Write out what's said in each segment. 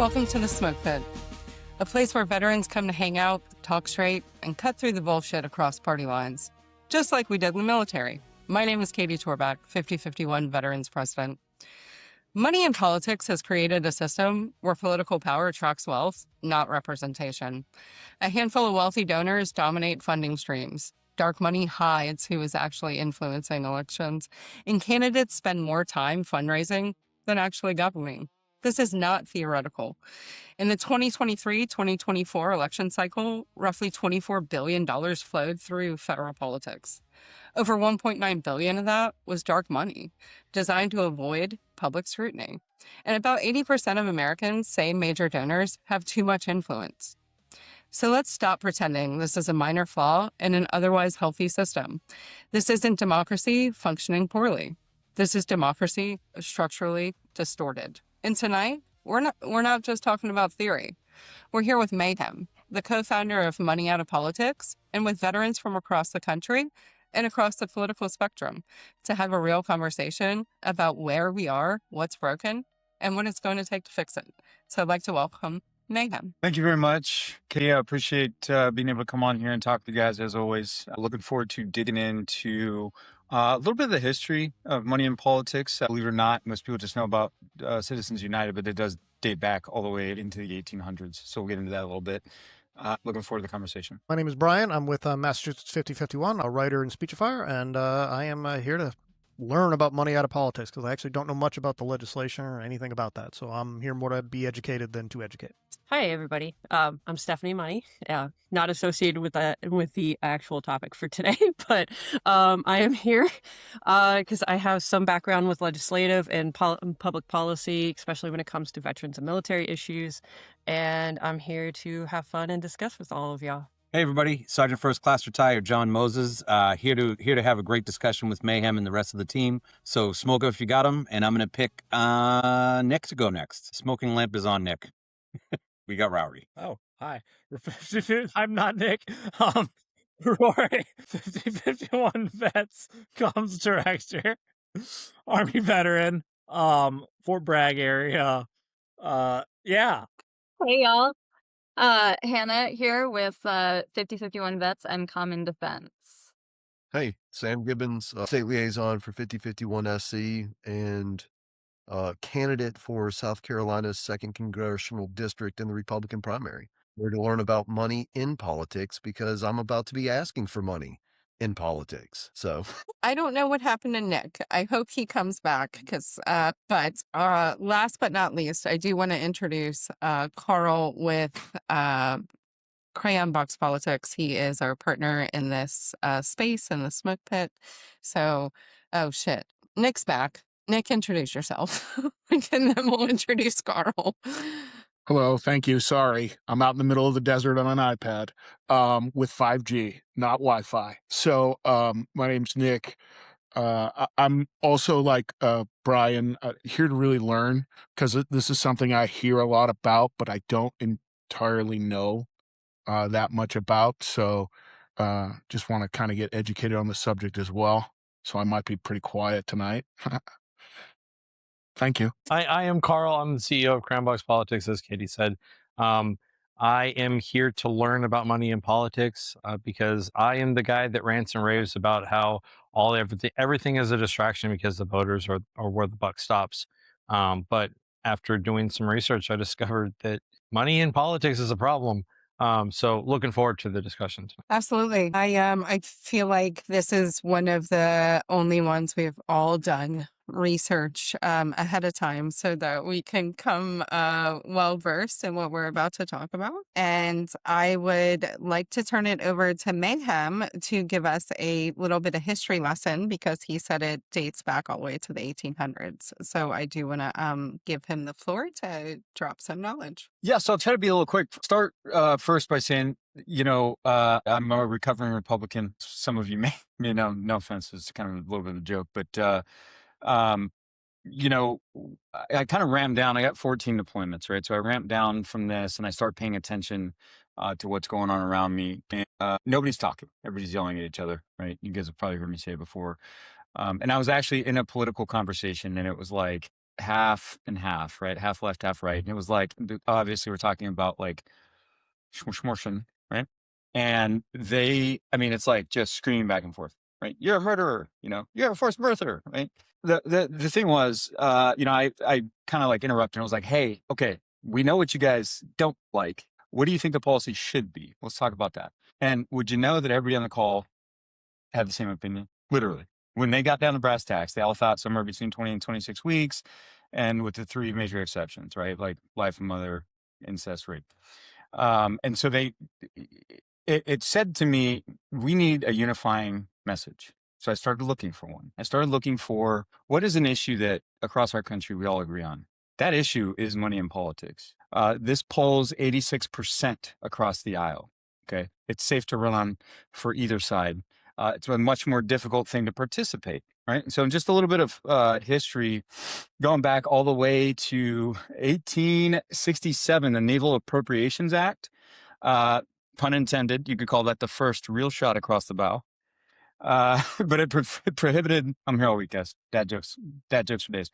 Welcome to the Smoke Pit, a place where veterans come to hang out, talk straight, and cut through the bullshit across party lines, just like we did in the military. My name is Katie Torback, 5051 Veterans President. Money in politics has created a system where political power attracts wealth, not representation. A handful of wealthy donors dominate funding streams. Dark money hides who is actually influencing elections, and candidates spend more time fundraising than actually governing. This is not theoretical. In the 2023-2024 election cycle, roughly $24 billion flowed through federal politics. Over $1.9 billion of that was dark money, designed to avoid public scrutiny. And about 80% of Americans say major donors have too much influence. So let's stop pretending this is a minor flaw in an otherwise healthy system. This isn't democracy functioning poorly. This is democracy structurally distorted. And tonight, we're not just talking about theory. We're here with Mayhem, the co-founder of Money Out of Politics, and with veterans from across the country and across the political spectrum to have a real conversation about where we are, what's broken, and what it's going to take to fix it. So I'd like to welcome Mayhem. Thank you very much, Katie. I appreciate being able to come on here and talk to you guys as always. Looking forward to digging into a little bit of the history of money in politics. Believe it or not, most people just know about Citizens United, but it does date back all the way into the 1800s. So we'll get into that a little bit. Looking forward to the conversation. My name is Brian. I'm with Massachusetts 5051, a writer and speechifier, and I am here to learn about money out of politics because I actually don't know much about the legislation or anything about that. So I'm here more to be educated than to educate. Hi, everybody. I'm Stephanie Money, not associated with the actual topic for today, but I am here because I have some background with legislative and public policy, especially when it comes to veterans and military issues. And I'm here to have fun and discuss with all of y'all. Hey everybody, Sergeant First Class Retired John Moses, here to have a great discussion with Mayhem and the rest of the team. So smoke if you got them, and I'm going to pick Nick to go next. Smoking lamp is on Nick. We got Rowdy. Oh, hi. I'm not Nick. Rory, 5051 Vets, Comms Director, Army Veteran, Fort Bragg area. Yeah. Hey y'all. Hannah here with 5051 Vets and Common Defense. Hey, Sam Gibbons, State Liaison for 5051 SC and candidate for South Carolina's 2nd Congressional District in the Republican primary. We're to learn about money in politics because I'm about to be asking for money in politics. So I don't know what happened to Nick. I hope he comes back because, but last but not least, I do want to introduce Carl with Crayon Box Politics. He is our partner in this space in the Smoke Pit. So, oh shit, Nick's back. Nick, introduce yourself, and then we'll introduce Carl. Hello, thank you. Sorry, I'm out in the middle of the desert on an iPad with 5G, not Wi-Fi. So my name's Nick. I'm also like Brian, here to really learn because this is something I hear a lot about, but I don't entirely know that much about. So just want to kind of get educated on the subject as well. So I might be pretty quiet tonight. Thank you. I am Carl. I'm the CEO of Cranbox Politics, as Katie said. I am here to learn about money in politics because I am the guy that rants and raves about how everything is a distraction because the voters are where the buck stops. But after doing some research, I discovered that money in politics is a problem. So looking forward to the discussion. Absolutely. I feel like this is one of the only ones we've all done research ahead of time so that we can come well versed in what we're about to talk about. And I would like to turn it over to Mayhem to give us a little bit of history lesson because he said it dates back all the way to the 1800s. So I do want to give him the floor to drop some knowledge. Yeah, so I'll try to be a little quick. Start first by saying, I'm a recovering Republican. Some of you may know, no offense, it's kind of a little bit of a joke, but I kind of ramped down. I got 14 deployments, right? So I ramped down from this and I start paying attention to what's going on around me. And, nobody's talking. Everybody's yelling at each other, right? You guys have probably heard me say it before. And I was actually in a political conversation and it was like, half and half, right? Half left, half right. And it was like, obviously, we're talking about like schmortion, right? And I mean, it's like just screaming back and forth, right? You're a murderer, you're a forced birther, right? The thing was, I kind of like interrupted and I was like, hey, okay, we know what you guys don't like. What do you think the policy should be? Let's talk about that. And would you know that everybody on the call had the same opinion? Literally. When they got down to brass tacks, they all thought somewhere between 20 and 26 weeks, and with the three major exceptions, right? Like life of mother, incest, rape. And so it said to me, we need a unifying message. So I started looking for one. I started looking for what is an issue that across our country we all agree on. That issue is money in politics. This polls 86% across the aisle. Okay. It's safe to run on for either side. It's a much more difficult thing to participate, right? So just a little bit of history, going back all the way to 1867, the Naval Appropriations Act, pun intended, you could call that the first real shot across the bow. But it prohibited, I'm here all week, guys, dad jokes for days.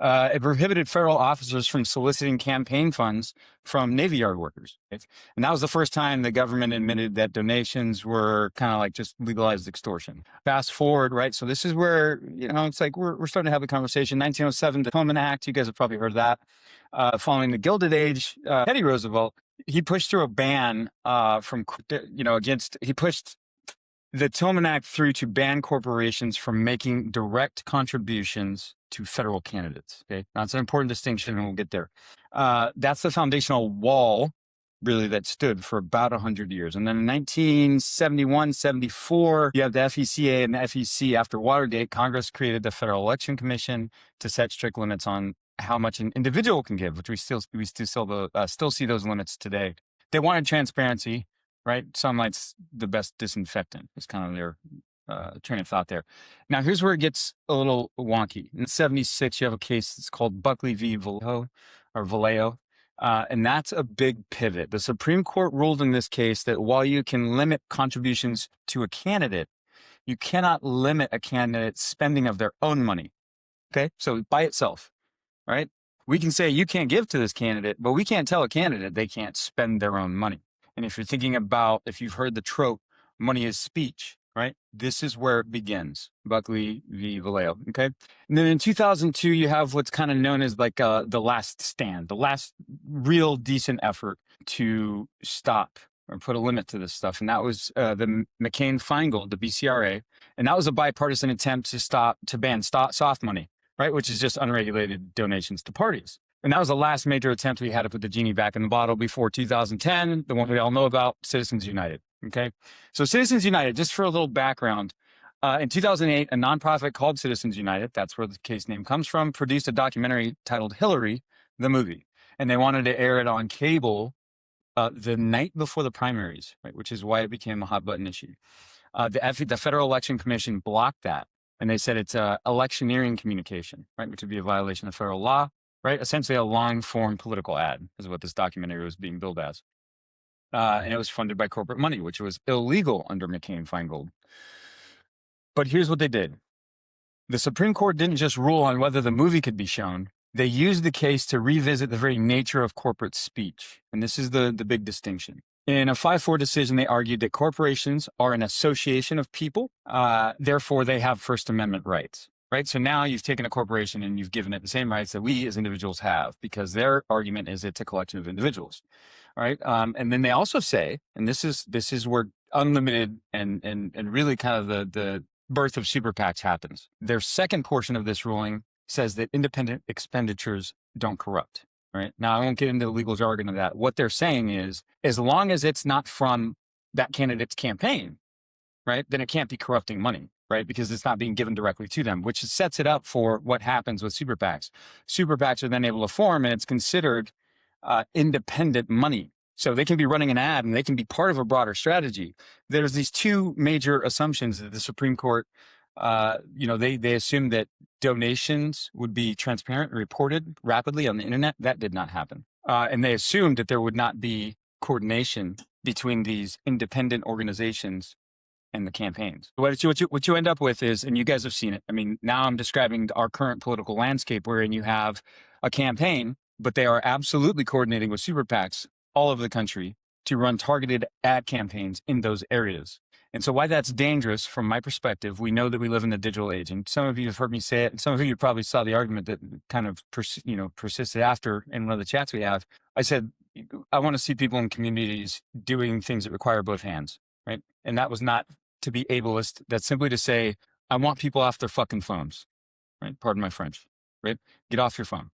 It prohibited federal officers from soliciting campaign funds from Navy Yard workers. Right? And that was the first time the government admitted that donations were kind of like just legalized extortion. Fast forward, right? So this is where, it's like we're starting to have a conversation. 1907, the Tillman Act, you guys have probably heard that. Following the Gilded Age, Teddy Roosevelt, he pushed through a ban he pushed the Tillman Act through to ban corporations from making direct contributions to federal candidates. Okay, that's an important distinction, and we'll get there. That's the foundational wall, really, that stood for about 100 years. And then in 1971, 74, you have the FECA and the FEC. After Watergate, Congress created the Federal Election Commission to set strict limits on how much an individual can give, which we still see those limits today. They wanted transparency. Right? Sunlight's the best disinfectant is kind of their train of thought there. Now, here's where it gets a little wonky. In 76, you have a case that's called Buckley v. Vallejo, and that's a big pivot. The Supreme Court ruled in this case that while you can limit contributions to a candidate, you cannot limit a candidate's spending of their own money. Okay? So by itself, right? We can say you can't give to this candidate, but we can't tell a candidate they can't spend their own money. And if you're thinking about, if you've heard the trope, money is speech, right? This is where it begins, Buckley v. Vallejo, okay? And then in 2002, you have what's kind of known as like the last stand, the last real decent effort to stop or put a limit to this stuff. And that was the McCain-Feingold, the BCRA. And that was a bipartisan attempt to ban soft money, right? Which is just unregulated donations to parties. And that was the last major attempt we had to put the genie back in the bottle before 2010, the one we all know about, Citizens United. Okay. So Citizens United, just for a little background, in 2008, a nonprofit called Citizens United, that's where the case name comes from, produced a documentary titled Hillary, the movie. And they wanted to air it on cable the night before the primaries, right, which is why it became a hot button issue. The Federal Election Commission blocked that. And they said it's electioneering communication, right, which would be a violation of federal law. Right, essentially a long-form political ad is what this documentary was being billed as. And it was funded by corporate money, which was illegal under McCain-Feingold. But here's what they did. The Supreme Court didn't just rule on whether the movie could be shown. They used the case to revisit the very nature of corporate speech. And this is the big distinction. In a 5-4 decision, they argued that corporations are an association of people. Therefore, they have First Amendment rights. Right. So now you've taken a corporation and you've given it the same rights that we as individuals have, because their argument is it's a collection of individuals. All right. And then they also say, and this is where unlimited and really kind of the birth of super PACs happens. Their second portion of this ruling says that independent expenditures don't corrupt. Right. Now, I won't get into the legal jargon of that. What they're saying is, as long as it's not from that candidate's campaign, right, then it can't be corrupting money. Right, because it's not being given directly to them, which sets it up for what happens with super PACs. Super PACs are then able to form, and it's considered independent money. So they can be running an ad, and they can be part of a broader strategy. There's these two major assumptions that the Supreme Court, they assumed that donations would be transparent and reported rapidly on the internet. That did not happen. And they assumed that there would not be coordination between these independent organizations and the campaigns. What you end up with is, and you guys have seen it. I mean, now I'm describing our current political landscape wherein you have a campaign, but they are absolutely coordinating with super PACs all over the country to run targeted ad campaigns in those areas. And so why that's dangerous from my perspective, we know that we live in the digital age, and some of you have heard me say it, and some of you probably saw the argument that kind of persisted after in one of the chats we have. I said, I want to see people in communities doing things that require both hands, right? And that was not to be ableist. That's simply to say, I want people off their fucking phones, right? Pardon my French, right? Get off your phone,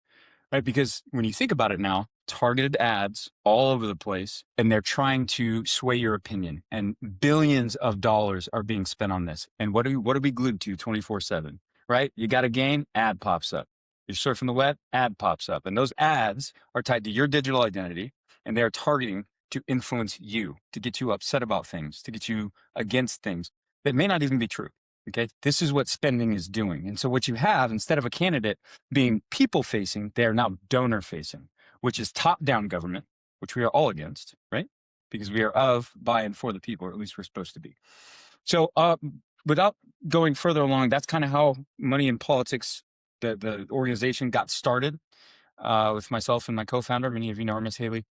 right? Because when you think about it now, targeted ads all over the place, and they're trying to sway your opinion, and billions of dollars are being spent on this. And what are we glued to 24/7, right? You got a game, ad pops up. You're surfing the web, ad pops up. And those ads are tied to your digital identity, and they're targeting to influence you, to get you upset about things, to get you against things that may not even be true. Okay. This is what spending is doing. And so what you have, instead of a candidate being people facing, they are now donor facing, which is top-down government, which we are all against, right? Because we are of, by, and for the people, or at least we're supposed to be. So without going further along, that's kind of how Money in Politics, the organization, got started with myself and my co-founder. Many of you know her, Miss Haley.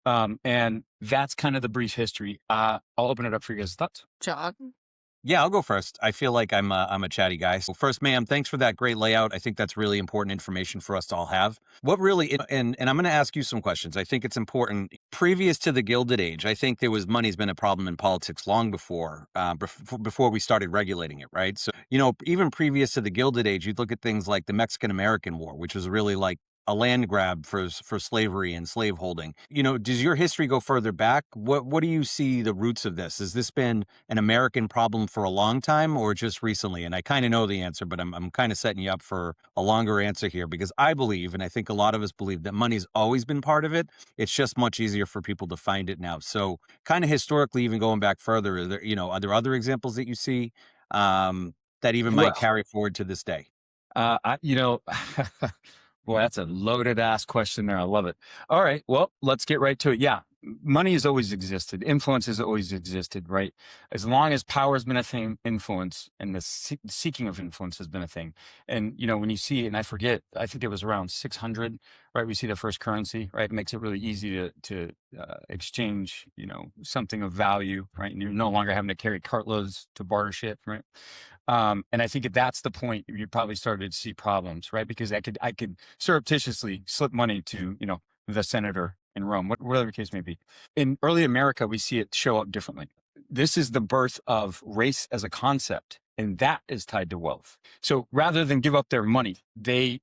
And that's kind of the brief history. I'll open it up for you guys' thoughts. John? Yeah, I'll go first. I feel like I'm a chatty guy. So first, ma'am, thanks for that great layout. I think that's really important information for us to all have. What really, and I'm going to ask you some questions. I think it's important. Previous to the Gilded Age, I think money's been a problem in politics long before we started regulating it, right? So, even previous to the Gilded Age, you'd look at things like the Mexican-American War, which was really like a land grab for slavery and slaveholding. Does your history go further back? What do you see the roots of this? Has this been an American problem for a long time or just recently? And I kind of know the answer, but I'm kind of setting you up for a longer answer here, because I believe, and I think a lot of us believe, that money's always been part of it. It's just much easier for people to find it now. So kind of historically, even going back further, are there other examples that you see that even might carry forward to this day? Boy, that's a loaded ass question there. I love it. All right. Well, let's get right to it. Yeah. Money has always existed. Influence has always existed, right? As long as power has been a thing, influence and the seeking of influence has been a thing. And, when you see, and I forget, I think it was around 600, right? We see the first currency, right? It makes it really easy to exchange, something of value, right? And you're no longer having to carry cartloads to barter ship, right? And I think that's the point you probably started to see problems, right? Because I could surreptitiously slip money to, the senator in Rome, whatever the case may be. In early America, we see it show up differently. This is the birth of race as a concept, and that is tied to wealth. So rather than give up their money, they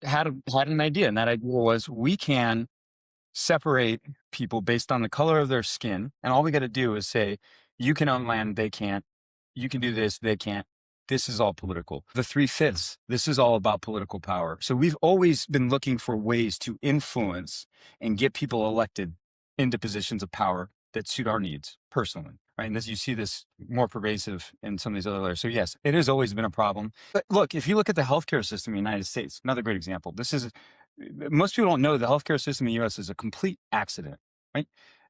had an idea, and that idea was, we can separate people based on the color of their skin, and all we got to do is say, you can own land, they can't. You can do this, they can't. This is all political. The 3/5, this is all about political power. So we've always been looking for ways to influence and get people elected into positions of power that suit our needs personally, right? And you see this more pervasive in some of these other layers. So yes, it has always been a problem. But look, if you look at the healthcare system in the United States, another great example. Most people don't know the healthcare system in the U.S. is a complete accident, right?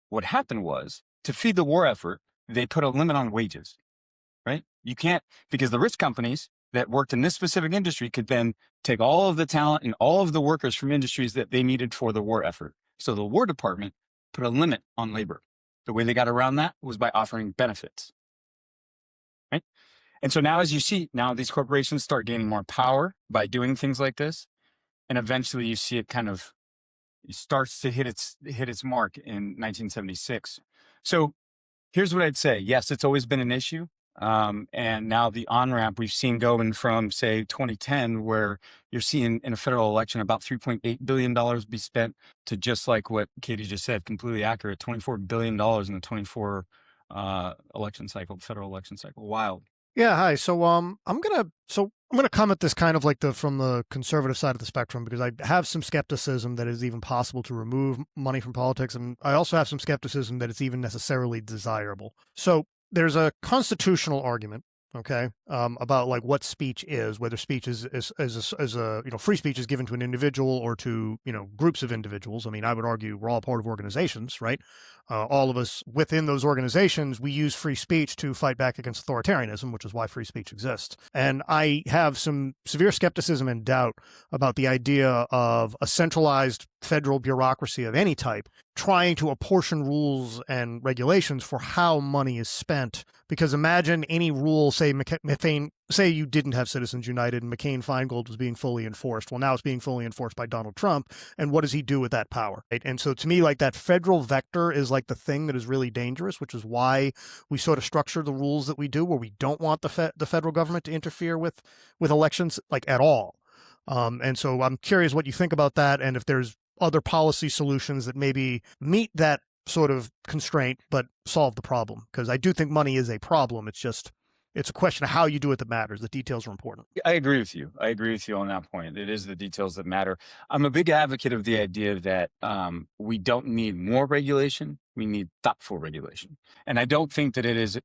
What happened was, to feed the war effort, they put a limit on wages. Right? You can't, because the rich companies that worked in this specific industry could then take all of the talent and all of the workers from industries that they needed for the war effort. So the War Department put a limit on labor. The way they got around that was by offering benefits. Right? And so now, as you see, now these corporations start gaining more power by doing things like this. And eventually you see it starts to hit its mark in 1976. So here's what I'd say. Yes, it's always been an issue. And now the on-ramp we've seen going from, say, 2010, where you're seeing in a federal election about $3.8 billion be spent, to just like what Katie just said, completely accurate, $24 billion in the 24 election cycle, federal election cycle. Wild. Yeah, hi. So I'm gonna comment this kind of like from the conservative side of the spectrum, because I have some skepticism that it's even possible to remove money from politics, and I also have some skepticism that it's even necessarily desirable. So there's a constitutional argument okay, about like what speech is, whether speech is a free speech is given to an individual or to groups of individuals. I mean, I would argue we're all part of organizations, right? All of us within those organizations, we use free speech to fight back against authoritarianism, which is why free speech exists. And I have some severe skepticism and doubt about the idea of a centralized federal bureaucracy of any type trying to apportion rules and regulations for how money is spent. Because imagine any rule, say you didn't have Citizens United and McCain-Feingold was being fully enforced. Well, now it's being fully enforced by Donald Trump. And what does he do with that power? Right? And so to me, like that federal vector is like the thing that is really dangerous, which is why we sort of structure the rules that we do, where we don't want the federal government to interfere with elections like at all. And so I'm curious what you think about that, and if there's other policy solutions that maybe meet that sort of constraint but solve the problem, because I do think money is a problem. It's a question of how you do it that matters. The details are important. I agree with you. I agree with you on that point. It is the details that matter. I'm a big advocate of the idea that we don't need more regulation. We need thoughtful regulation. And I don't think that it is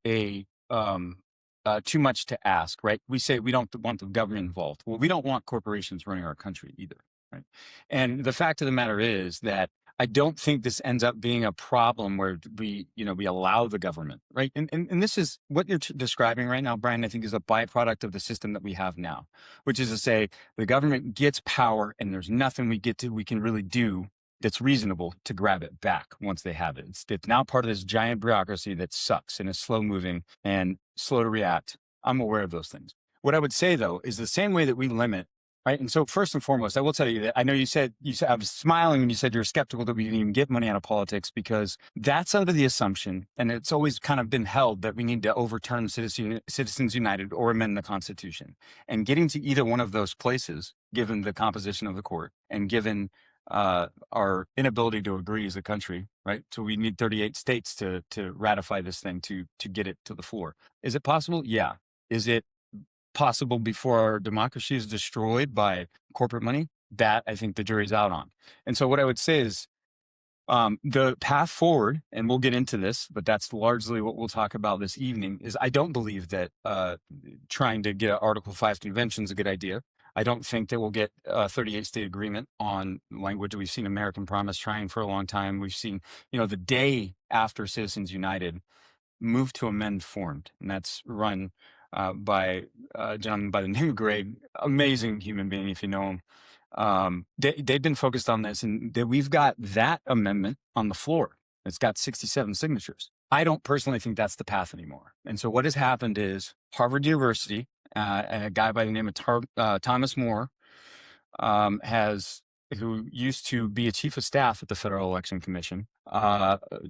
too much to ask, right? We say we don't want the government involved. Well, we don't want corporations running our country either, right? And the fact of the matter is that I don't think this ends up being a problem where we allow the government, right? And this is what you're describing right now, Brian, I think is a byproduct of the system that we have now, which is to say the government gets power and there's nothing we can really do that's reasonable to grab it back once they have it. It's now part of this giant bureaucracy that sucks and is slow moving and slow to react. I'm aware of those things. What I would say though, is the same way that we limit, right? And so first and foremost, I will tell you that I know you said I was smiling when you said you're skeptical that we can even get money out of politics, because that's under the assumption, and it's always kind of been held, that we need to overturn Citizens United or amend the Constitution. And getting to either one of those places, given the composition of the court and given our inability to agree as a country, right? So we need 38 states to ratify this thing to get it to the floor. Is it possible? Yeah. Is it possible before our democracy is destroyed by corporate money? That I think the jury's out on. And so what I would say is the path forward, and we'll get into this, but that's largely what we'll talk about this evening, is I don't believe that trying to get an Article 5 convention is a good idea. I don't think that we'll get a 38 state agreement on language. We've seen American Promise trying for a long time. We've seen, the day after Citizens United moved to amend formed, and that's run by a gentleman by the name of Greg, amazing human being if you know him. They've been focused on this, and we've got that amendment on the floor. It's got 67 signatures. I don't personally think that's the path anymore. And so what has happened is Harvard University, a guy by the name of Thomas More, who used to be a chief of staff at the Federal Election Commission,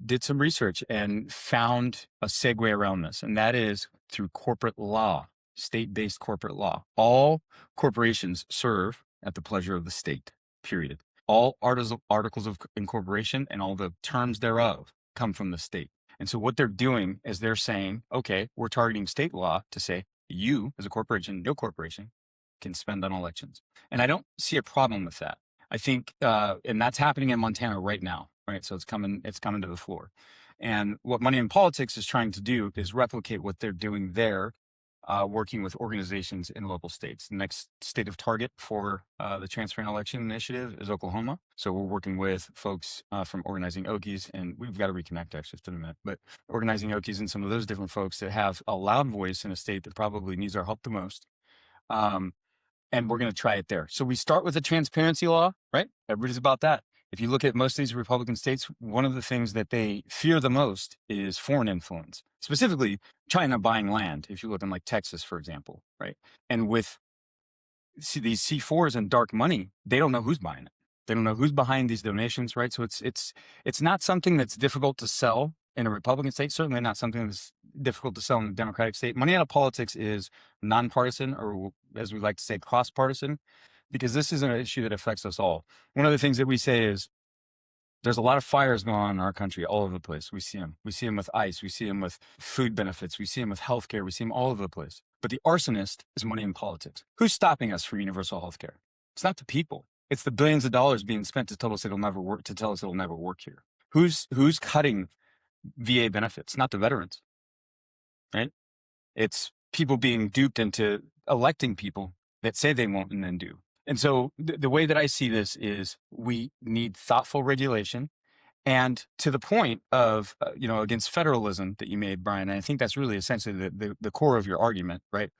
did some research and found a segue around this, and that is through corporate law, state-based corporate law. All corporations serve at the pleasure of the state, period. All articles of incorporation and all the terms thereof come from the state. And so what they're doing is they're saying, okay, we're targeting state law to say, you as a corporation, no corporation can spend on elections. And I don't see a problem with that. I think, and that's happening in Montana right now, right? So it's coming to the floor. And what Money in Politics is trying to do is replicate what they're doing there, working with organizations in local states. The next state of target for the Transparent Election Initiative is Oklahoma. So we're working with folks from Organizing Okies, and we've got to reconnect actually just in a minute, but Organizing Okies and some of those different folks that have a loud voice in a state that probably needs our help the most. And we're going to try it there. So we start with the transparency law, right? Everybody's about that. If you look at most of these Republican states, one of the things that they fear the most is foreign influence, specifically China buying land. If you look in like Texas, for example, right? And with these C4s and dark money, they don't know who's buying it. They don't know who's behind these donations, right? So it's not something that's difficult to sell in a Republican state, certainly not something that's difficult to sell in a Democratic state. Money out of politics is nonpartisan, or as we like to say, cross-partisan, because this is an issue that affects us all. One of the things that we say is there's a lot of fires going on in our country all over the place. We see them. We see them with ICE. We see them with food benefits. We see them with healthcare. We see them all over the place. But the arsonist is money in politics. Who's stopping us from universal healthcare? It's not the people. It's the billions of dollars being spent to tell us it'll never work, here. Who's cutting VA benefits? Not the veterans, right? It's people being duped into electing people that say they won't and then do. And so the way that I see this is we need thoughtful regulation. And to the point of, against federalism that you made, Brian, and I think that's really essentially the core of your argument, right?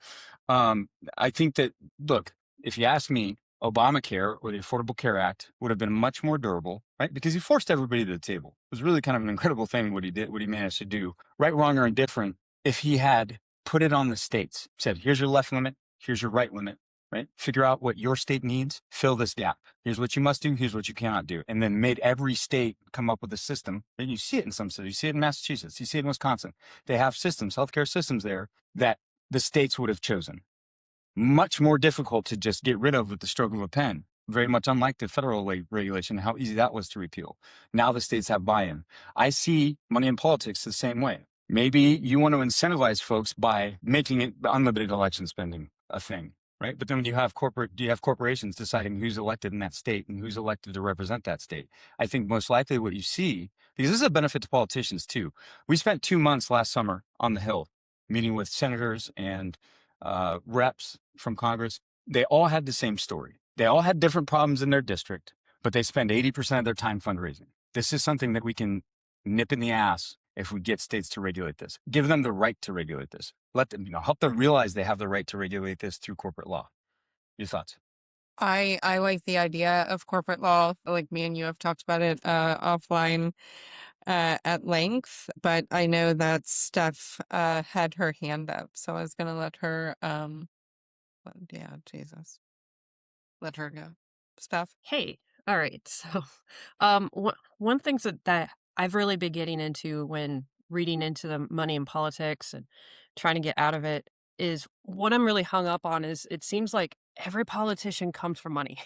I think that, look, if you ask me, Obamacare or the Affordable Care Act would have been much more durable, right? Because he forced everybody to the table. It was really kind of an incredible thing what he did, what he managed to do, right, wrong, or indifferent. If he had put it on the states, said, here's your left limit, here's your right limit, right? Figure out what your state needs, fill this gap. Here's what you must do, here's what you cannot do. And then made every state come up with a system. And you see it in some cities, you see it in Massachusetts, you see it in Wisconsin. They have systems, healthcare systems there that the states would have chosen. Much more difficult to just get rid of with the stroke of a pen. Very much unlike the federal regulation, how easy that was to repeal. Now the states have buy-in. I see money in politics the same way. Maybe you want to incentivize folks by making it unlimited election spending a thing, right? But then when you have corporations deciding who's elected in that state and who's elected to represent that state. I think most likely what you see, because this is a benefit to politicians too. We spent 2 months last summer on the Hill meeting with senators and reps from Congress. They all had the same story. They all had different problems in their district, but they spend 80% of their time fundraising. This is something that we can nip in the ass if we get states to regulate this. Give them the right to regulate this. Let them, help them realize they have the right to regulate this through corporate law. Your thoughts? I like the idea of corporate law. Like me and you have talked about it offline at length, but I know that Steph had her hand up, so I was gonna let her. Yeah, Jesus, let her go. Steph. Hey, all right. So, one thing that I've really been getting into when reading into the money and politics and trying to get out of it is what I'm really hung up on is it seems like every politician comes from money.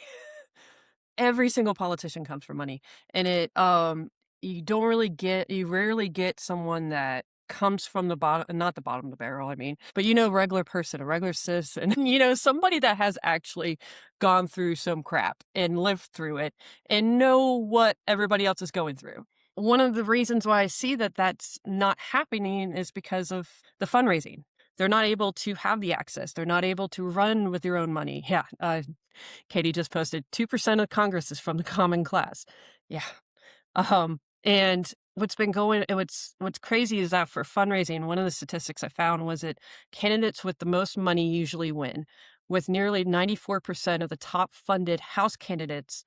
Every single politician comes from money, and you rarely get someone that comes from the bottom, not the bottom of the barrel, I mean, but regular person, a regular citizen, somebody that has actually gone through some crap and lived through it and know what everybody else is going through. One of the reasons why I see that that's not happening is because of the fundraising. They're not able to have the access. They're not able to run with their own money. Yeah, Katie just posted 2% of Congress is from the common class. Yeah. And what's crazy is that for fundraising, one of the statistics I found was that candidates with the most money usually win, with nearly 94% of the top funded House candidates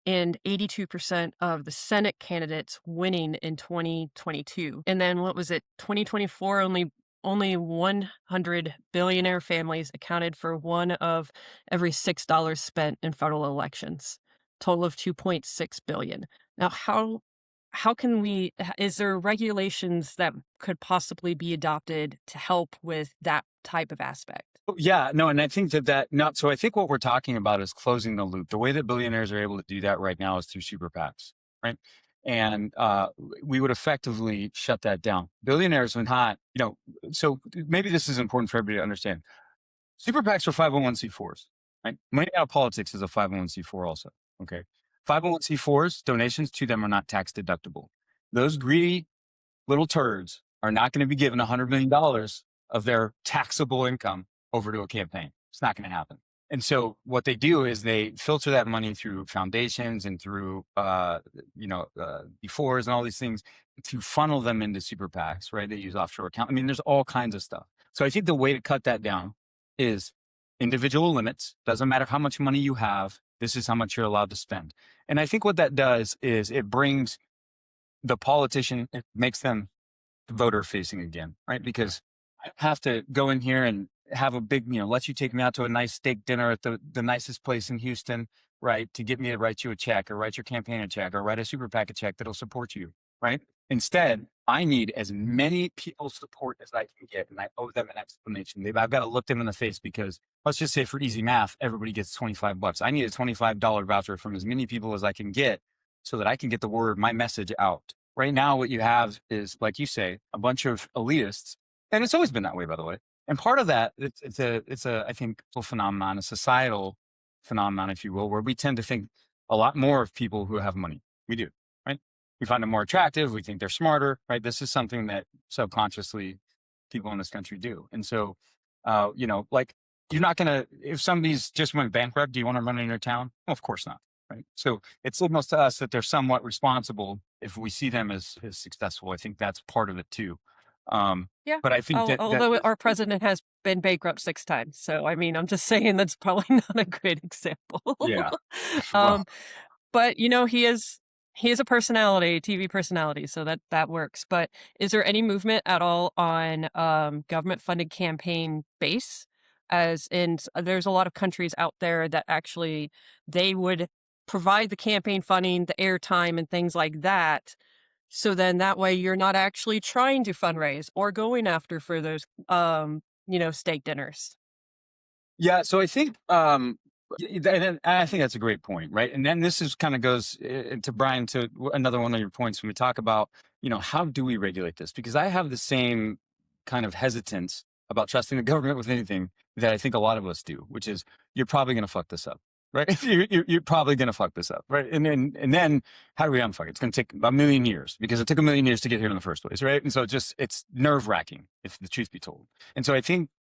and 82% of the Senate candidates winning in 2022. And then 2024, only 100 billionaire families accounted for one of every $6 spent in federal elections, total of $2.6 billion. Now, is there regulations that could possibly be adopted to help with that type of aspect? Yeah, no, and I think so I think what we're talking about is closing the loop. The way that billionaires are able to do that right now is through super PACs, right? And we would effectively shut that down. Billionaires are not, so maybe this is important for everybody to understand. Super PACs are 501c4s, right? Money Out of Politics is a 501c4 also, okay? 501c4s, donations to them are not tax deductible. Those greedy little turds are not going to be given $100 million of their taxable income over to a campaign. It's not going to happen. And so what they do is they filter that money through foundations and through, B4s and all these things to funnel them into super PACs, right? They use offshore account. I mean, there's all kinds of stuff. So I think the way to cut that down is individual limits. Doesn't matter how much money you have. This is how much you're allowed to spend. And I think what that does is it brings the politician, it makes them voter facing again, right? Because I have to go in here and have a big, let you take me out to a nice steak dinner at the nicest place in Houston, right? To get me to write you a check or write your campaign a check or write a super PAC a check that'll support you, right? Instead, I need as many people's support as I can get, and I owe them an explanation. I've got to look them in the face because let's just say for easy math, everybody gets $25. I need a $25 voucher from as many people as I can get so that I can get my message out. Right now, what you have is, like you say, a bunch of elitists, and it's always been that way, by the way. And part of that, it's a I think, phenomenon, a societal phenomenon, if you will, where we tend to think a lot more of people who have money. We do, right? We find them more attractive. We think they're smarter, right? This is something that subconsciously people in this country do. And so Like you're not going to, if somebody's just went bankrupt, do you want to run in your town? Well, of course not. Right. So it signals to us that they're somewhat responsible if we see them as successful. I think that's part of it too. Yeah. But I think Although our president has been bankrupt 6 times. So, I mean, I'm just saying that's probably not a great example. Yeah. Well, But, he is a personality, TV personality, so that works. But is there any movement at all on government funded campaign base? As in, there's a lot of countries out there that actually they would provide the campaign funding, the airtime, and things like that. So then that way you're not actually trying to fundraise or going after for those, steak dinners. yeah. So I think, and I think that's a great point, right? And then this is kind of goes to Brian, to another one of your points when we talk about, how do we regulate this? Because I have the same kind of hesitance about trusting the government with anything that I think a lot of us do, which is you're probably going to fuck this up, right? You're probably going to fuck this up, right? And then how do we unfuck it? It's going to take a million years because it took a million years to get here in the first place, right? And so it's nerve wracking, if the truth be told. And so I think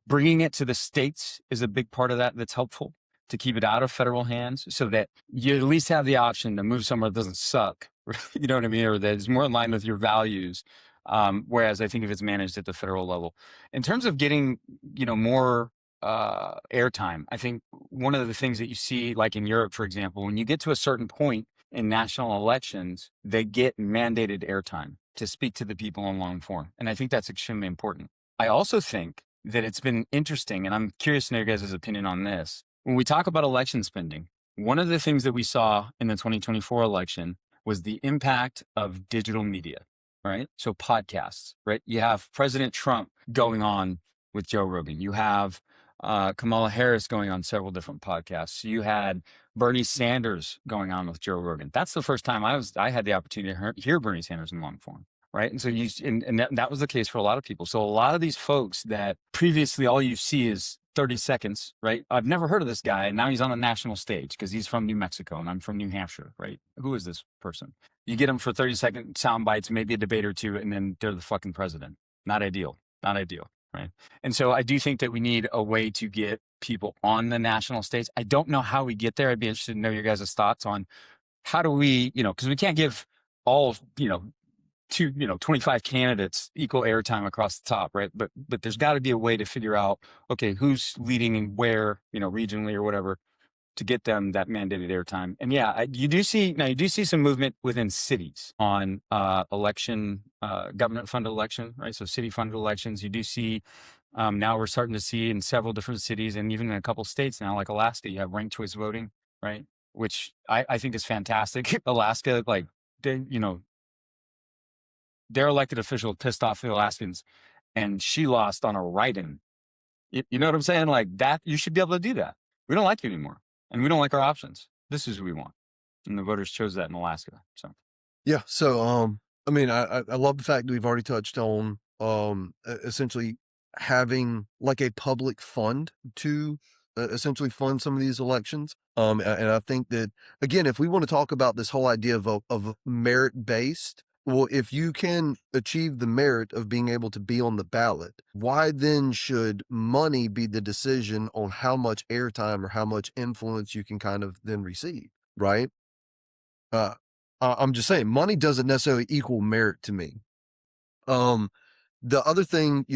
bringing it to the states is a big part of that. That's helpful to keep it out of federal hands, so that you at least have the option to move somewhere that doesn't suck. You know what I mean, or that is more in line with your values. Whereas I think if it's managed at the federal level, in terms of getting, more airtime, I think one of the things that you see, like in Europe, for example, when you get to a certain point in national elections, they get mandated airtime to speak to the people in long form. And I think that's extremely important. I also think that it's been interesting, and I'm curious to know your guys' opinion on this. When we talk about election spending, one of the things that we saw in the 2024 election was the impact of digital media, right? So podcasts, right? You have President Trump going on with Joe Rogan. You have Kamala Harris going on several different podcasts. You had Bernie Sanders going on with Joe Rogan. That's the first time I had the opportunity to hear Bernie Sanders in long form, right? And so that was the case for a lot of people. So a lot of these folks that previously all you see is 30 seconds, right? I've never heard of this guy, and now he's on a national stage because he's from New Mexico and I'm from New Hampshire, right? Who is this person? You get them for 30-second sound bites, maybe a debate or two, and then they're the fucking president. Not ideal. Not ideal, right? And so I do think that we need a way to get people on the national stage. I don't know how we get there. I'd be interested to know your guys' thoughts on how do we, because we can't give all, 25 candidates equal airtime across the top, right? But there's got to be a way to figure out, okay, who's leading and where, regionally or whatever, to get them that mandated airtime. And yeah, you do see some movement within cities on election, government funded election, right? So city funded elections. You do see now we're starting to see in several different cities and even in a couple states now, like Alaska, you have ranked choice voting, right? Which I think is fantastic. Alaska, like their elected official pissed off the Alaskans, and she lost on a write-in. You know what I'm saying? Like that, you should be able to do that. We don't like you anymore, and we don't like our options. This is who we want, and the voters chose that in Alaska. So, yeah. So, I mean, I love the fact that we've already touched on essentially having like a public fund to essentially fund some of these elections. And I think that again, if we want to talk about this whole idea of merit based. Well, if you can achieve the merit of being able to be on the ballot, why then should money be the decision on how much airtime or how much influence you can kind of then receive, right? I'm just saying, money doesn't necessarily equal merit to me. The other thing,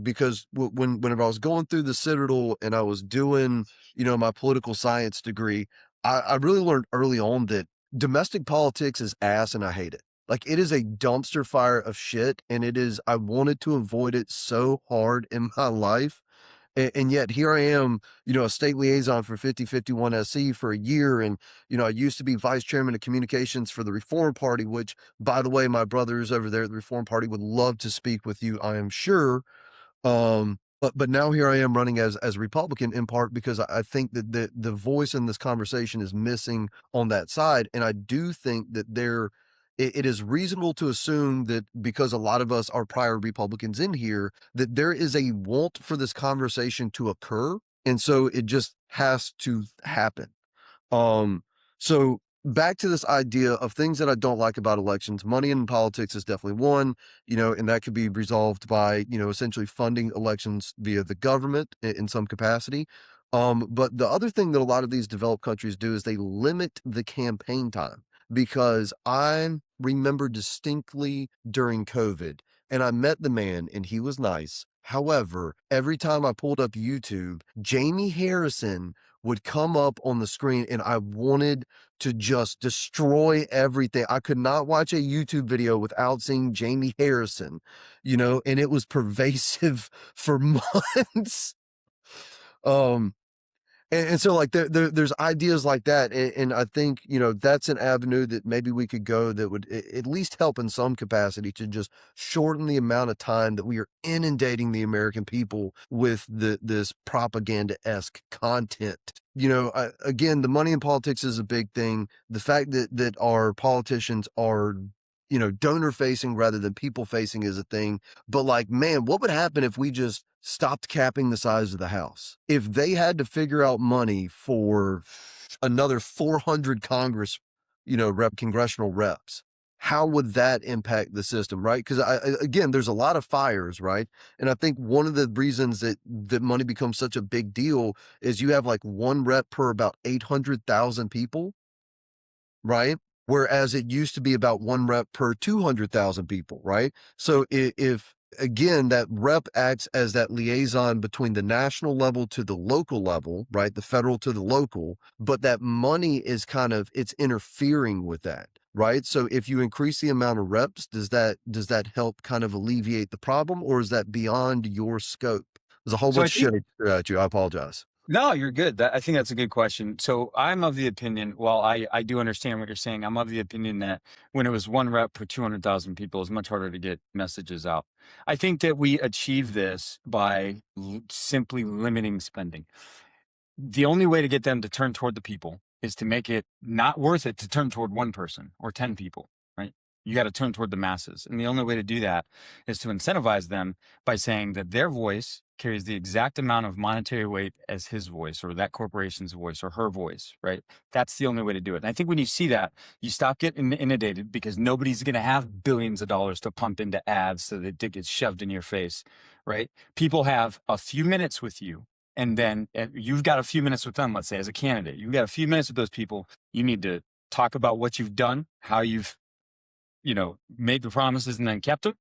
because whenever I was going through the Citadel and I was doing, my political science degree, I really learned early on that domestic politics is ass and I hate it. Like it is a dumpster fire of shit, and I wanted to avoid it so hard in my life. And yet here I am, a state liaison for 5051 SC for a year. And, I used to be vice chairman of communications for the Reform Party, which, by the way, my brothers over there at the Reform Party would love to speak with you, I am sure. But now here I am running as a Republican, in part because I think that the voice in this conversation is missing on that side. And I do think that it is reasonable to assume that because a lot of us are prior Republicans in here, that there is a want for this conversation to occur. And so it just has to happen. So back to this idea of things that I don't like about elections. Money in politics is definitely one, and that could be resolved by, essentially funding elections via the government in some capacity. But the other thing that a lot of these developed countries do is they limit the campaign time, because I remember distinctly during COVID, and I met the man and he was nice. However, every time I pulled up YouTube, Jamie Harrison would come up on the screen and I wanted to just destroy everything. I could not watch a YouTube video without seeing Jamie Harrison, and it was pervasive for months. And so like there's ideas like that. And I think, that's an avenue that maybe we could go that would at least help in some capacity to just shorten the amount of time that we are inundating the American people with this propaganda-esque content. Again, the money in politics is a big thing. The fact that our politicians are, donor facing rather than people facing is a thing. But like, man, what would happen if we just stopped capping the size of the House? If they had to figure out money for another 400 congressional reps, how would that impact the system, right? Because again, there's a lot of fires, right? And I think one of the reasons that money becomes such a big deal is you have like one rep per about 800,000 people, right? Whereas it used to be about one rep per 200,000 people, right? So if again, that rep acts as that liaison between the national level to the local level, right? The federal to the local, but that money is it's interfering with that, right? So if you increase the amount of reps, does that help kind of alleviate the problem, or is that beyond your scope? There's a whole bunch of shit I threw at you. I apologize. No, you're good. I think that's a good question. So I'm of the opinion, while I do understand what you're saying, I'm of the opinion that when it was one rep per 200,000 people, it's much harder to get messages out. I think that we achieve this by simply limiting spending. The only way to get them to turn toward the people is to make it not worth it to turn toward one person or 10 people, right? You got to turn toward the masses. And the only way to do that is to incentivize them by saying that their voice carries the exact amount of monetary weight as his voice or that corporation's voice or her voice, right? That's the only way to do it. And I think when you see that, you stop getting inundated, because nobody's going to have billions of dollars to pump into ads so that it gets shoved in your face, right? People have a few minutes with you, and then you've got a few minutes with them, let's say, as a candidate. You've got a few minutes with those people. You need to talk about what you've done, how you've, made the promises and then kept them.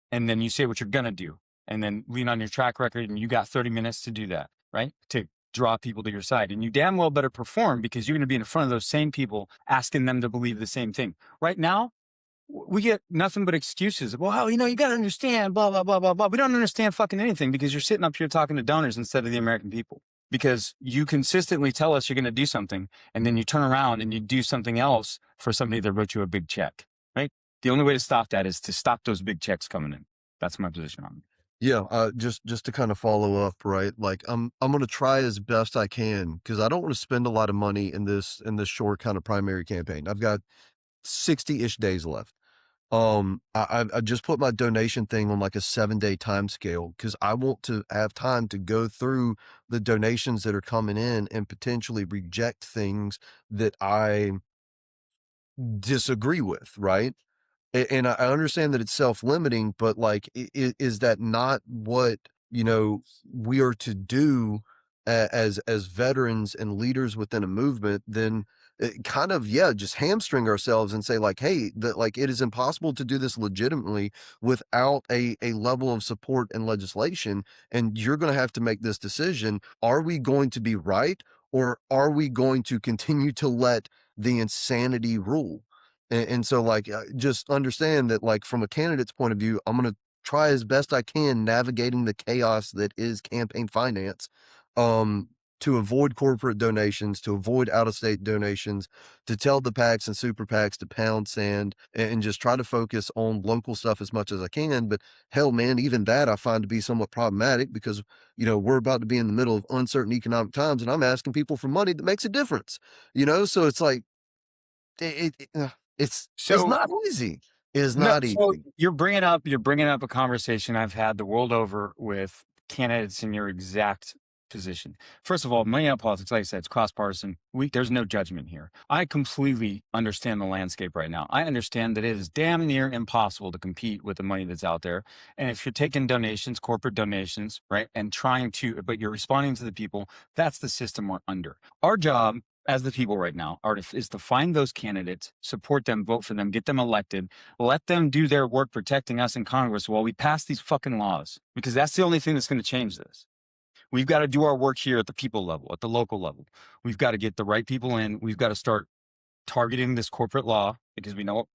And then you say what you're going to do, and then lean on your track record. And you got 30 minutes to do that, right? To draw people to your side. And you damn well better perform, because you're going to be in front of those same people asking them to believe the same thing. Right now, we get nothing but excuses. Well, you got to understand, blah, blah, blah, blah, blah. We don't understand fucking anything, because you're sitting up here talking to donors instead of the American people. Because you consistently tell us you're going to do something, and then you turn around and you do something else for somebody that wrote you a big check, right? The only way to stop that is to stop those big checks coming in. That's my position on it. Yeah, just to kind of follow up, right? Like I'm going to try as best I can, because I don't want to spend a lot of money in this short kind of primary campaign. I've got 60-ish days left. I just put my donation thing on like a 7-day time scale, because I want to have time to go through the donations that are coming in and potentially reject things that I disagree with, right? And I understand that it's self-limiting, but like, is that not what, we are to do as veterans and leaders within a movement? Then kind of, just hamstring ourselves and say like, hey, that like it is impossible to do this legitimately without a level of support and legislation. And you're going to have to make this decision. Are we going to be right, or are we going to continue to let the insanity rule? And so like, just understand that like, from a candidate's point of view, I'm going to try as best I can navigating the chaos that is campaign finance, to avoid corporate donations, to avoid out-of-state donations, to tell the PACs and super PACs to pound sand, and just try to focus on local stuff as much as I can. But hell, man, even that I find to be somewhat problematic, because, we're about to be in the middle of uncertain economic times, and I'm asking people for money that makes a difference, so it's like, it's not easy. It's not easy. So you're bringing up a conversation I've had the world over with candidates in your exact position. First of all, money out politics, like I said, it's cross-partisan. There's no judgment here. I completely understand the landscape right now. I understand that it is damn near impossible to compete with the money that's out there. And if you're taking donations, corporate donations, right, and but you're responding to the people, that's the system we're under. Our job as the people right now is to find those candidates, support them, vote for them, get them elected, let them do their work protecting us in Congress while we pass these fucking laws, because that's the only thing that's going to change this. We've got to do our work here at the people level, at the local level. We've got to get the right people in. We've got to start targeting this corporate law, because we know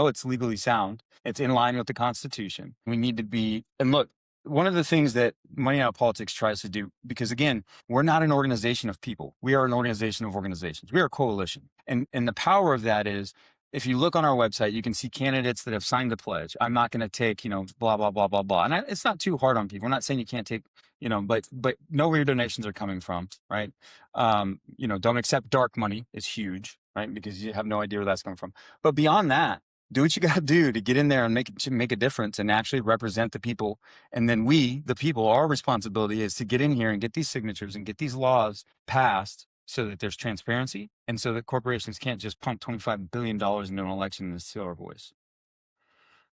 it's legally sound. It's in line with the Constitution. We need to be, and look, one of the things that Money Out of Politics tries to do, because again, we're not an organization of people. We are an organization of organizations. We are a coalition. And the power of that is, if you look on our website, you can see candidates that have signed the pledge. I'm not going to take, blah, blah, blah, blah, blah. And it's not too hard on people. We're not saying you can't take, but know where your donations are coming from, right? Don't accept dark money is huge, right? Because you have no idea where that's coming from. But beyond that, do what you got to do to get in there and make a difference and actually represent the people. And then we, the people, our responsibility is to get in here and get these signatures and get these laws passed so that there's transparency and so that corporations can't just pump $25 billion into an election and steal our voice.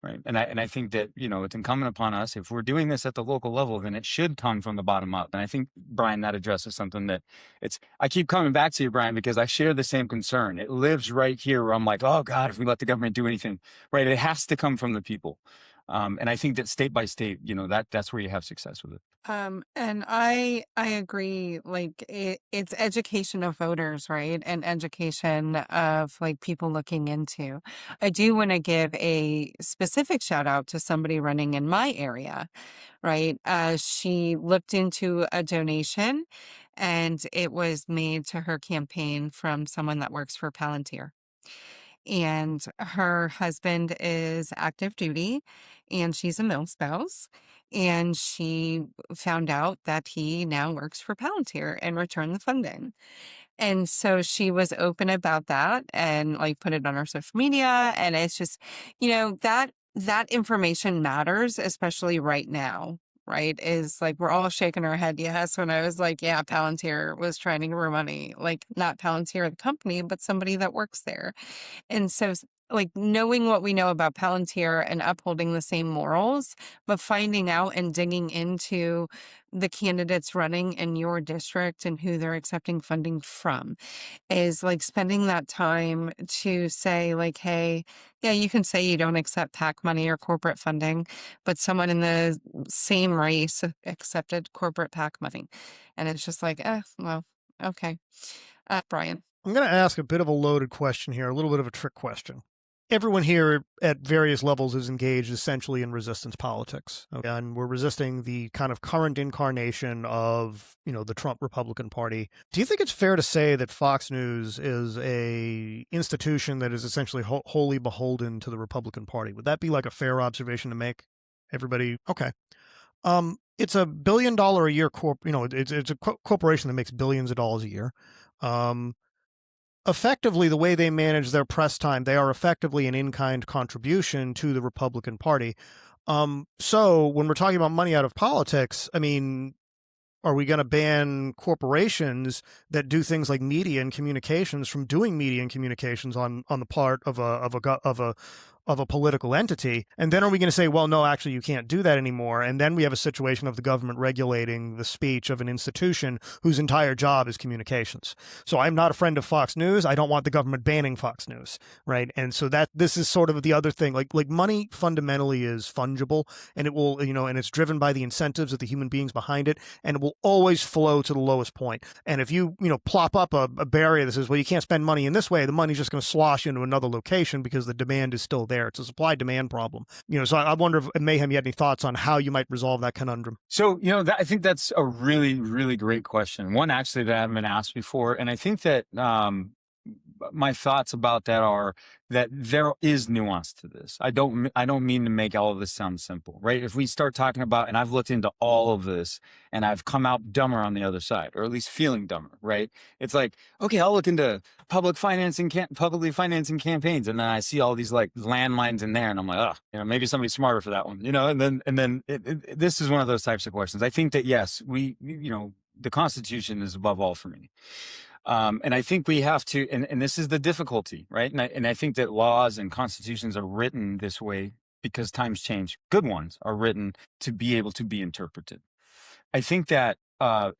Right. And I think that, it's incumbent upon us, if we're doing this at the local level, then it should come from the bottom up. And I think, Brian, that addresses something that I keep coming back to you, Brian, because I share the same concern. It lives right here where I'm like, oh God, if we let the government do anything, right, it has to come from the people. And I think that state by state, that's where you have success with it. And I agree, like it's education of voters, right? And education of like people looking into. I do want to give a specific shout out to somebody running in my area, right? She looked into a donation and it was made to her campaign from someone that works for Palantir. And her husband is active duty and she's a milspouse. And she found out that he now works for Palantir and returned the funding. And so she was open about that and like put it on her social media. And it's just, that information matters, especially right now. Right, is like we're all shaking our head yes when I was like, yeah, Palantir was trying to give her money, like not Palantir the company, but somebody that works there. And so like knowing what we know about Palantir and upholding the same morals, but finding out and digging into the candidates running in your district and who they're accepting funding from is like spending that time to say like, hey, yeah, you can say you don't accept PAC money or corporate funding, but someone in the same race accepted corporate PAC money. And it's just like, well, okay. Brian. I'm going to ask a bit of a loaded question here, a little bit of a trick question. Everyone here at various levels is engaged essentially in resistance politics. Okay? And we're resisting the kind of current incarnation of, the Trump Republican Party. Do you think it's fair to say that Fox News is a institution that is essentially wholly beholden to the Republican Party? Would that be like a fair observation to make? Everybody? Okay. It's a $1 billion a year it's a corporation that makes billions of dollars a year. Effectively, the way they manage their press time, they are effectively an in-kind contribution to the Republican Party. So when we're talking about money out of politics, I mean, are we going to ban corporations that do things like media and communications from doing media and communications on the part of a political entity? And then are we going to say, well, no, actually, you can't do that anymore? And then we have a situation of the government regulating the speech of an institution whose entire job is communications. So I'm not a friend of Fox News. I don't want the government banning Fox News, right? And so this is sort of the other thing. Like money fundamentally is fungible, and it will, and it's driven by the incentives of the human beings behind it, and it will always flow to the lowest point. And if you, plop up a barrier that says, well, you can't spend money in this way, the money's just going to slosh into another location because the demand is still there. It's a supply-demand problem. So I wonder if, Mayhem, you had any thoughts on how you might resolve that conundrum? So, I think that's a really, really great question. One actually that I haven't been asked before. And I think that my thoughts about that are that there is nuance to this. I don't mean to make all of this sound simple, right? If we start talking about, and I've looked into all of this and I've come out dumber on the other side, or at least feeling dumber, right? It's like, okay, I'll look into publicly financing campaigns, and then I see all these like landmines in there, and I'm like, oh, you know, maybe somebody's smarter for that one, you know. And then this is one of those types of questions. I think that yes, you know, the Constitution is above all for me. And I think we have to, and this is the difficulty, right? And I think that laws and constitutions are written this way because times change. Good ones are written to be able to be interpreted. I think that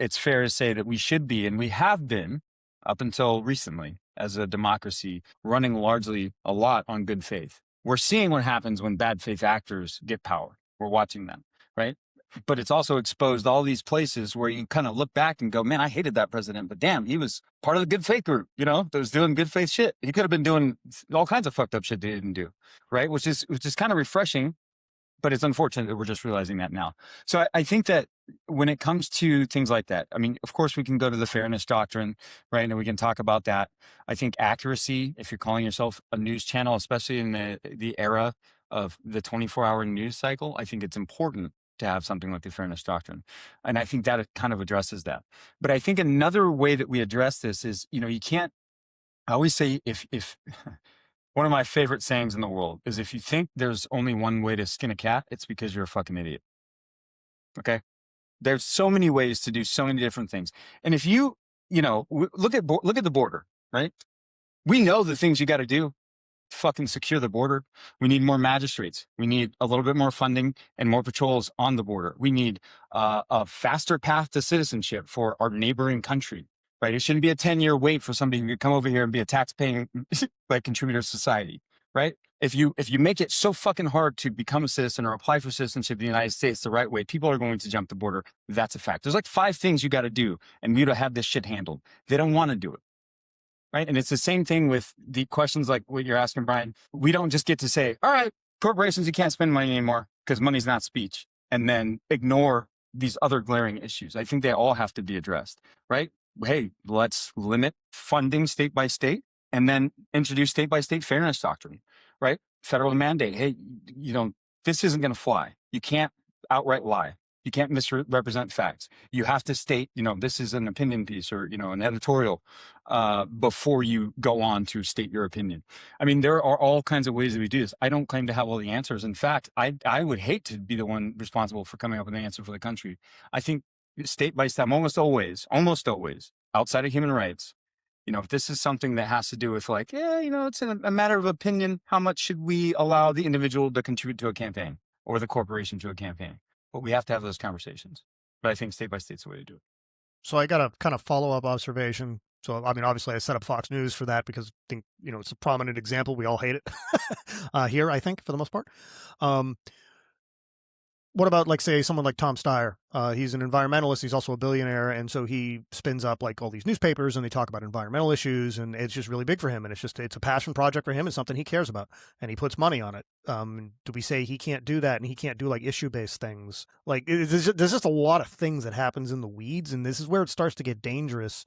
it's fair to say that we should be, and we have been up until recently as a democracy, running largely a lot on good faith. We're seeing what happens when bad faith actors get power. We're watching them, right? But it's also exposed all these places where you kind of look back and go, man, I hated that president, but damn, he was part of the good faith group, you know, that was doing good faith shit. He could have been doing all kinds of fucked up shit they didn't do, right? Which is kind of refreshing, but it's unfortunate that we're just realizing that now. So I think that when it comes to things like that, I mean, of course, we can go to the fairness doctrine, right? And we can talk about that. I think accuracy, if you're calling yourself a news channel, especially in the era of the 24-hour news cycle, I think it's important to have something like the fairness doctrine. And I think that it kind of addresses that. But I think another way that we address this is, you know, you can't, I always say if one of my favorite sayings in the world is if you think there's only one way to skin a cat, it's because you're a fucking idiot. Okay? There's so many ways to do so many different things. And if you know, look at the border, right? We know the things you got to do. Fucking secure the border. We need more magistrates. We need a little bit more funding and more patrols on the border. We need a faster path to citizenship for our neighboring country, right? It shouldn't be a 10-year wait for somebody to come over here and be a tax-paying like contributor to society, right? If you make it so fucking hard to become a citizen or apply for citizenship in the United States the right way, people are going to jump the border. That's a fact. There's like 5 things you got to do, and we would have this shit handled. They don't want to do it. Right. And it's the same thing with the questions like what you're asking, Brian. We don't just get to say, all right, corporations, you can't spend money anymore because money's not speech, and then ignore these other glaring issues. I think they all have to be addressed, right? Hey, let's limit funding state by state and then introduce state by state fairness doctrine, right? Federal mandate. Hey, you know, this isn't going to fly. You can't outright lie. You can't misrepresent facts. You have to state, you know, this is an opinion piece or, you know, an editorial before you go on to state your opinion. I mean, there are all kinds of ways that we do this. I don't claim to have all the answers. In fact, I would hate to be the one responsible for coming up with an answer for the country. I think state by state, almost always, outside of human rights, you know, if this is something that has to do with like, yeah, you know, it's a matter of opinion, how much should we allow the individual to contribute to a campaign or the corporation to a campaign? But we have to have those conversations. But I think state by state's the way to do it. So I got a kind of follow-up observation. So, I mean, obviously I set up Fox News for that because I think, you know, it's a prominent example. We all hate it here, I think, for the most part. What about, like, say, someone like Tom Steyer? He's an environmentalist. He's also a billionaire. And so he spins up, like, all these newspapers, and they talk about environmental issues, and it's just really big for him. And it's a passion project for him. It's something he cares about, and he puts money on it. Do we say he can't do that, and he can't do, like, issue-based things? Like, there's just a lot of things that happens in the weeds, and this is where it starts to get dangerous.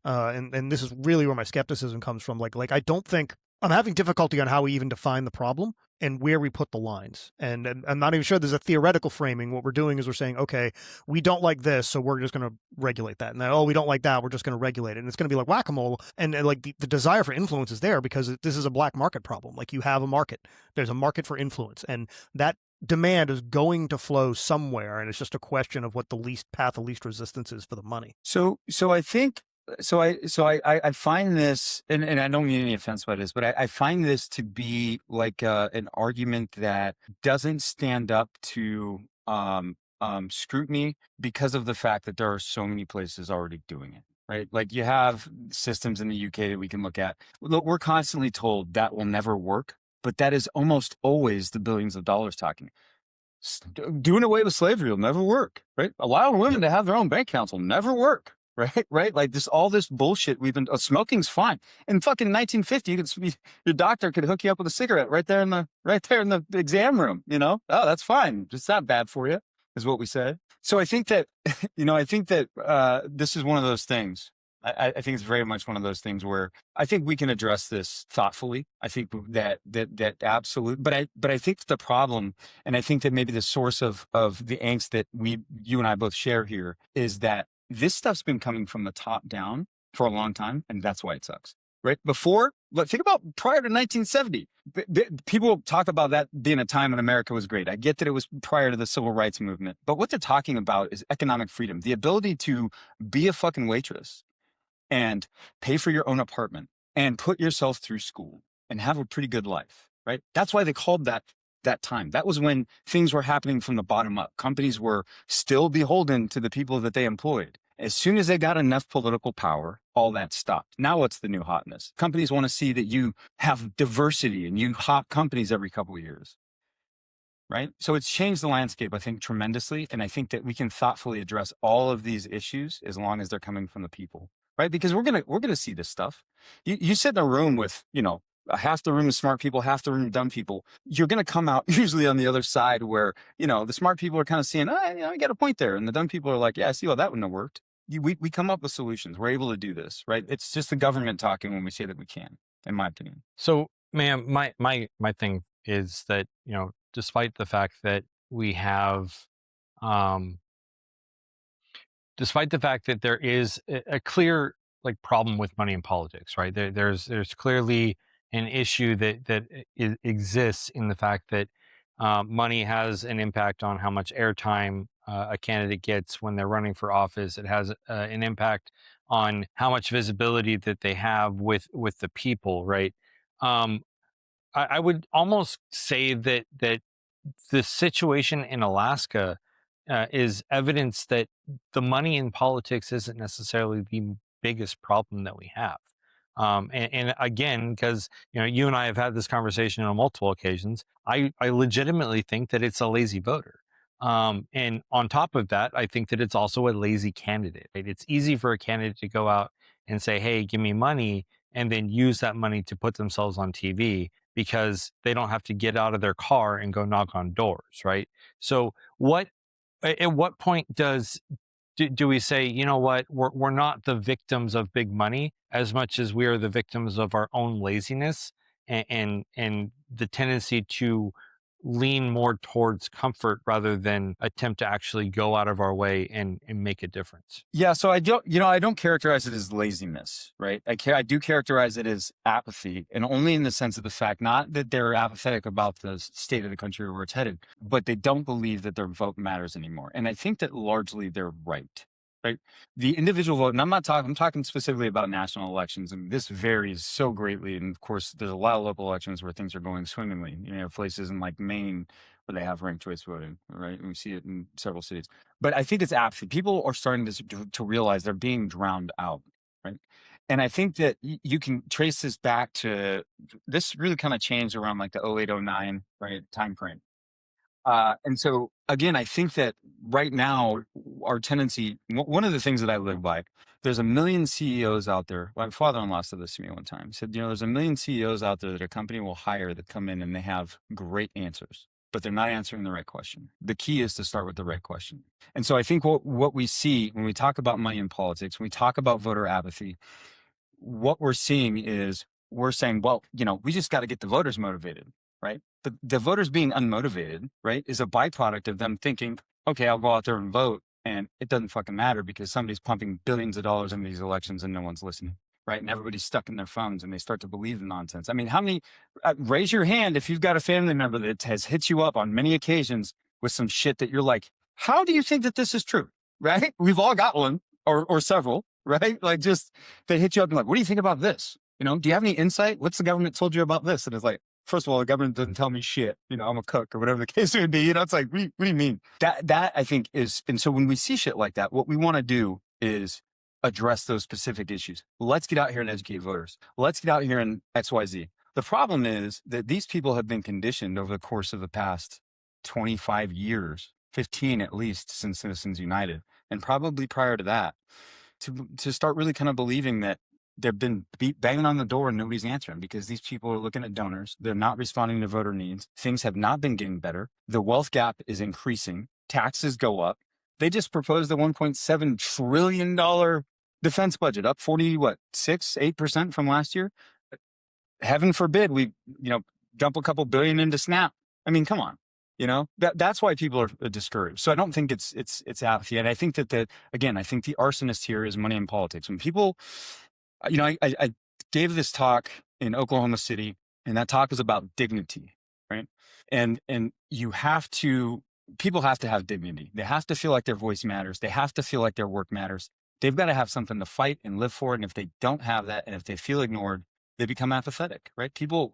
And this is really where my skepticism comes from. Like I don't think I'm having difficulty on how we even define the problem and where we put the lines. And I'm not even sure there's a theoretical framing. What we're doing is we're saying, okay, we don't like this, so we're just going to regulate that. And then, oh, we don't like that, we're just going to regulate it. And it's going to be like whack-a-mole. And like the desire for influence is there because this is a black market problem. Like you have a market. There's a market for influence. And that demand is going to flow somewhere. And it's just a question of what the path of least resistance is for the money. So I think, I find this, and I don't mean any offense by this, but I find this to be like an argument that doesn't stand up to scrutiny because of the fact that there are so many places already doing it, right? Like you have systems in the UK that we can look at. Look, we're constantly told that will never work, but that is almost always the billions of dollars talking. Doing away with slavery will never work, right? Allowing women to have their own bank accounts will never work. Right. Like all this bullshit we've been, smoking's fine. In fucking 1950, your doctor could hook you up with a cigarette right there in the exam room, you know? Oh, that's fine. It's not bad for you, is what we said. So I think that, this is one of those things I think it's very much one of those things where I think we can address this thoughtfully. I think that absolute, but I think the problem, and I think that maybe the source of the angst that you and I both share here is that this stuff's been coming from the top down for a long time, and that's why it sucks. Right before, think about prior to 1970. People talk about that being a time when America was great. I get that it was prior to the civil rights movement, but what they're talking about is economic freedom, the ability to be a fucking waitress and pay for your own apartment and put yourself through school and have a pretty good life, right? That's why they called that time. That was when things were happening from the bottom up. Companies were still beholden to the people that they employed. As soon as they got enough political power, all that stopped. Now what's the new hotness? Companies want to see that you have diversity and you hop companies every couple of years, right? So it's changed the landscape, I think, tremendously. And I think that we can thoughtfully address all of these issues as long as they're coming from the people, right? Because we're gonna see this stuff. You sit in a room with, half the room is smart people, half the room dumb people. You're going to come out usually on the other side where, the smart people are kind of seeing, I got a point there. And the dumb people are like, yeah, I see how that wouldn't have worked. We come up with solutions. We're able to do this, right? It's just the government talking when we say that we can, in my opinion. So, ma'am, my thing is that, despite the fact that we have, despite the fact that there is a clear problem with money in politics, right? There's clearly an issue that exists in the fact that money has an impact on how much airtime a candidate gets when they're running for office. It has an impact on how much visibility that they have with the people, right? I would almost say that the situation in Alaska is evidence that the money in politics isn't necessarily the biggest problem that we have. And again, because you and I have had this conversation on multiple occasions, I legitimately think that it's a lazy voter. And on top of that, I think that it's also a lazy candidate. Right? It's easy for a candidate to go out and say, "Hey, give me money," and then use that money to put themselves on TV because they don't have to get out of their car and go knock on doors, right? So, at what point do we say, you know what, we're not the victims of big money as much as we are the victims of our own laziness and the tendency to lean more towards comfort rather than attempt to actually go out of our way and make a difference? Yeah, so I don't characterize it as laziness, right? I do characterize it as apathy, and only in the sense of the fact, not that they're apathetic about the state of the country or where it's headed, but they don't believe that their vote matters anymore. And I think that largely they're right. Right. The individual vote, and I'm talking specifically about national elections, and this varies so greatly. And of course, there's a lot of local elections where things are going swimmingly. Places in like Maine where they have ranked choice voting, right? And we see it in several cities. But I think it's apathy. People are starting to realize they're being drowned out, right? And I think that you can trace this back to this really kind of changed around like the 0809, right, time frame. And so again, I think that right now our tendency, one of the things that I live by, there's a million CEOs out there. My father-in-law said this to me one time. He said, there's a million CEOs out there that a company will hire that come in and they have great answers, but they're not answering the right question. The key is to start with the right question. And so I think what we see when we talk about money in politics, when we talk about voter apathy, what we're seeing is we're saying, well, we just got to get the voters motivated. Right. But the voters being unmotivated, right, is a byproduct of them thinking, okay, I'll go out there and vote. And it doesn't fucking matter because somebody's pumping billions of dollars into these elections and no one's listening. Right. And everybody's stuck in their phones and they start to believe the nonsense. I mean, how many raise your hand if you've got a family member that has hit you up on many occasions with some shit that you're like, how do you think that this is true? Right. We've all got one or several. Right. Like just they hit you up and like, what do you think about this? Do you have any insight? What's the government told you about this? And it's like, first of all, the government doesn't tell me shit. I'm a cook or whatever the case would be. It's like, what do you mean? That I think is, and so when we see shit like that, what we want to do is address those specific issues. Let's get out here and educate voters. Let's get out here and XYZ. The problem is that these people have been conditioned over the course of the past 25 years, 15 at least since Citizens United, and probably prior to that, to start really kind of believing that they've been banging on the door and nobody's answering because these people are looking at donors. They're not responding to voter needs. Things have not been getting better. The wealth gap is increasing. Taxes go up. They just proposed a $1.7 trillion Defense budget up 8% from last year. Heaven forbid we, dump a couple billion into SNAP. I mean, come on. That's why people are discouraged. So I don't think it's apathy. And I think that I think the arsonist here is money in politics. When people, I gave this talk in Oklahoma City, and that talk was about dignity, right? And people have to have dignity. They have to feel like their voice matters. They have to feel like their work matters. They've got to have something to fight and live for. And if they don't have that, and if they feel ignored, they become apathetic, right? People,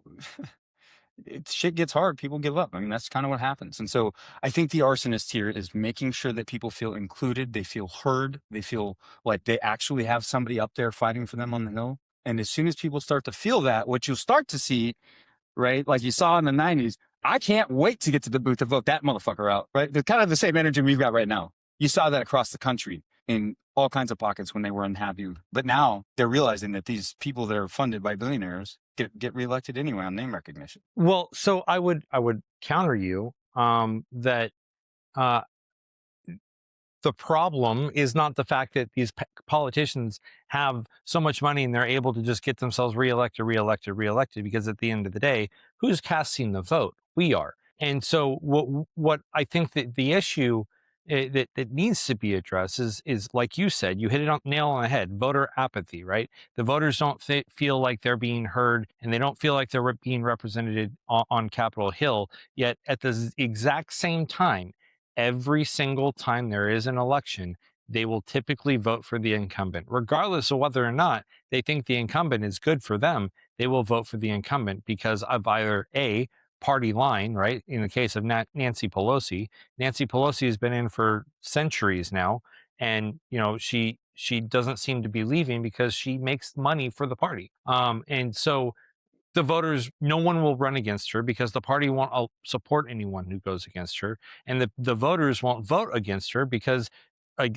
shit gets hard. People give up. I mean, that's kind of what happens. And so I think the arsonist here is making sure that people feel included. They feel heard. They feel like they actually have somebody up there fighting for them on the hill. And as soon as people start to feel that, what you'll start to see, right? Like you saw in the 90s, I can't wait to get to the booth to vote that motherfucker out, right? They're kind of the same energy we've got right now. You saw that across the country in all kinds of pockets when they were unhappy. But now they're realizing that these people that are funded by billionaires get reelected anyway on name recognition. Well, so I would counter you that the problem is not the fact that these politicians have so much money and they're able to just get themselves reelected, because at the end of the day, who's casting the vote? We are. And so what I think that the issue that needs to be addressed is like you said, you hit it on nail on the head, voter apathy, right? The voters don't feel like they're being heard, and they don't feel like they're being represented on Capitol Hill. Yet at the exact same time, every single time there is an election, they will typically vote for the incumbent. Regardless of whether or not they think the incumbent is good for them, they will vote for the incumbent because of either A, party line, right? In the case of Nancy Pelosi has been in for centuries now, and she doesn't seem to be leaving because she makes money for the party. And so the voters, no one will run against her because the party won't support anyone who goes against her, and the voters won't vote against her because,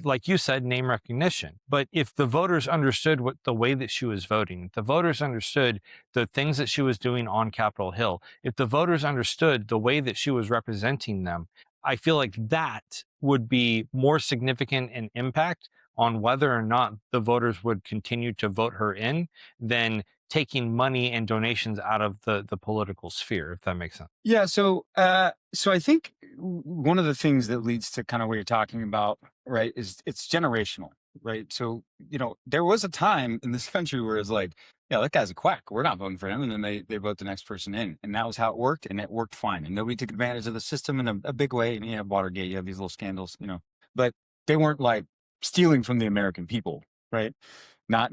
like you said, name recognition. But if the voters understood the way that she was voting, if the voters understood the things that she was doing on Capitol Hill, if the voters understood the way that she was representing them, I feel like that would be more significant in impact on whether or not the voters would continue to vote her in than taking money and donations out of the political sphere, if that makes sense. Yeah. So I think one of the things that leads to kind of what you're talking about, right, is it's generational, right? So, there was a time in this country where it's like, yeah, that guy's a quack. We're not voting for him. And then they vote the next person in. And that was how it worked. And it worked fine. And nobody took advantage of the system in a big way. And you have Watergate, you have these little scandals, but they weren't like stealing from the American people, right? Not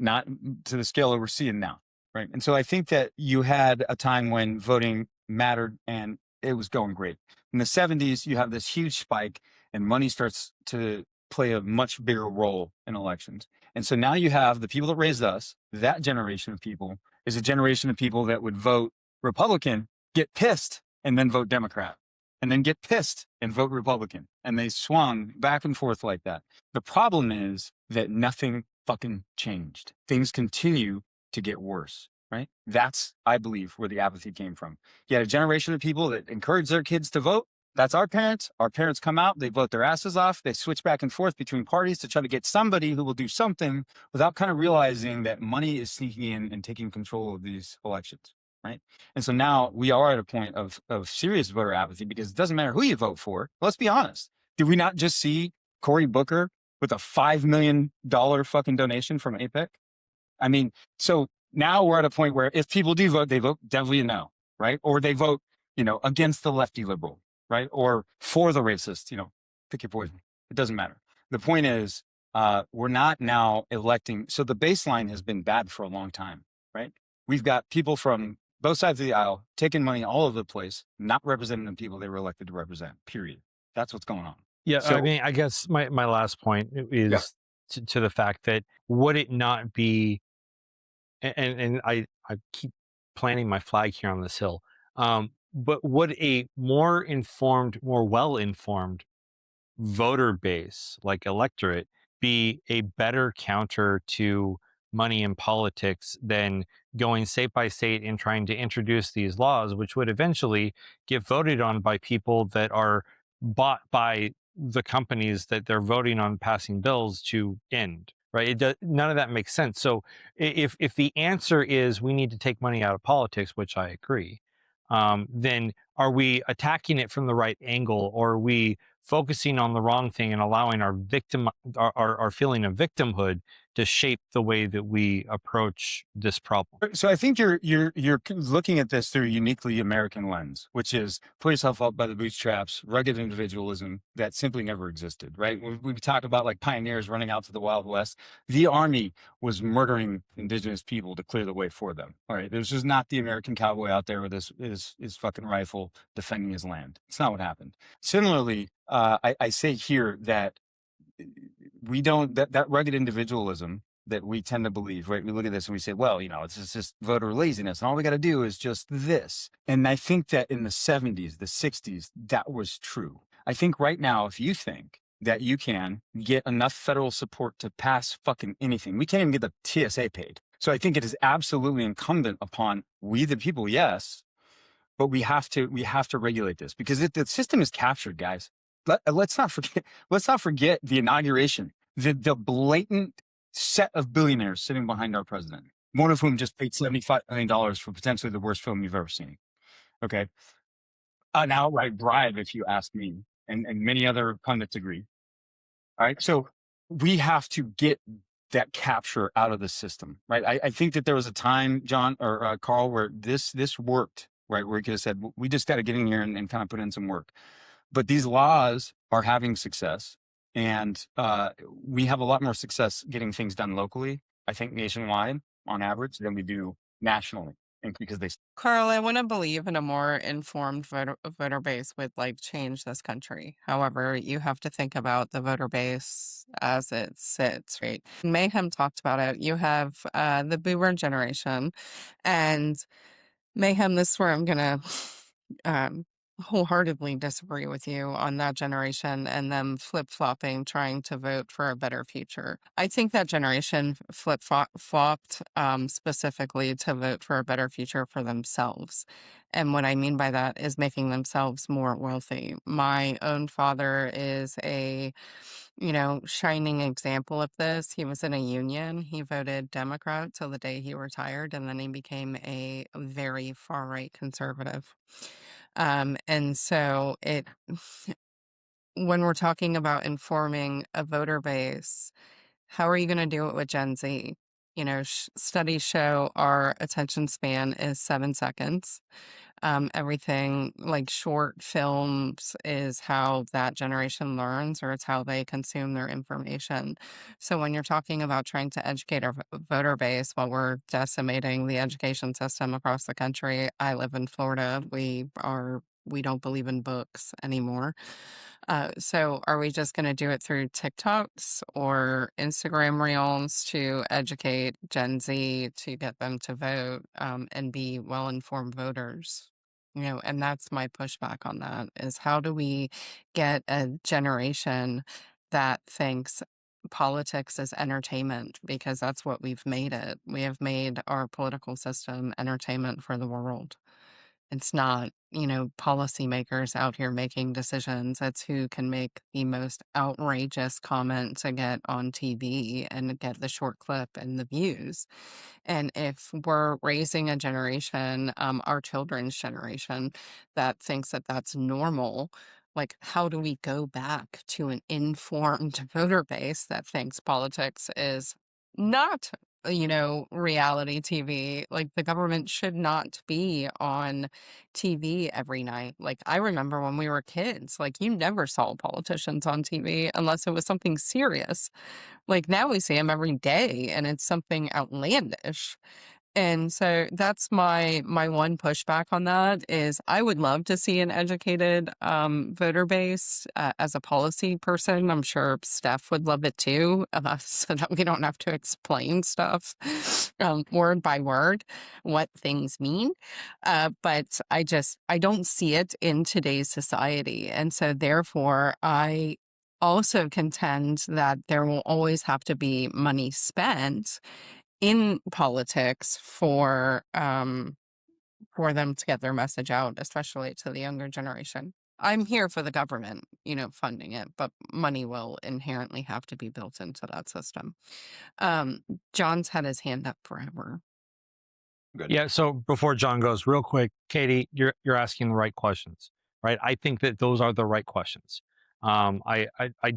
to the scale that we're seeing now. Right. And so I think that you had a time when voting mattered and it was going great. In the 70s, you have this huge spike and money starts to play a much bigger role in elections. And so now you have the people that raised us, that generation of people is a generation of people that would vote Republican, get pissed, and then vote Democrat, and then get pissed and vote Republican. And they swung back and forth like that. The problem is that nothing fucking changed. Things continue to get worse, right? That's, I believe, where the apathy came from. You had a generation of people that encourage their kids to vote. That's our parents. Our parents come out, they vote their asses off. They switch back and forth between parties to try to get somebody who will do something without kind of realizing that money is sneaking in and taking control of these elections, right? And so now we are at a point of serious voter apathy because it doesn't matter who you vote for. Let's be honest. Did we not just see Cory Booker with a $5 million fucking donation from APEC? I mean, so now we're at a point where if people do vote, they vote definitely no, right? Or they vote, against the lefty liberal, right? Or for the racist, pick your poison. It doesn't matter. The point is, we're not now electing. So the baseline has been bad for a long time, right? We've got people from both sides of the aisle taking money all over the place, not representing the people they were elected to represent, period. That's what's going on. Yeah. So, I mean, I guess my last point is to the fact that would it not be, and I keep planting my flag here on this hill. But would a more informed, more well-informed voter base, like electorate, be a better counter to money in politics than going state by state and trying to introduce these laws, which would eventually get voted on by people that are bought by the companies that they're voting on passing bills to end? right? None of that makes sense. So if the answer is we need to take money out of politics, which I agree, then are we attacking it from the right angle, or are we focusing on the wrong thing and allowing our feeling of victimhood to shape the way that we approach this problem? So I think you're looking at this through a uniquely American lens, which is pull yourself up by the bootstraps, rugged individualism that simply never existed, right? We talk about like pioneers running out to the Wild West. The army was murdering indigenous people to clear the way for them. All right, there's just not the American cowboy out there with his fucking rifle defending his land. It's not what happened. Similarly, I say here that we don't that rugged individualism that we tend to believe, right? We look at this and we say, well, it's just voter laziness, and all we got to do is just this. And I think that in the 70s, the 60s, that was true. I think right now, if you think that you can get enough federal support to pass fucking anything, we can't even get the TSA paid. So I think it is absolutely incumbent upon we the people, yes, but we have to regulate this because the system is captured, guys. Let's not forget the inauguration, the blatant set of billionaires sitting behind our president, one of whom just paid $75 million for potentially the worst film you've ever seen. Okay. An outright bribe, if you ask me, and many other pundits agree. All right. So we have to get that capture out of the system, right? I think that there was a time, John or Carl, where this worked, right? Where we could have said, we just got to get in here and kind of put in some work. But these laws are having success, and we have a lot more success getting things done locally, I think nationwide on average, than we do nationally. And because Carl, I want to believe in a more informed voter base would like change this country. However, you have to think about the voter base as it sits, right? Mayhem talked about it. You have the boomer generation, and Mayhem, this is where I'm gonna wholeheartedly disagree with you on that generation and them flip-flopping, trying to vote for a better future. I think that generation flopped specifically to vote for a better future for themselves. And what I mean by that is making themselves more wealthy. My own father is a shining example of this. He was in a union. He voted Democrat till the day he retired, and then he became a very far right conservative. And so when we're talking about informing a voter base, how are you going to do it with Gen Z? Studies show our attention span is 7 seconds. Everything like short films is how that generation learns, or it's how they consume their information. So when you're talking about trying to educate our voter base while we're decimating the education system across the country, I live in Florida. We don't believe in books anymore. So are we just going to do it through TikToks or Instagram Reels to educate Gen Z to get them to vote and be well-informed voters? And that's my pushback on that is how do we get a generation that thinks politics is entertainment, because that's what we've made it. We have made our political system entertainment for the world. It's not, policymakers out here making decisions. It's who can make the most outrageous comment to get on TV and get the short clip and the views. And if we're raising a generation, our children's generation, that thinks that that's normal, like how do we go back to an informed voter base that thinks politics is not reality TV? Like the government should not be on TV every night. Like I remember when we were kids, like you never saw politicians on TV unless it was something serious. Like now we see them every day and it's something outlandish. And so that's my one pushback on that is I would love to see an educated voter base as a policy person. I'm sure Steph would love it too, so that we don't have to explain stuff word by word what things mean. But I don't see it in today's society. And so therefore I also contend that there will always have to be money spent in politics for them to get their message out, especially to the younger generation. I'm here for the government, funding it, but money will inherently have to be built into that system. John's had his hand up forever. Good. Yeah. So before John goes, real quick, Katie, you're asking the right questions, right? I think that those are the right questions. I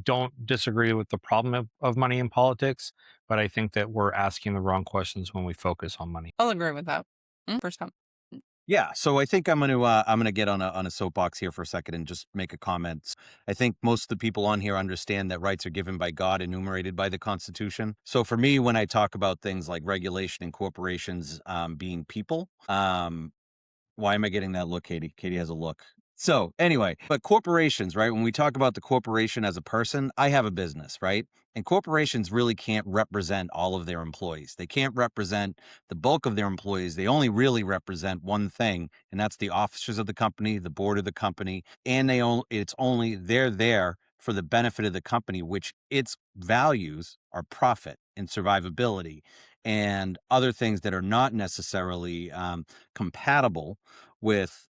don't disagree with the problem of money in politics, but I think that we're asking the wrong questions when we focus on money. I'll agree with that. 100%. Yeah, so I think I'm gonna get on a soapbox here for a second and just make a comment. I think most of the people on here understand that rights are given by God, enumerated by the Constitution. So for me, when I talk about things like regulation and corporations being people, why am I getting that look, Katie? Katie has a look. So anyway, but corporations, right? When we talk about the corporation as a person, I have a business, right? And corporations really can't represent all of their employees. They can't represent the bulk of their employees. They only really represent one thing, and that's the officers of the company, the board of the company, and they're there for the benefit of the company, which its values are profit and survivability and other things that are not necessarily compatible with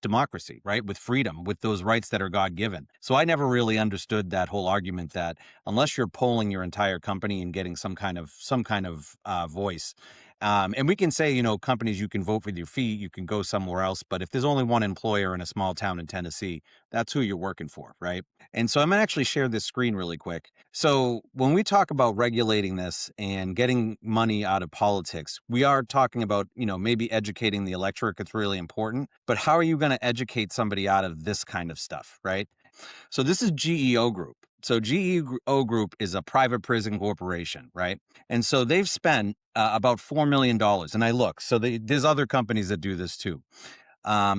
democracy, right? With freedom, with those rights that are God given. So I never really understood that whole argument that unless you're polling your entire company and getting some kind of voice. And we can say, companies, you can vote with your feet, you can go somewhere else. But if there's only one employer in a small town in Tennessee, that's who you're working for, right? And so I'm going to actually share this screen really quick. So when we talk about regulating this and getting money out of politics, we are talking about, maybe educating the electorate. It's really important. But how are you going to educate somebody out of this kind of stuff, right? So this is GEO Group. So GEO Group is a private prison corporation, right? And so they've spent about $4 million. And I look, so there's other companies that do this too.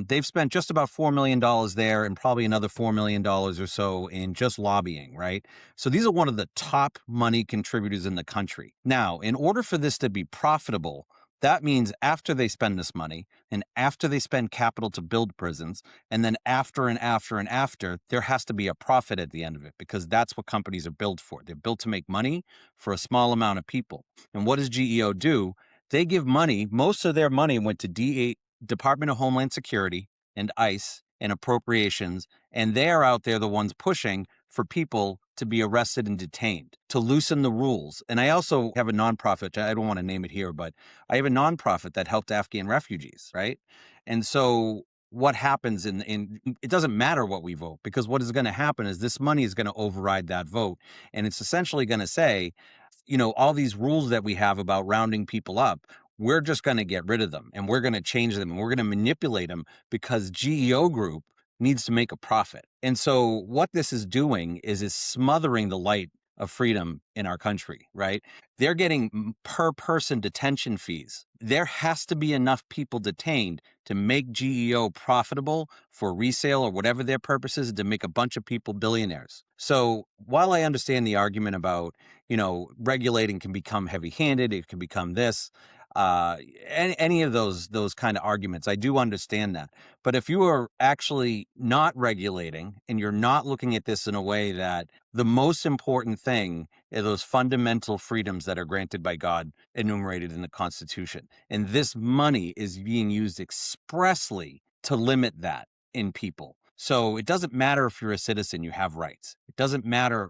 They've spent just about $4 million there and probably another $4 million or so in just lobbying, right? So these are one of the top money contributors in the country. Now, in order for this to be profitable, that means after they spend this money and after they spend capital to build prisons, and then after and after and after, there has to be a profit at the end of it because that's what companies are built for. They're built to make money for a small amount of people. And what does GEO do? They give money. Most of their money went to Department of Homeland Security and ICE and appropriations, and they are out there the ones pushing for people to be arrested and detained, to loosen the rules. And I also have a nonprofit, I don't want to name it here, but I have a nonprofit that helped Afghan refugees, right? And so what happens in it doesn't matter what we vote, because what is going to happen is this money is going to override that vote. And it's essentially going to say, all these rules that we have about rounding people up, we're just going to get rid of them and we're going to change them and we're going to manipulate them because GEO Group needs to make a profit. And so what this is doing is smothering the light of freedom in our country, right? They're getting per person detention fees. There has to be enough people detained to make GEO profitable for resale or whatever their purpose is, to make a bunch of people billionaires. So while I understand the argument about, regulating can become heavy-handed, it can become this, any of those kind of arguments, I do understand that. But if you are actually not regulating and you're not looking at this in a way that the most important thing are those fundamental freedoms that are granted by God, enumerated in the Constitution, and this money is being used expressly to limit that in people. So it doesn't matter if you're a citizen, you have rights. It doesn't matter.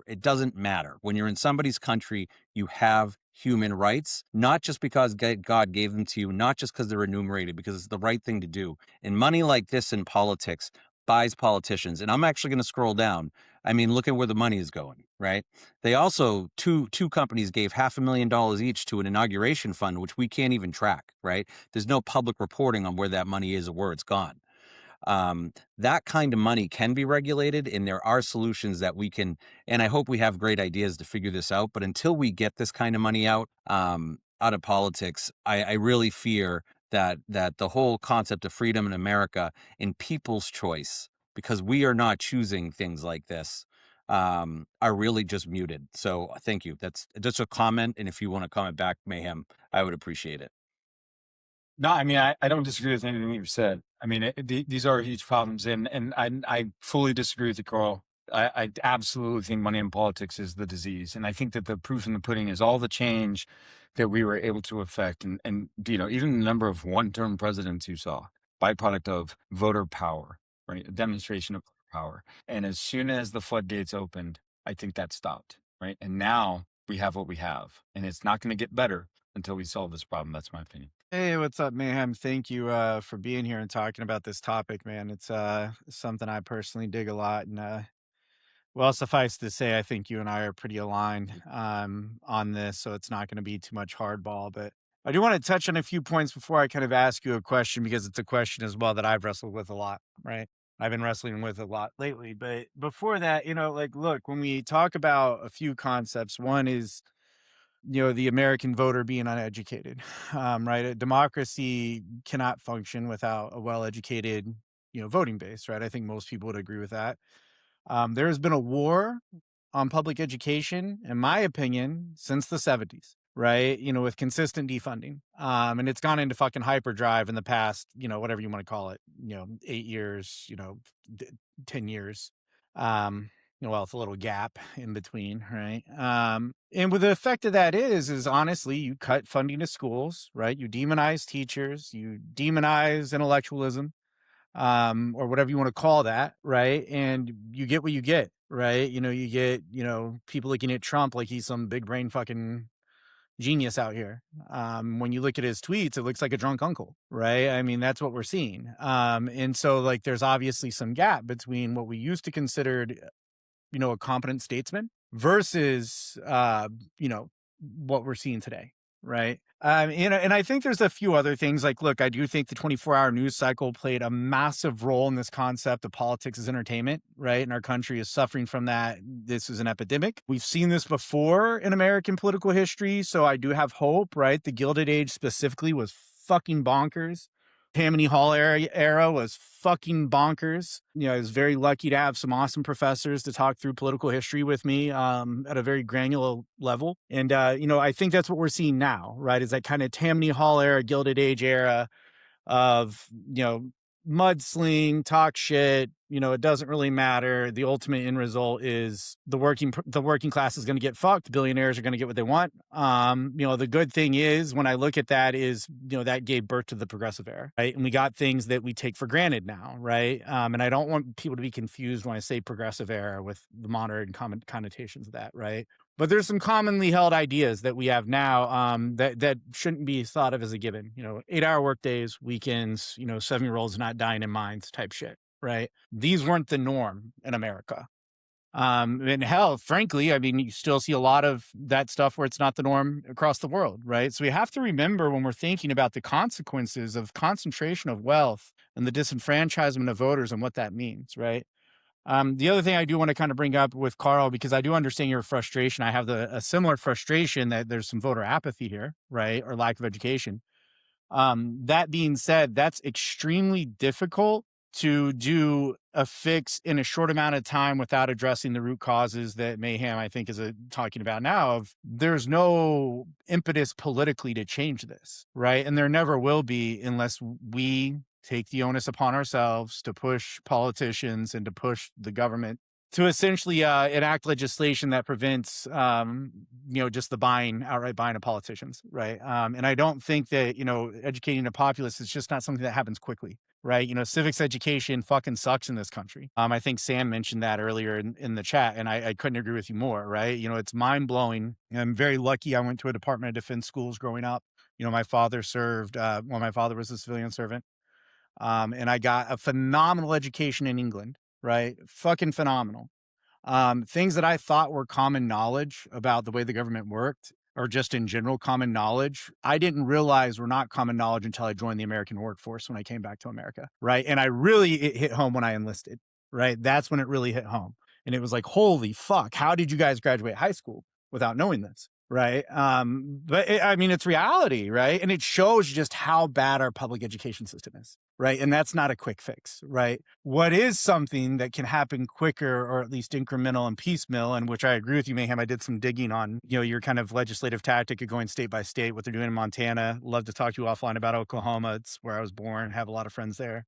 When you're in somebody's country, you have human rights, not just because God gave them to you, not just because they're enumerated, because it's the right thing to do. And money like this in politics buys politicians. And I'm actually going to scroll down. I mean, look at where the money is going, right? They also, two companies gave $500,000 each to an inauguration fund, which we can't even track, right? There's no public reporting on where that money is or where it's gone. That kind of money can be regulated, and there are solutions that we can, and I hope we have great ideas to figure this out. But until we get this kind of money out of politics, I really fear that the whole concept of freedom in America and people's choice, because we are not choosing things like this, are really just muted. So thank you. That's just a comment. And if you want to comment back, Mayhem, I would appreciate it. No, I mean, I don't disagree with anything you've said. I mean, these are huge problems, and I fully disagree with you, Carl. I absolutely think money in politics is the disease, and I think that the proof in the pudding is all the change that we were able to affect, and even the number of one-term presidents you saw, byproduct of voter power, right? A demonstration of power. And as soon as the floodgates opened, I think that stopped, right? And now we have what we have, and it's not going to get better until we solve this problem. That's my opinion. Hey, what's up, Mayhem? Thank you for being here and talking about this topic, man. It's something I personally dig a lot, and well, suffice to say, I think you and I are pretty aligned on this, so it's not going to be too much hardball. But I do want to touch on a few points before I kind of ask you a question, because it's a question as well that I've wrestled with a lot, right? I've been wrestling with a lot lately. But before that, like, look, when we talk about a few concepts, one is, the American voter being uneducated, right? A democracy cannot function without a well-educated, voting base, right? I think most people would agree with that. There has been a war on public education, in my opinion, since the 70s, right? With consistent defunding. And it's gone into fucking hyperdrive in the past, whatever you want to call it, 8 years, 10 years. Well, it's a little gap in between, right? And what the effect of that is honestly, you cut funding to schools, right? You demonize teachers, you demonize intellectualism, or whatever you want to call that, right? And you get what you get, right? You get, people looking at Trump like he's some big brain fucking genius out here. When you look at his tweets, it looks like a drunk uncle, right? I mean, that's what we're seeing. And so like, there's obviously some gap between what we used to consider, a competent statesman versus, what we're seeing today. Right. And I think there's a few other things like, look, I do think the 24-hour news cycle played a massive role in this concept of politics as entertainment, right? And our country is suffering from that. This is an epidemic. We've seen this before in American political history. So I do have hope, right? The Gilded Age specifically was fucking bonkers. Tammany Hall era was fucking bonkers. I was very lucky to have some awesome professors to talk through political history with me at a very granular level. And, I think that's what we're seeing now, right? Is that kind of Tammany Hall era, Gilded Age era of, mudsling, talk shit, it doesn't really matter. The ultimate end result is the working class is going to get fucked. Billionaires are going to get what they want. The good thing is when I look at that is, that gave birth to the progressive era, right? And we got things that we take for granted now, right? And I don't want people to be confused when I say progressive era with the modern connotations of that, right? But there's some commonly held ideas that we have now that shouldn't be thought of as a given. 8-hour workdays, weekends, 7-year-olds not dying in mines type shit, right? These weren't the norm in America. And hell, frankly, I mean, you still see a lot of that stuff where it's not the norm across the world, right? So we have to remember when we're thinking about the consequences of concentration of wealth and the disenfranchisement of voters and what that means, right? The other thing I do want to kind of bring up with Carl, because I do understand your frustration. I have a similar frustration that there's some voter apathy here, right? Or lack of education. That being said, that's extremely difficult to do a fix in a short amount of time without addressing the root causes that Mayhem, I think, is talking about now. Of there's no impetus politically to change this, right? And there never will be unless we take the onus upon ourselves to push politicians and to push the government to essentially enact legislation that prevents, just the outright buying of politicians, right? And I don't think that, educating the populace is just not something that happens quickly, right? Civics education fucking sucks in this country. I think Sam mentioned that earlier in the chat, and I couldn't agree with you more, right? It's mind-blowing. I'm very lucky I went to a Department of Defense schools growing up. My father served, my father was a civilian servant. And I got a phenomenal education in England, right? Fucking phenomenal. Things that I thought were common knowledge about the way the government worked, or just in general common knowledge, I didn't realize were not common knowledge until I joined the American workforce when I came back to America, right? And it hit home when I enlisted, right? That's when it really hit home. And it was like, holy fuck, how did you guys graduate high school without knowing this? Right. It's reality, right? And it shows just how bad our public education system is. Right. And that's not a quick fix. Right. What is something that can happen quicker, or at least incremental and piecemeal, and which I agree with you, Mayhem. I did some digging on, your kind of legislative tactic of going state by state, what they're doing in Montana. Love to talk to you offline about Oklahoma. It's where I was born, have a lot of friends there.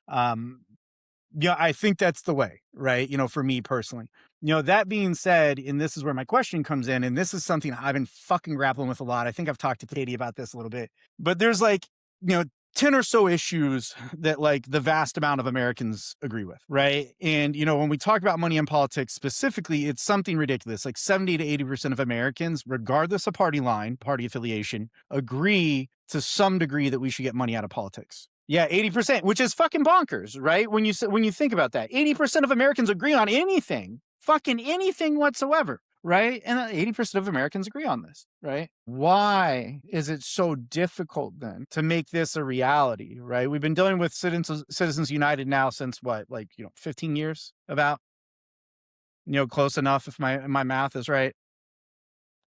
I think that's the way, right? For me personally. That being said, and this is where my question comes in, and this is something I've been fucking grappling with a lot. I think I've talked to Katie about this a little bit, but there's like, 10 or so issues that like the vast amount of Americans agree with, right? And, you know, when we talk about money in politics specifically, it's something ridiculous. Like 70 to 80% of Americans, regardless of party line, party affiliation, agree to some degree that we should get money out of politics. Yeah, 80%, which is fucking bonkers, right? When you think about that, 80% of Americans agree on anything, fucking anything whatsoever. Right. And 80% of Americans agree on this. Right. Why is it so difficult then to make this a reality? Right. We've been dealing with Citizens United now since what, like, 15 years about, close enough if my math is right.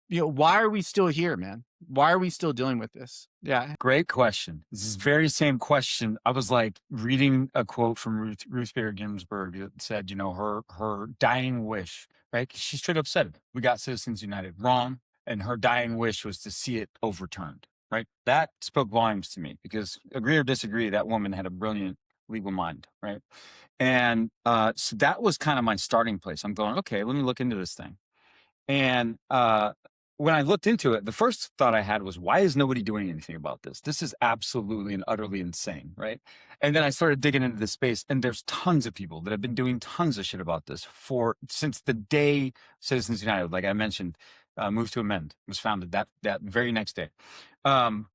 Why are we still here, man? Why are we still dealing with this? Yeah. Great question. This is the very same question. I was like reading a quote from Ruth Bader Ginsburg that said, her dying wish, right? She straight up said, we got Citizens United wrong. And her dying wish was to see it overturned, right? That spoke volumes to me because agree or disagree, that woman had a brilliant legal mind, right? And so that was kind of my starting place. I'm going, okay, let me look into this thing. And when I looked into it, the first thought I had was, why is nobody doing anything about this? This is absolutely and utterly insane, right? And then I started digging into this space, and there's tons of people that have been doing tons of shit about this since the day Citizens United, like I mentioned, Move to Amend was founded that very next day. When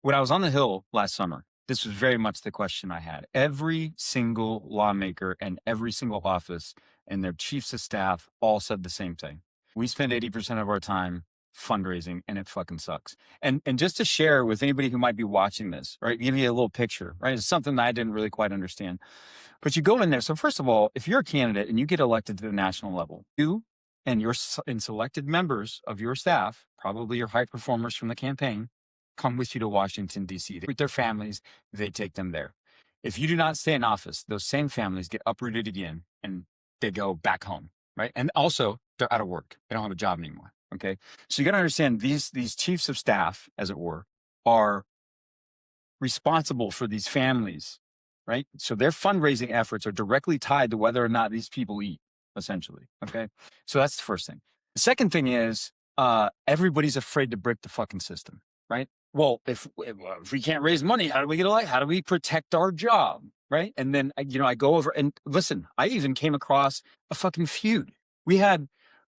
I was on the Hill last summer, this was very much the question I had. Every single lawmaker and every single office and their chiefs of staff all said the same thing. We spend 80% of our time fundraising, and it fucking sucks. And just to share with anybody who might be watching this, right, give you a little picture, right? It's something that I didn't really quite understand. But you go in there. So first of all, if you're a candidate and you get elected to the national level, you and your selected members of your staff, probably your high performers from the campaign, come with you to Washington, D.C. With their families, they take them there. If you do not stay in office, those same families get uprooted again and they go back home, right? And also, they're out of work. They don't have a job anymore, okay? So you got to understand these chiefs of staff, as it were, are responsible for these families, right? So their fundraising efforts are directly tied to whether or not these people eat, essentially, okay? So that's the first thing. The second thing is everybody's afraid to break the fucking system, right? Well, if we can't raise money, how do we get elected? How do we protect our job, right? And then, I go over and listen, I even came across a fucking feud. We had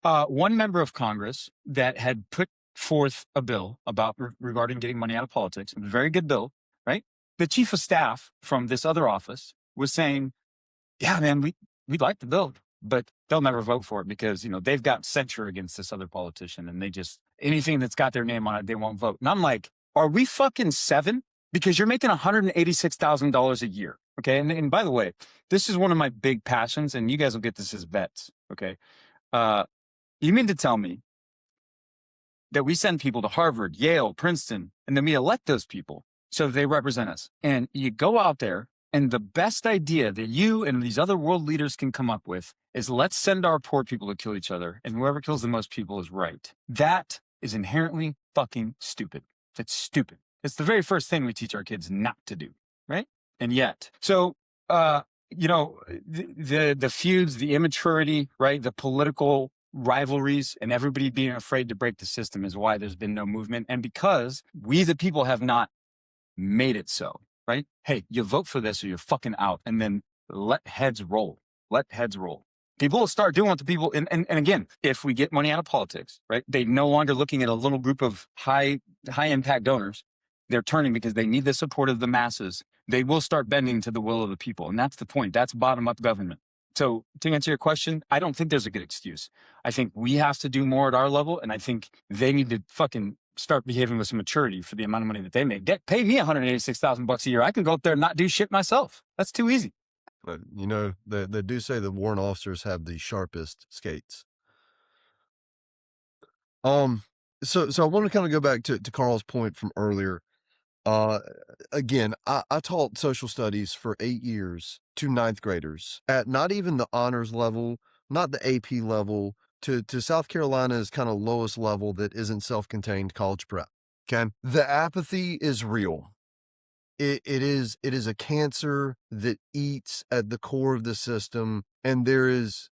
one member of Congress that had put forth a bill about regarding getting money out of politics. A very good bill, right? The chief of staff from this other office was saying, yeah, man, we'd like the bill, but they'll never vote for it because, they've got censure against this other politician and they just, anything that's got their name on it, they won't vote. And I'm like, are we fucking seven? Because you're making $186,000 a year. Okay. And by the way, this is one of my big passions, and you guys will get this as vets. Okay. You mean to tell me that we send people to Harvard, Yale, Princeton, and then we elect those people so they represent us? And you go out there, and the best idea that you and these other world leaders can come up with is let's send our poor people to kill each other, and whoever kills the most people is right. That is inherently fucking stupid. It's stupid. It's the very first thing we teach our kids not to do, right? And yet, so, the feuds, the immaturity, right? The political rivalries and everybody being afraid to break the system is why there's been no movement. And because we, the people, have not made it so, right? Hey, you vote for this or you're fucking out. And then let heads roll. Let heads roll. People will start doing what the people, and again, if we get money out of politics, right? They're no longer looking at a little group of high impact donors. They're turning because they need the support of the masses. They will start bending to the will of the people. And that's the point. That's bottom up government. So to answer your question, I don't think there's a good excuse. I think we have to do more at our level. And I think they need to fucking start behaving with some maturity for the amount of money that they make. Pay me $186,000 a year. I can go up there and not do shit myself. That's too easy. But, they do say the warrant officers have the sharpest skates. So I want to kind of go back to Carl's point from earlier. Again, I taught social studies for 8 years to ninth graders at not even the honors level, not the AP level, to South Carolina's kind of lowest level that isn't self-contained college prep. Okay. The apathy is real. It is a cancer that eats at the core of the system. And there is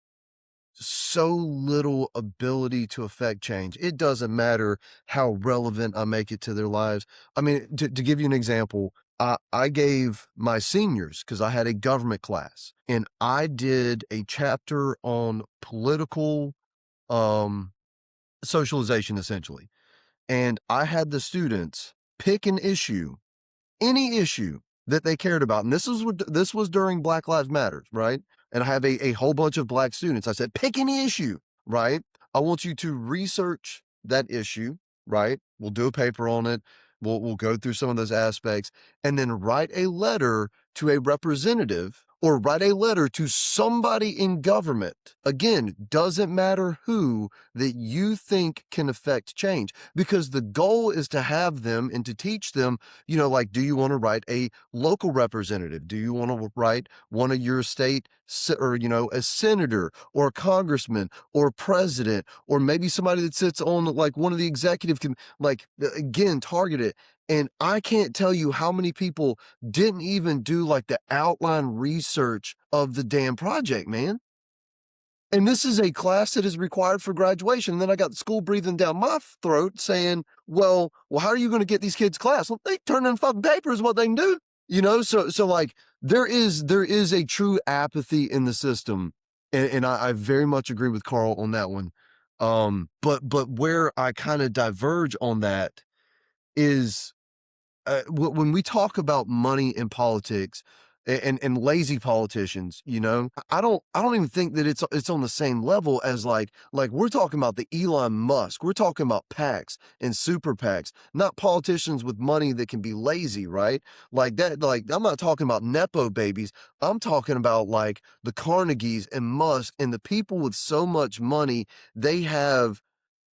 so little ability to affect change. It doesn't matter how relevant I make it to their lives. I mean, to give you an example, I gave my seniors, because I had a government class, and I did a chapter on political socialization, essentially. And I had the students pick an issue, any issue that they cared about. And this was during Black Lives Matter, right? And I have a whole bunch of black students. I said, pick any issue, right? I want you to research that issue, right? We'll do a paper on it. We'll go through some of those aspects, and then write a letter to a representative, or write a letter to somebody in government. Again, doesn't matter who, that you think can affect change, because the goal is to have them and to teach them, like, do you want to write a local representative? Do you want to write one of your state, or, a senator or a congressman or president, or maybe somebody that sits on like one of the executive, again, target it. And I can't tell you how many people didn't even do like the outline research of the damn project, man. And this is a class that is required for graduation. And then I got the school breathing down my throat saying, well, how are you going to get these kids class? Well, they turn in fucking paper is what they can do. So like there is a true apathy in the system. And I very much agree with Carl on that one. But where I kind of diverge on that is, when we talk about money in politics and lazy politicians, I don't even think that it's on the same level as like we're talking about the Elon Musk. We're talking about PACs and super PACs, not politicians with money that can be lazy, right? Like that. Like, I'm not talking about Nepo babies. I'm talking about like the Carnegies and Musk and the people with so much money. They have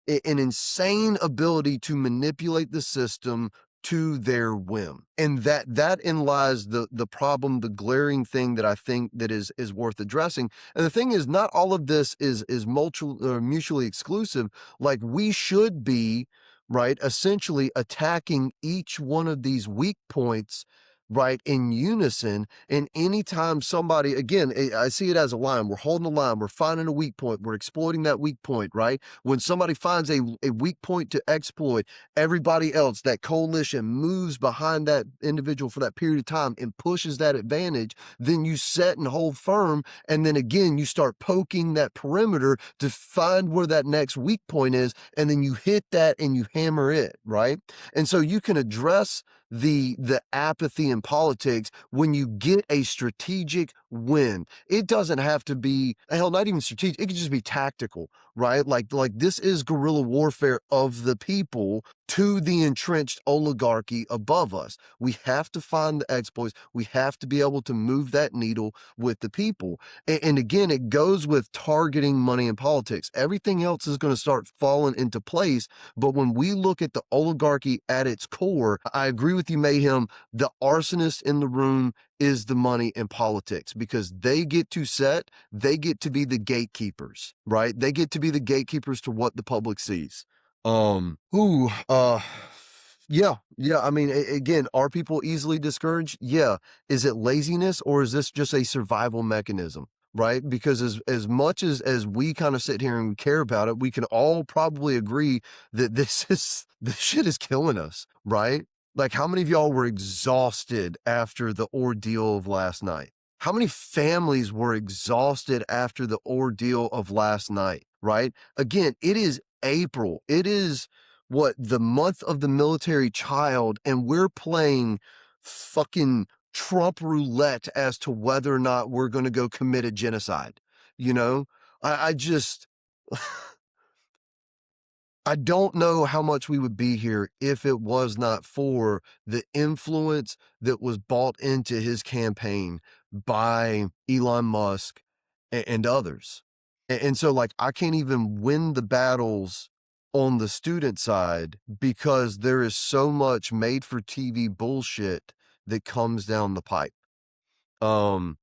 an insane ability to manipulate the system to their whim. And that in lies the problem, the glaring thing that I think that is worth addressing. And the thing is, not all of this is mutually exclusive. Like, we should be, right, essentially attacking each one of these weak points, right, in unison. And anytime somebody, again, I see it as a line. We're holding a line. We're finding a weak point. We're exploiting that weak point, right? When somebody finds a weak point to exploit, everybody else, that coalition, moves behind that individual for that period of time and pushes that advantage. Then you set and hold firm. And then again, you start poking that perimeter to find where that next weak point is. And then you hit that and you hammer it, right? And so you can address the apathy in politics when you get a strategic win. It doesn't have to be, hell, not even strategic. It could just be tactical, right? Like this is guerrilla warfare of the people to the entrenched oligarchy above us. We have to find the exploits. We have to be able to move that needle with the people. And again, it goes with targeting money in politics. Everything else is going to start falling into place. But when we look at the oligarchy at its core, I agree with you, Mayhem. The arsonist in the room is the money in politics, because they get to be the gatekeepers, right? They get to be the gatekeepers to what the public sees. Yeah. I mean, again, are people easily discouraged? Yeah. Is it laziness, or is this just a survival mechanism? Right? Because as much as we kind of sit here and care about it, we can all probably agree that this shit is killing us, right? Like, how many of y'all were exhausted after the ordeal of last night? How many families were exhausted after the ordeal of last night, right? Again, it is April. It is the month of the military child, and we're playing fucking Trump roulette as to whether or not we're going to go commit a genocide. I just, I don't know how much we would be here if it was not for the influence that was bought into his campaign by Elon Musk and others. And so, like, I can't even win the battles on the student side because there is so much made for TV bullshit that comes down the pipe. I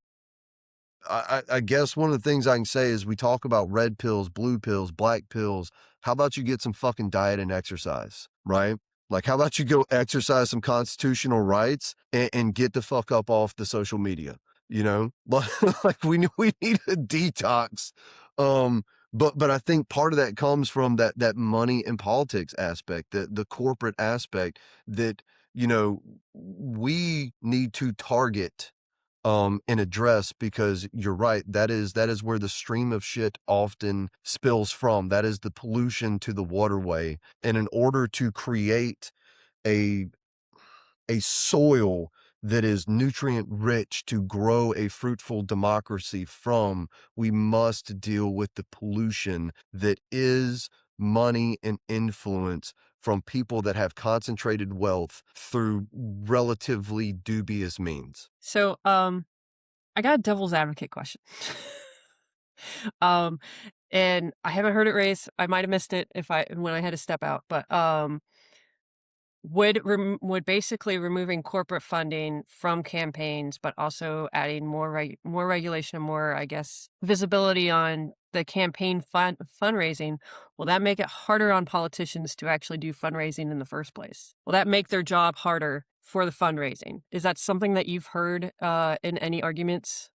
guess one of the things I can say is we talk about red pills, blue pills, black pills. How about you get some fucking diet and exercise, right? Like, how about you go exercise some constitutional rights and get the fuck up off the social media, Like, we need a detox But I think part of that comes from that money and politics aspect, the corporate aspect that, you know, we need to target and address, because you're right, that is where the stream of shit often spills from. That is the pollution to the waterway. And in order to create a soil that is nutrient rich to grow a fruitful democracy from, we must deal with the pollution that is money and influence from people that have concentrated wealth through relatively dubious means. So, I got a devil's advocate question. um, and I haven't heard it raised. I might have missed it when I had to step out, but would basically removing corporate funding from campaigns, but also adding more regulation and more, I guess, visibility on the campaign fundraising, will that make it harder on politicians to actually do fundraising in the first place? Will that make their job harder for the fundraising? Is that something that you've heard in any arguments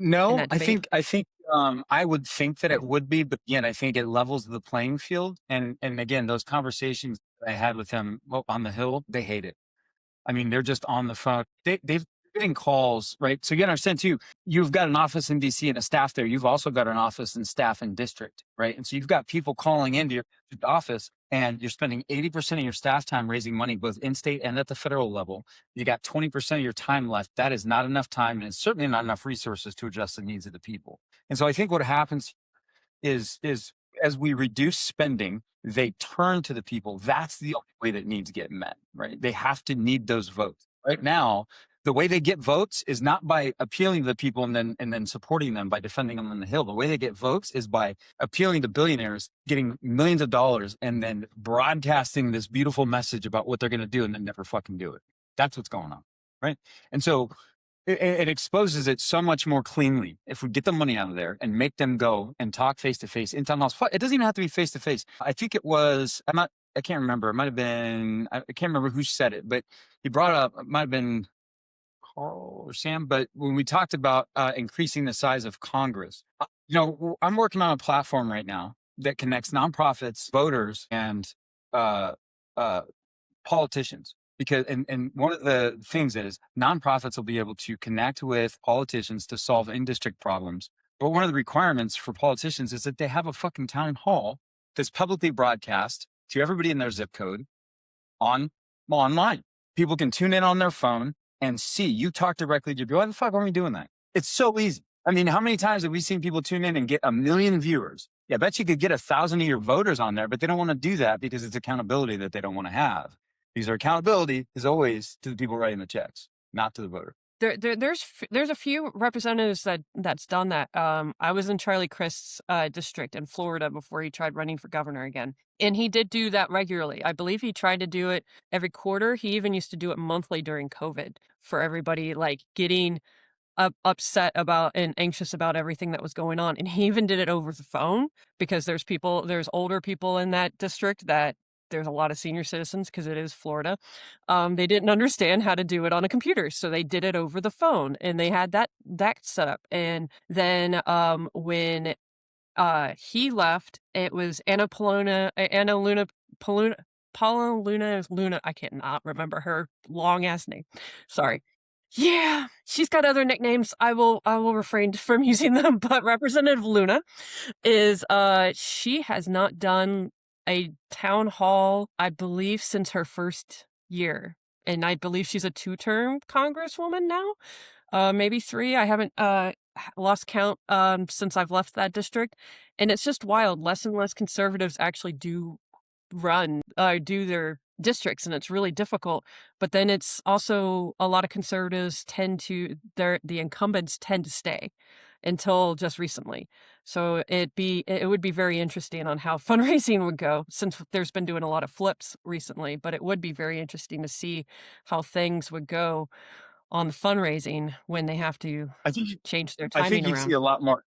in No, that I debate? think I would think that it would be, but again, I think it levels the playing field. And again, those conversations that I had with him on the Hill, they hate it. I mean, they're just on the phone. They've getting calls, right? So you understand too, you've got an office in DC and a staff there. You've also got an office and staff in district, right? And so you've got people calling into your office, and you're spending 80% of your staff time raising money, both in state and at the federal level. You got 20% of your time left. That is not enough time, and it's certainly not enough resources to address the needs of the people. And so I think what happens is as we reduce spending, they turn to the people. That's the only way that needs get met, right? They have to need those votes. Right now, the way they get votes is not by appealing to the people and then supporting them by defending them on the Hill. The way they get votes is by appealing to billionaires, getting millions of dollars, and then broadcasting this beautiful message about what they're going to do, and then never fucking do it. That's what's going on, right? And so it exposes it so much more cleanly if we get the money out of there and make them go and talk face to face in town halls. It doesn't even have to be face to face. I think it was, I can't remember. It might have been, I can't remember who said it, but he brought up, it might have been Carl or Sam, but when we talked about increasing the size of Congress, you know, I'm working on a platform right now that connects nonprofits, voters, and politicians. Because and one of the things is nonprofits will be able to connect with politicians to solve in-district problems. But one of the requirements for politicians is that they have a fucking town hall that's publicly broadcast to everybody in their zip code online. People can tune in on their phone and see you talk directly to your people. Why the fuck aren't we doing that? It's so easy. I mean, how many times have we seen people tune in and get 1 million viewers? Yeah, I bet you could get 1,000 of your voters on there, but they don't want to do that because it's accountability that they don't want to have. Because our accountability is always to the people writing the checks, not to the voter. There's a few representatives that's done that. I was in Charlie Crist's district in Florida before he tried running for governor again, and he did do that regularly. I believe he tried to do it every quarter. He even used to do it monthly during COVID for everybody, like getting upset about and anxious about everything that was going on. And he even did it over the phone because there's older people in that district that. There's a lot of senior citizens because it is Florida. They didn't understand how to do it on a computer, so they did it over the phone, and they had that set up. And then when he left, it was Paula Luna. I cannot remember her long ass name. Sorry. Yeah, she's got other nicknames. I will refrain from using them. But Representative Luna is she has not done a town hall, I believe, since her first year. And I believe she's a 2-term congresswoman now, maybe 3. I haven't lost count since I've left that district. And it's just wild. Less and less conservatives actually do their districts, and it's really difficult. But then it's also a lot of conservatives the incumbents tend to stay until just recently. So it would be very interesting on how fundraising would go, since there's been doing a lot of flips recently, but it would be very interesting to see how things would go on the fundraising when they have to change their timing I think you'd around. see a lot more.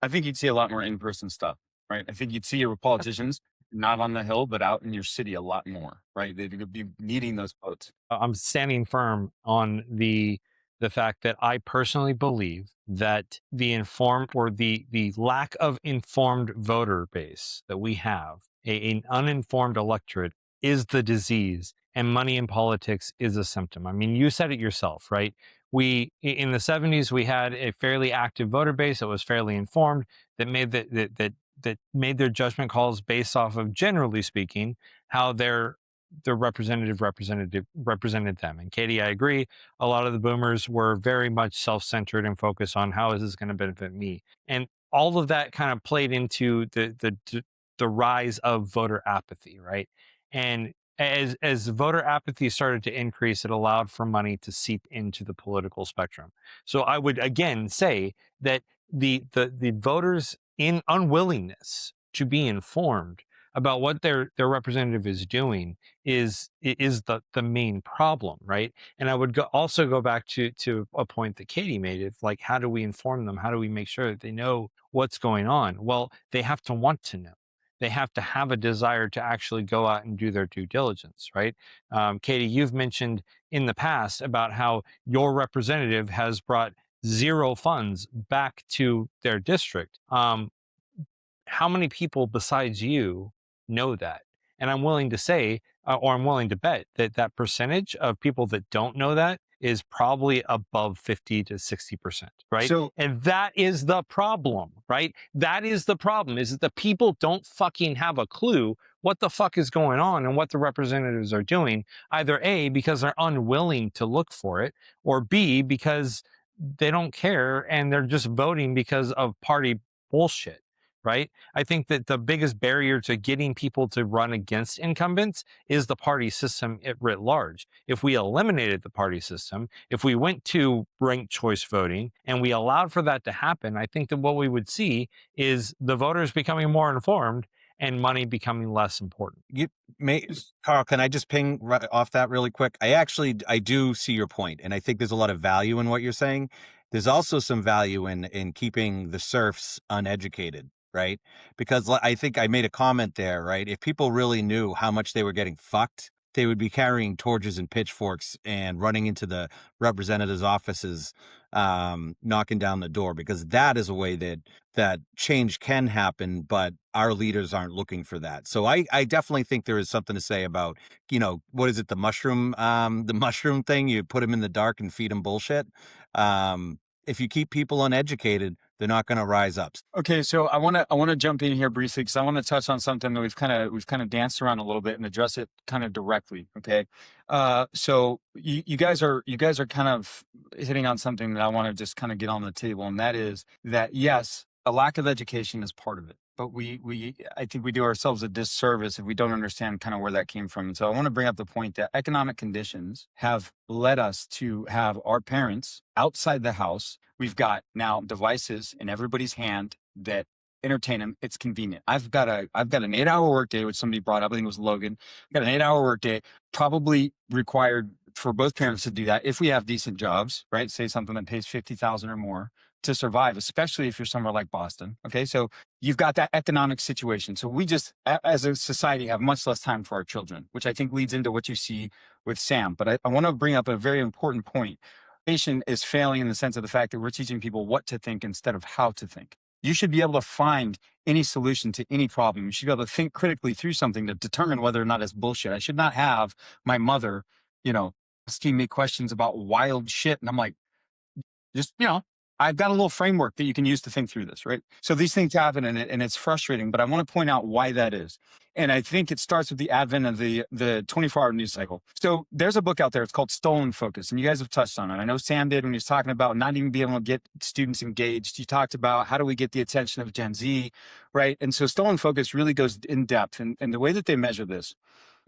I think you'd see a lot more in-person stuff, right? I think you'd see your politicians not on the Hill, but out in your city a lot more, right? They'd be needing those votes. I'm standing firm on the the fact that I personally believe that the informed or the lack of informed voter base that we have, an uninformed electorate, is the disease, and money in politics is a symptom. I mean, you said it yourself, right? We in the 70s we had a fairly active voter base that was fairly informed, that made that made their judgment calls based off of, generally speaking, how their representative represented them. And Katie, I agree. A lot of the boomers were very much self-centered and focused on how is this going to benefit me, and all of that kind of played into the rise of voter apathy, right? And as voter apathy started to increase, it allowed for money to seep into the political spectrum. So I would again say that the voters in unwillingness to be informed about what their representative is doing is the main problem, right? And I would also go back to a point that Katie made. It's like, how do we inform them? How do we make sure that they know what's going on? Well, they have to want to know. They have to have a desire to actually go out and do their due diligence, right? Katie, you've mentioned in the past about how your representative has brought zero funds back to their district. How many people besides you know that? And I'm willing to say, or I'm willing to bet that that percentage of people that don't know that is probably above 50 to 60%, right? So And that is the problem, right? That is the problem, is that the people don't fucking have a clue what the fuck is going on and what the representatives are doing, either A, because they're unwilling to look for it, or B, because they don't care and they're just voting because of party bullshit, right? I think that the biggest barrier to getting people to run against incumbents is the party system writ large. If we eliminated the party system, if we went to ranked choice voting and we allowed for that to happen, I think that what we would see is the voters becoming more informed and money becoming less important. Carl, can I just ping right off that really quick? I do see your point, and I think there's a lot of value in what you're saying. There's also some value in keeping the serfs uneducated, right? Because I think I made a comment there, right? If people really knew how much they were getting fucked, they would be carrying torches and pitchforks and running into the representatives' offices, knocking down the door, because that is a way that change can happen, but our leaders aren't looking for that. So I definitely think there is something to say about, what is it, the mushroom thing? You put them in the dark and feed them bullshit. If you keep people uneducated, they're not going to rise up. Okay, so I want to jump in here briefly because I want to touch on something that we've kind of danced around a little bit and address it kind of directly. Okay, so you guys are kind of hitting on something that I want to just kind of get on the table, and that is that yes, a lack of education is part of it, but I think we do ourselves a disservice if we don't understand kind of where that came from. And so I want to bring up the point that economic conditions have led us to have our parents outside the house. We've got now devices in everybody's hand that entertain them. It's convenient. I've got an 8-hour workday, which somebody brought up. I think it was Logan. I've got an 8-hour workday, probably required for both parents to do that if we have decent jobs, right? Say something that pays $50,000 or more to survive, especially if you're somewhere like Boston. Okay, so you've got that economic situation. So we just, as a society, have much less time for our children, which I think leads into what you see with Sam. But I want to bring up a very important point. Education is failing in the sense of the fact that we're teaching people what to think instead of how to think. You should be able to find any solution to any problem. You should be able to think critically through something to determine whether or not it's bullshit. I should not have my mother, asking me questions about wild shit. And I'm like, just, I've got a little framework that you can use to think through this, right? So these things happen and it's frustrating, but I want to point out why that is. And I think it starts with the advent of the 24-hour news cycle. So there's a book out there. It's called Stolen Focus. And you guys have touched on it. I know Sam did when he was talking about not even being able to get students engaged. You talked about how do we get the attention of Gen Z, right? And so Stolen Focus really goes in depth. And the way that they measure this,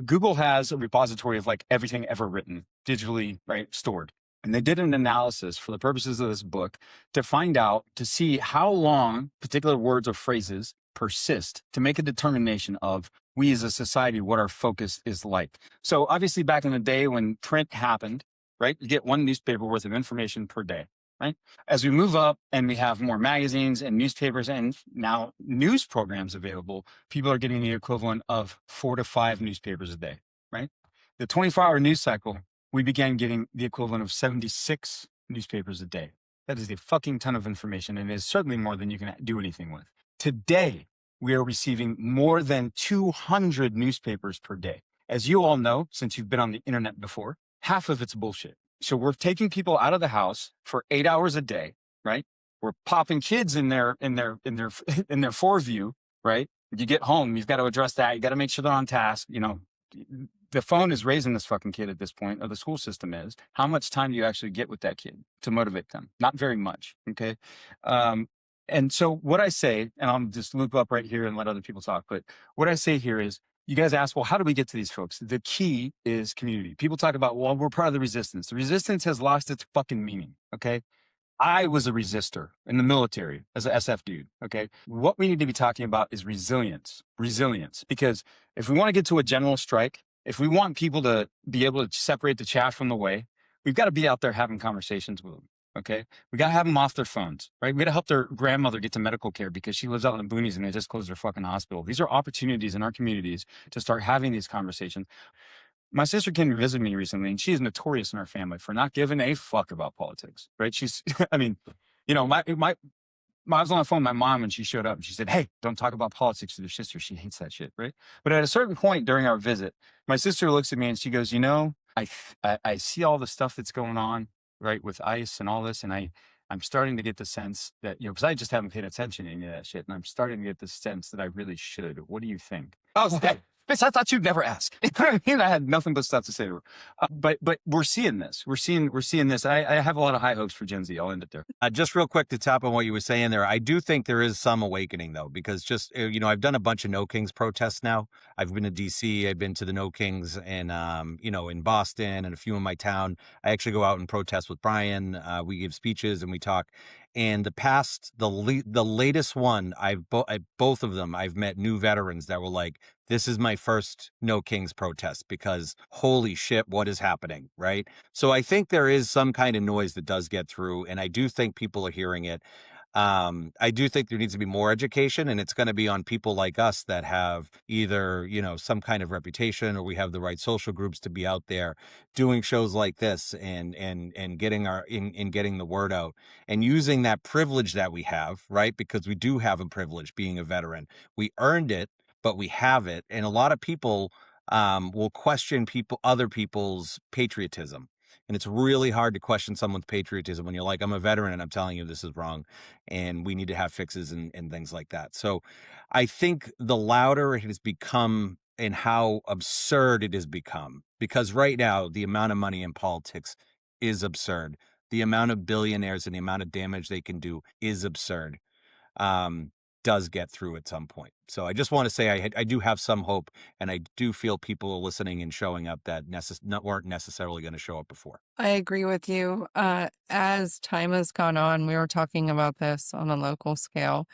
Google has a repository of like everything ever written, digitally, right, stored. And they did an analysis for the purposes of this book to see how long particular words or phrases persist to make a determination of we as a society, what our focus is like. So obviously back in the day when print happened, right, you get one newspaper worth of information per day, right? As we move up and we have more magazines and newspapers and now news programs available, people are getting the equivalent of 4 to 5 newspapers a day, right? The 24-hour news cycle, we began getting the equivalent of 76 newspapers a day. That is a fucking ton of information, and it is certainly more than you can do anything with. Today, we are receiving more than 200 newspapers per day. As you all know, since you've been on the internet before, half of it's bullshit. So we're taking people out of the house for 8 hours a day, right? We're popping kids in their in their foreview, right? You get home, you've got to address that. You got to make sure they're on task. You know, the phone is raising this fucking kid at this point, or the school system is. How much time do you actually get with that kid to motivate them? Not very much. Okay. And so what I say, and I'll just loop up right here and let other people talk, but what I say here is, you guys ask, well, how do we get to these folks? The key is community. People talk about, well, we're part of the resistance. The resistance has lost its fucking meaning. Okay. I was a resistor in the military as an SF dude. Okay. What we need to be talking about is resilience, because if we want to get to a general strike, if we want people to be able to separate the chaff from the whey, we've got to be out there having conversations with them. Okay. We got to have them off their phones, right? We got to help their grandmother get to medical care because she lives out in the boonies and they just closed their fucking hospital. These are opportunities in our communities to start having these conversations. My sister came to visit me recently, and she's notorious in our family for not giving a fuck about politics, right? She's, I mean, you know, I was on the phone with my mom and she showed up and she said, hey, don't talk about politics with your sister. She hates that shit, right? But at a certain point during our visit, my sister looks at me and she goes, you know, I see all the stuff that's going on, right, with ICE and all this, and I'm starting to get the sense that, you know, because I just haven't paid attention to any of that shit, and I'm starting to get the sense that I really should. What do you think? Oh, hey, bitch, I thought you'd never ask. I had nothing but stuff to say to her. But we're seeing this. We're seeing this. I have a lot of high hopes for Gen Z. I'll end it there. Just real quick to tap on what you were saying there, I do think there is some awakening though, because just you know, I've done a bunch of No Kings protests now. I've been to DC, I've been to the No Kings, and you know, in Boston and a few in my town. I actually go out and protest with Brian. We give speeches and we talk. And the latest one, both of them, I've met new veterans that were like, this is my first No Kings protest because holy shit, what is happening, right? So I think there is some kind of noise that does get through, and I do think people are hearing it. I do think there needs to be more education, and it's going to be on people like us that have either, you know, some kind of reputation, or we have the right social groups to be out there doing shows like this and getting getting the word out and using that privilege that we have, right? Because we do have a privilege being a veteran. We earned it, but we have it. And a lot of people will question other people's patriotism. And it's really hard to question someone's patriotism when you're like, I'm a veteran and I'm telling you this is wrong and we need to have fixes and things like that. So I think the louder it has become and how absurd it has become, because right now the amount of money in politics is absurd. The amount of billionaires and the amount of damage they can do is absurd. Does get through at some point. So I just want to say I do have some hope, and I do feel people are listening and showing up that weren't necessarily going to show up before. I agree with you. As time has gone on, we were talking about this on a local scale.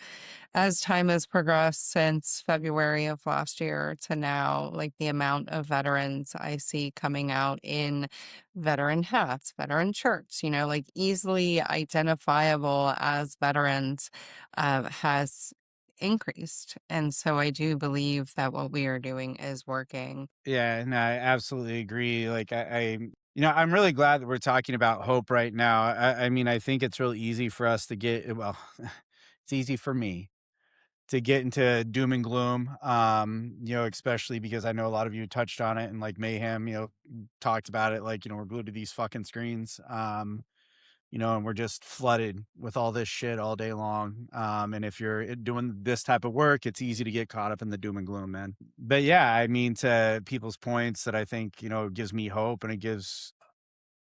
As time has progressed since February of last year to now, like the amount of veterans I see coming out in veteran hats, veteran shirts, you know, like easily identifiable as veterans, has increased. And so I do believe that what we are doing is working. Yeah, no, I absolutely agree. Like you know, I'm really glad that we're talking about hope right now. I mean, I think it's really easy for us to get, well, it's easy for me to get into doom and gloom. You know, especially because I know a lot of you touched on it and like Mayhem, you know, talked about it. Like, you know, we're glued to these fucking screens. You know, and we're just flooded with all this shit all day long. And if you're doing this type of work, it's easy to get caught up in the doom and gloom, man. But yeah, I mean, to people's points that I think, you know, gives me hope, and it gives,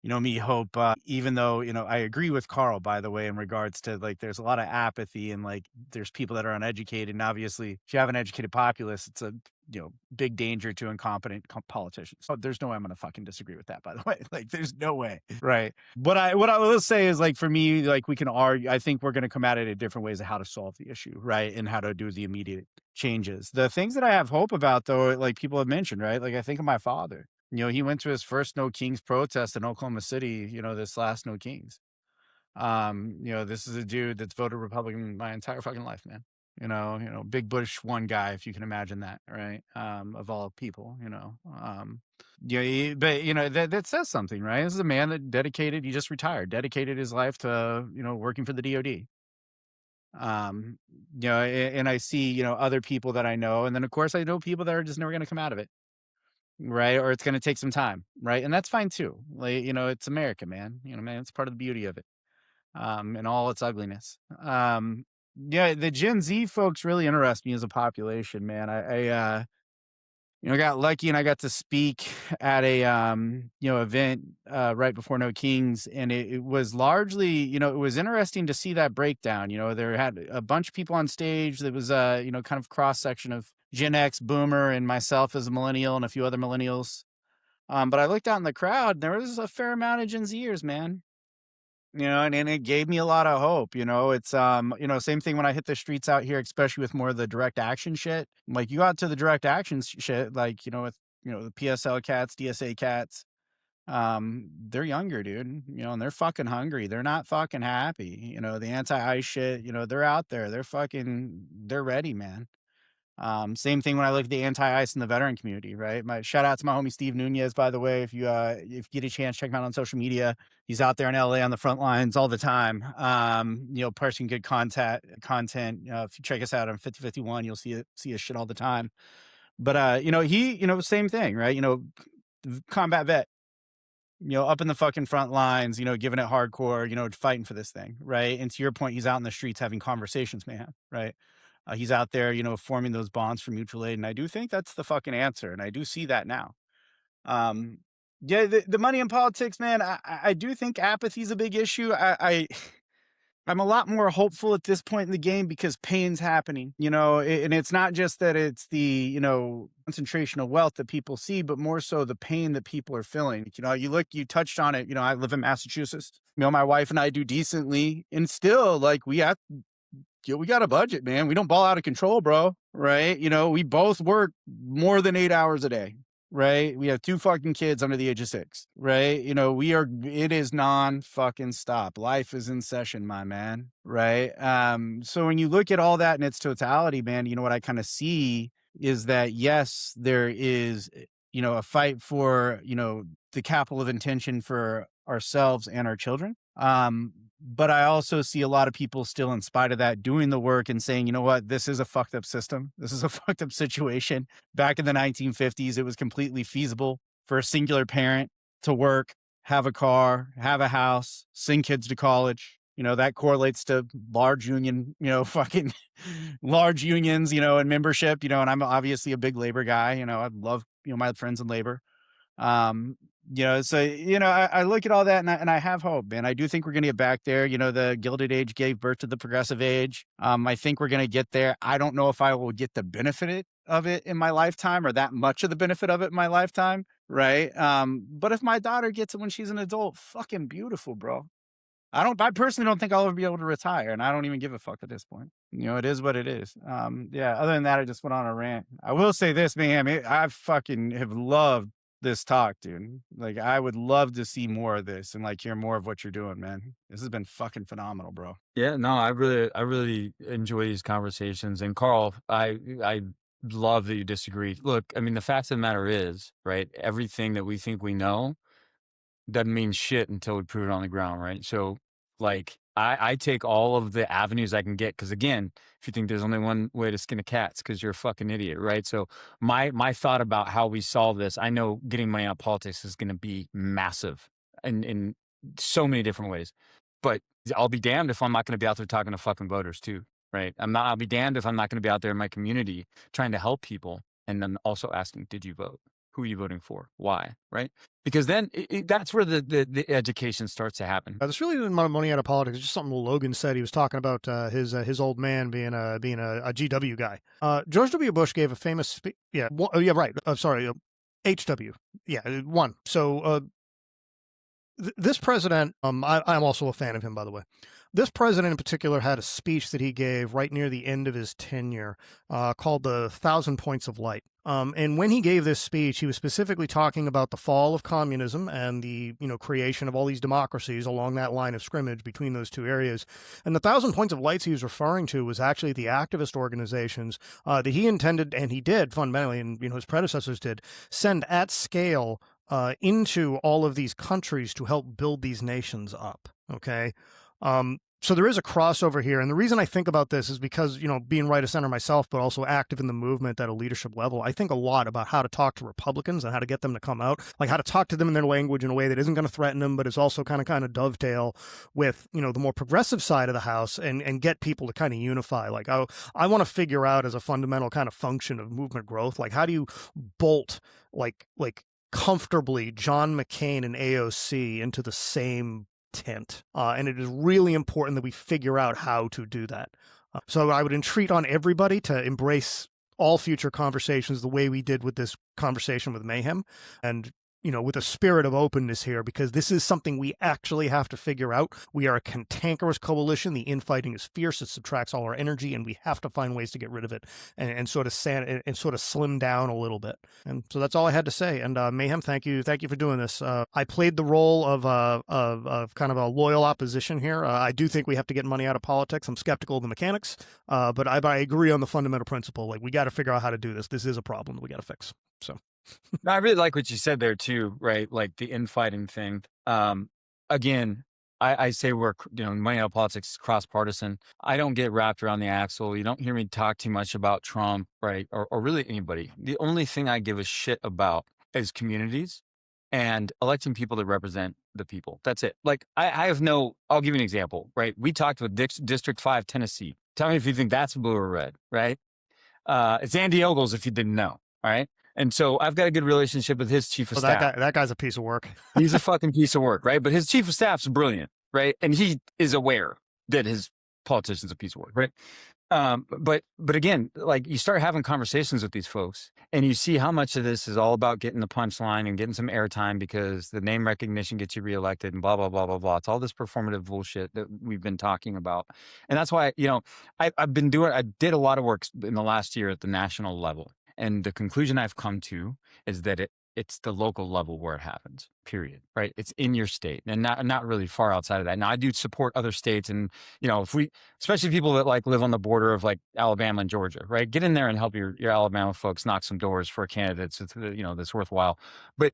you know, me hope, even though, you know, I agree with Carl, by the way, in regards to like, there's a lot of apathy and like, there's people that are uneducated. And obviously if you have an educated populace, it's a, you know, big danger to incompetent politicians. So there's no way I'm going to fucking disagree with that, by the way. Like, there's no way. Right. What I will say is, like, for me, like, we can argue, I think we're going to come at it in different ways of how to solve the issue, right? And how to do the immediate changes. The things that I have hope about, though, like people have mentioned, right? Like, I think of my father. You know, he went to his first No Kings protest in Oklahoma City, you know, this last No Kings. You know, this is a dude that's voted Republican my entire fucking life, man. Big Bush one guy, if you can imagine that, right? Of all people, but that says something, right? This is a man that he just retired, dedicated his life to, working for the DoD. And I see, other people that I know, and then of course I know people that are just never going to come out of it, right? Or it's going to take some time, right? And that's fine too. Like, it's America, man. Man, it's part of the beauty of it, and all its ugliness. The Gen Z folks really interest me as a population, man. I got lucky and I got to speak at a event right before No Kings, and it was largely, it was interesting to see that breakdown. There had a bunch of people on stage that was kind of cross section of Gen X, Boomer, and myself as a millennial and a few other millennials. But I looked out in the crowd, and there was a fair amount of Gen Zers, man. And it gave me a lot of hope. It's same thing when I hit the streets out here, especially with more of the direct action shit. Like, you go out to the direct action shit, like, with the PSL cats, DSA cats, they're younger, dude, and they're fucking hungry. They're not fucking happy. The anti-ICE shit, they're out there, they're ready, man. Same thing when I look at the anti-ICE in the veteran community, right? My shout out to my homie Steve Nunez, by the way. If you get a chance, check him out on social media. He's out there in LA on the front lines all the time. Posting good content. If you check us out on 5051, you'll see his shit all the time. But he, same thing, right? Combat vet, up in the fucking front lines, giving it hardcore, fighting for this thing, right? And to your point, he's out in the streets having conversations, man, right? He's out there, forming those bonds for mutual aid. And I do think that's the fucking answer. And I do see that now. The money in politics, man, I do think apathy is a big issue. I'm a lot more hopeful at this point in the game because pain's happening, and it's not just that it's the, concentration of wealth that people see, but more so the pain that people are feeling. You touched on it. I live in Massachusetts. My wife and I do decently, and still, like, we got a budget, man. We don't ball out of control, bro. Right? We both work more than 8 hours a day. Right? We have 2 fucking kids under the age of 6. Right? It is non-fucking stop. Life is in session, my man. Right? So when you look at all that in its totality, man, what I kind of see is that, yes, there is, a fight for, the capital of intention for ourselves and our children. But I also see a lot of people still, in spite of that, doing the work and saying, you know what, this is a fucked up system. This is a fucked up situation. Back in the 1950s, it was completely feasible for a singular parent to work, have a car, have a house, send kids to college. That correlates to large union, fucking large unions, and membership, and I'm obviously a big labor guy. I love, my friends in labor. So, I look at all that and I have hope, man. I do think we're going to get back there. The Gilded Age gave birth to the Progressive Age. I think we're going to get there. I don't know if I will get the benefit of it in my lifetime, or that much of the benefit of it in my lifetime. Right. But if my daughter gets it when she's an adult, fucking beautiful, bro. I personally don't think I'll ever be able to retire, and I don't even give a fuck at this point. It is what it is. Other than that, I just went on a rant. I will say this, man, I fucking have loved this talk, dude. Like, I would love to see more of this and, like, hear more of what you're doing, man. This has been fucking phenomenal, bro. Yeah, no, I really enjoy these conversations. And Carl, I love that you disagree. Look, I mean, the fact of the matter is, right, everything that we think we know doesn't mean shit until we prove it on the ground, right? So, like, I take all of the avenues I can get, because, again, if you think there's only one way to skin a cat, it's because you're a fucking idiot, right? So my thought about how we solve this, I know getting money out of politics is going to be massive in so many different ways, but I'll be damned if I'm not going to be out there talking to fucking voters too, right? I'll be damned if I'm not going to be out there in my community trying to help people, and then also asking, did you vote? Who are you voting for? Why? Right? Because then that's where the education starts to happen. This really isn't money out of politics. It's just something Logan said. He was talking about his old man being a GW guy. George W. Bush gave a famous speech. Yeah, right. Sorry, HW. Yeah, one. So this president, I'm also a fan of him, by the way. This president in particular had a speech that he gave right near the end of his tenure called the 1,000 Points of Light. And when he gave this speech, he was specifically talking about the fall of communism and the creation of all these democracies along that line of scrimmage between those two areas. And the 1,000 points of lights he was referring to was actually the activist organizations that he intended, and he did fundamentally, and his predecessors did, send at scale into all of these countries to help build these nations up. Okay. So there is a crossover here. And the reason I think about this is because, being right of center myself, but also active in the movement at a leadership level, I think a lot about how to talk to Republicans and how to get them to come out, like how to talk to them in their language in a way that isn't going to threaten them, but is also kind of dovetail with, the more progressive side of the house and get people to kind of unify. Like, I want to figure out as a fundamental kind of function of movement growth, like how do you bolt like comfortably John McCain and AOC into the same tent, and it is really important that we figure out how to do that. So I would entreat on everybody to embrace all future conversations the way we did with this conversation with Mayhem, and with a spirit of openness here, because this is something we actually have to figure out. We are a cantankerous coalition. The infighting is fierce. It subtracts all our energy, and we have to find ways to get rid of it and sort of slim down a little bit. And so that's all I had to say. And Mayhem, thank you for doing this. I played the role of kind of a loyal opposition here. I do think we have to get money out of politics. I'm skeptical of the mechanics, but I agree on the fundamental principle. Like, we got to figure out how to do this. This is a problem that we got to fix. So. No, I really like what you said there too, right? Like the infighting thing. Again, I say we're, money out of politics is cross-partisan. I don't get wrapped around the axle. You don't hear me talk too much about Trump, right? Or really anybody. The only thing I give a shit about is communities and electing people that represent the people. That's it. Like, I'll give you an example, right? We talked with District 5, Tennessee. Tell me if you think that's blue or red, right? It's Andy Ogles, if you didn't know, all right? And so I've got a good relationship with his chief of staff. That guy's a piece of work. He's a fucking piece of work, right? But his chief of staff's brilliant, right? And he is aware that his politician's a piece of work, right? But again, like, you start having conversations with these folks and you see how much of this is all about getting the punchline and getting some airtime because the name recognition gets you reelected and blah, blah, blah, blah, blah. It's all this performative bullshit that we've been talking about. And that's why, I did a lot of work in the last year at the national level. And the conclusion I've come to is that it's the local level where it happens, period, right? It's in your state and not really far outside of that. Now, I do support other states and, especially people that like live on the border of like Alabama and Georgia, right? Get in there and help your Alabama folks knock some doors for candidates, that's worthwhile. But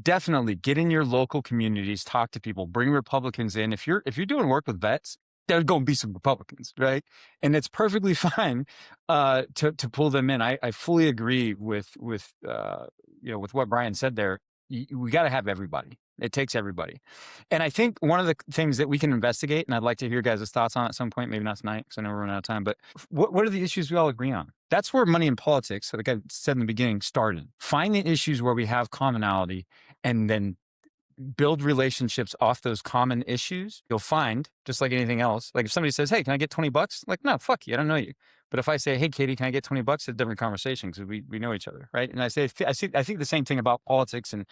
definitely get in your local communities, talk to people, bring Republicans in. If you're doing work with vets, there's going to be some Republicans, right? And it's perfectly fine to pull them in. I fully agree with what Brian said there. We got to have everybody. It takes everybody. And I think one of the things that we can investigate, and I'd like to hear your guys' thoughts on at some point, maybe not tonight because I know we're running out of time, but what are the issues we all agree on? That's where money in politics, like I said in the beginning, started. Find the issues where we have commonality and then build relationships off those common issues. You'll find, just like anything else, like if somebody says, "Hey, can I get $20?" Like, no, fuck you, I don't know you. But if I say, "Hey, Katie, can I get $20?" It's a different conversation because we know each other, right? And I think the same thing about politics and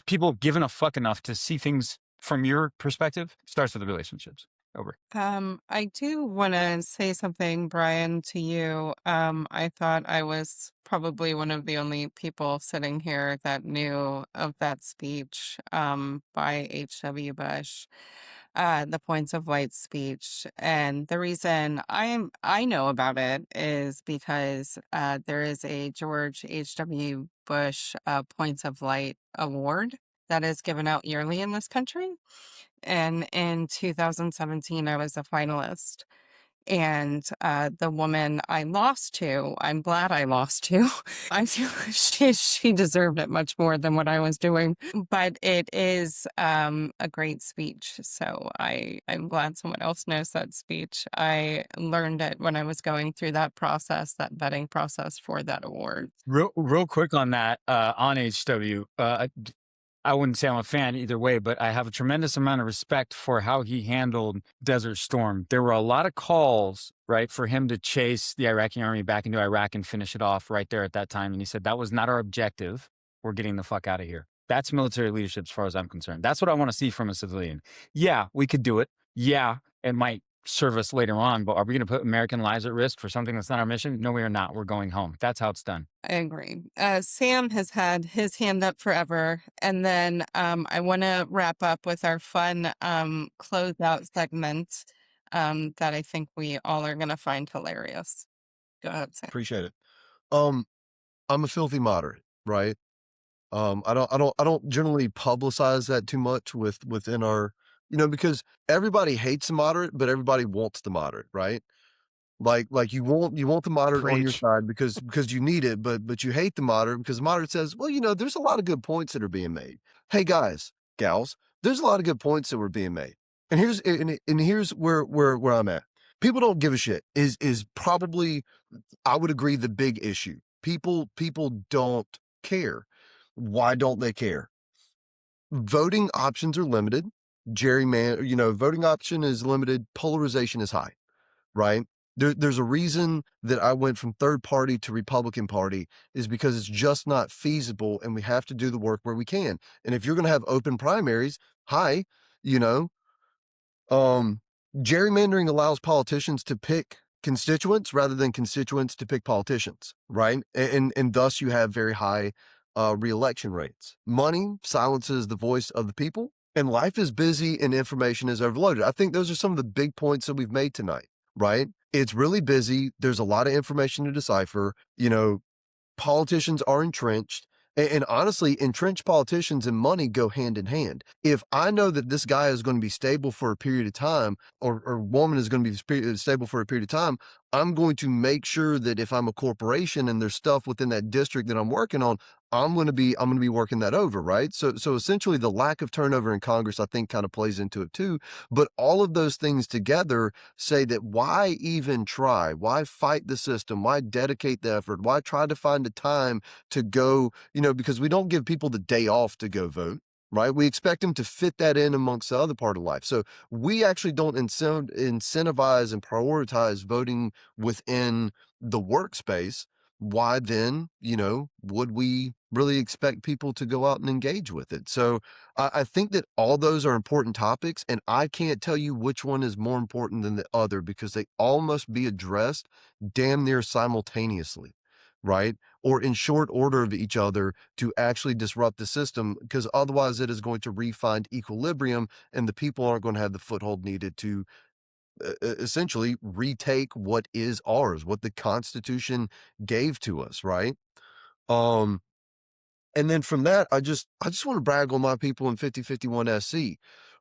people giving a fuck enough to see things from your perspective starts with the relationships. Over. I do want to say something, Brian, to you. I thought I was probably one of the only people sitting here that knew of that speech by H.W. Bush, the Points of Light speech. And the reason I know about it is because there is a George H.W. Bush Points of Light award that is given out yearly in this country. And in 2017, I was a finalist. And the woman I lost to, I'm glad I lost to. I feel she deserved it much more than what I was doing. But it is a great speech. So I'm glad someone else knows that speech. I learned it when I was going through that process, that vetting process for that award. Real quick on that, on HW. I wouldn't say I'm a fan either way, but I have a tremendous amount of respect for how he handled Desert Storm. There were a lot of calls, right, for him to chase the Iraqi army back into Iraq and finish it off right there at that time. And he said, that was not our objective. We're getting the fuck out of here. That's military leadership as far as I'm concerned. That's what I want to see from a civilian. Yeah, we could do it. Yeah, it might serve us later on, but are we going to put American lives at risk for something that's not our mission? No, we are not. We're going home. That's how it's done. I agree. Sam has had his hand up forever. And then I want to wrap up with our fun closeout segment that I think we all are going to find hilarious. Go ahead, Sam. Appreciate it. I'm a filthy moderate, right? I don't generally publicize that too much within our, because everybody hates the moderate, but everybody wants the moderate, right? Like you want the moderate on your Preach. side because you need it, but you hate the moderate because the moderate says, well, there's a lot of good points that are being made. Hey guys, gals, there's a lot of good points that were being made. And here's where I'm at. People don't give a shit is probably, I would agree, the big issue. People don't care. Why don't they care? Voting options are limited. Voting option is limited. Polarization is high, right? There's a reason that I went from third party to Republican Party is because it's just not feasible and we have to do the work where we can. And if you're going to have open primaries, gerrymandering allows politicians to pick constituents rather than constituents to pick politicians, right? And thus you have very high reelection rates. Money silences the voice of the people, and life is busy and information is overloaded. I think those are some of the big points that we've made tonight, right? It's really busy. There's a lot of information to decipher. Politicians are entrenched. And honestly, entrenched politicians and money go hand in hand. If I know that this guy is going to be stable for a period of time, or woman is going to be stable for a period of time, I'm going to make sure that if I'm a corporation and there's stuff within that district that I'm working on, I'm going to be working that over, right? So essentially the lack of turnover in Congress, I think, kind of plays into it too. But all of those things together say that why even try? Why fight the system? Why dedicate the effort? Why try to find a time to go, because we don't give people the day off to go vote, right? We expect them to fit that in amongst the other part of life. So we actually don't incentivize and prioritize voting within the workspace. Why then, would we really expect people to go out and engage with it? So I think that all those are important topics, and I can't tell you which one is more important than the other because they all must be addressed damn near simultaneously, right? Or in short order of each other to actually disrupt the system, because otherwise it is going to re-find equilibrium and the people aren't going to have the foothold needed to essentially retake what is ours, what the Constitution gave to us, right? Um, and then from that, I just want to brag on my people in 5051 SC,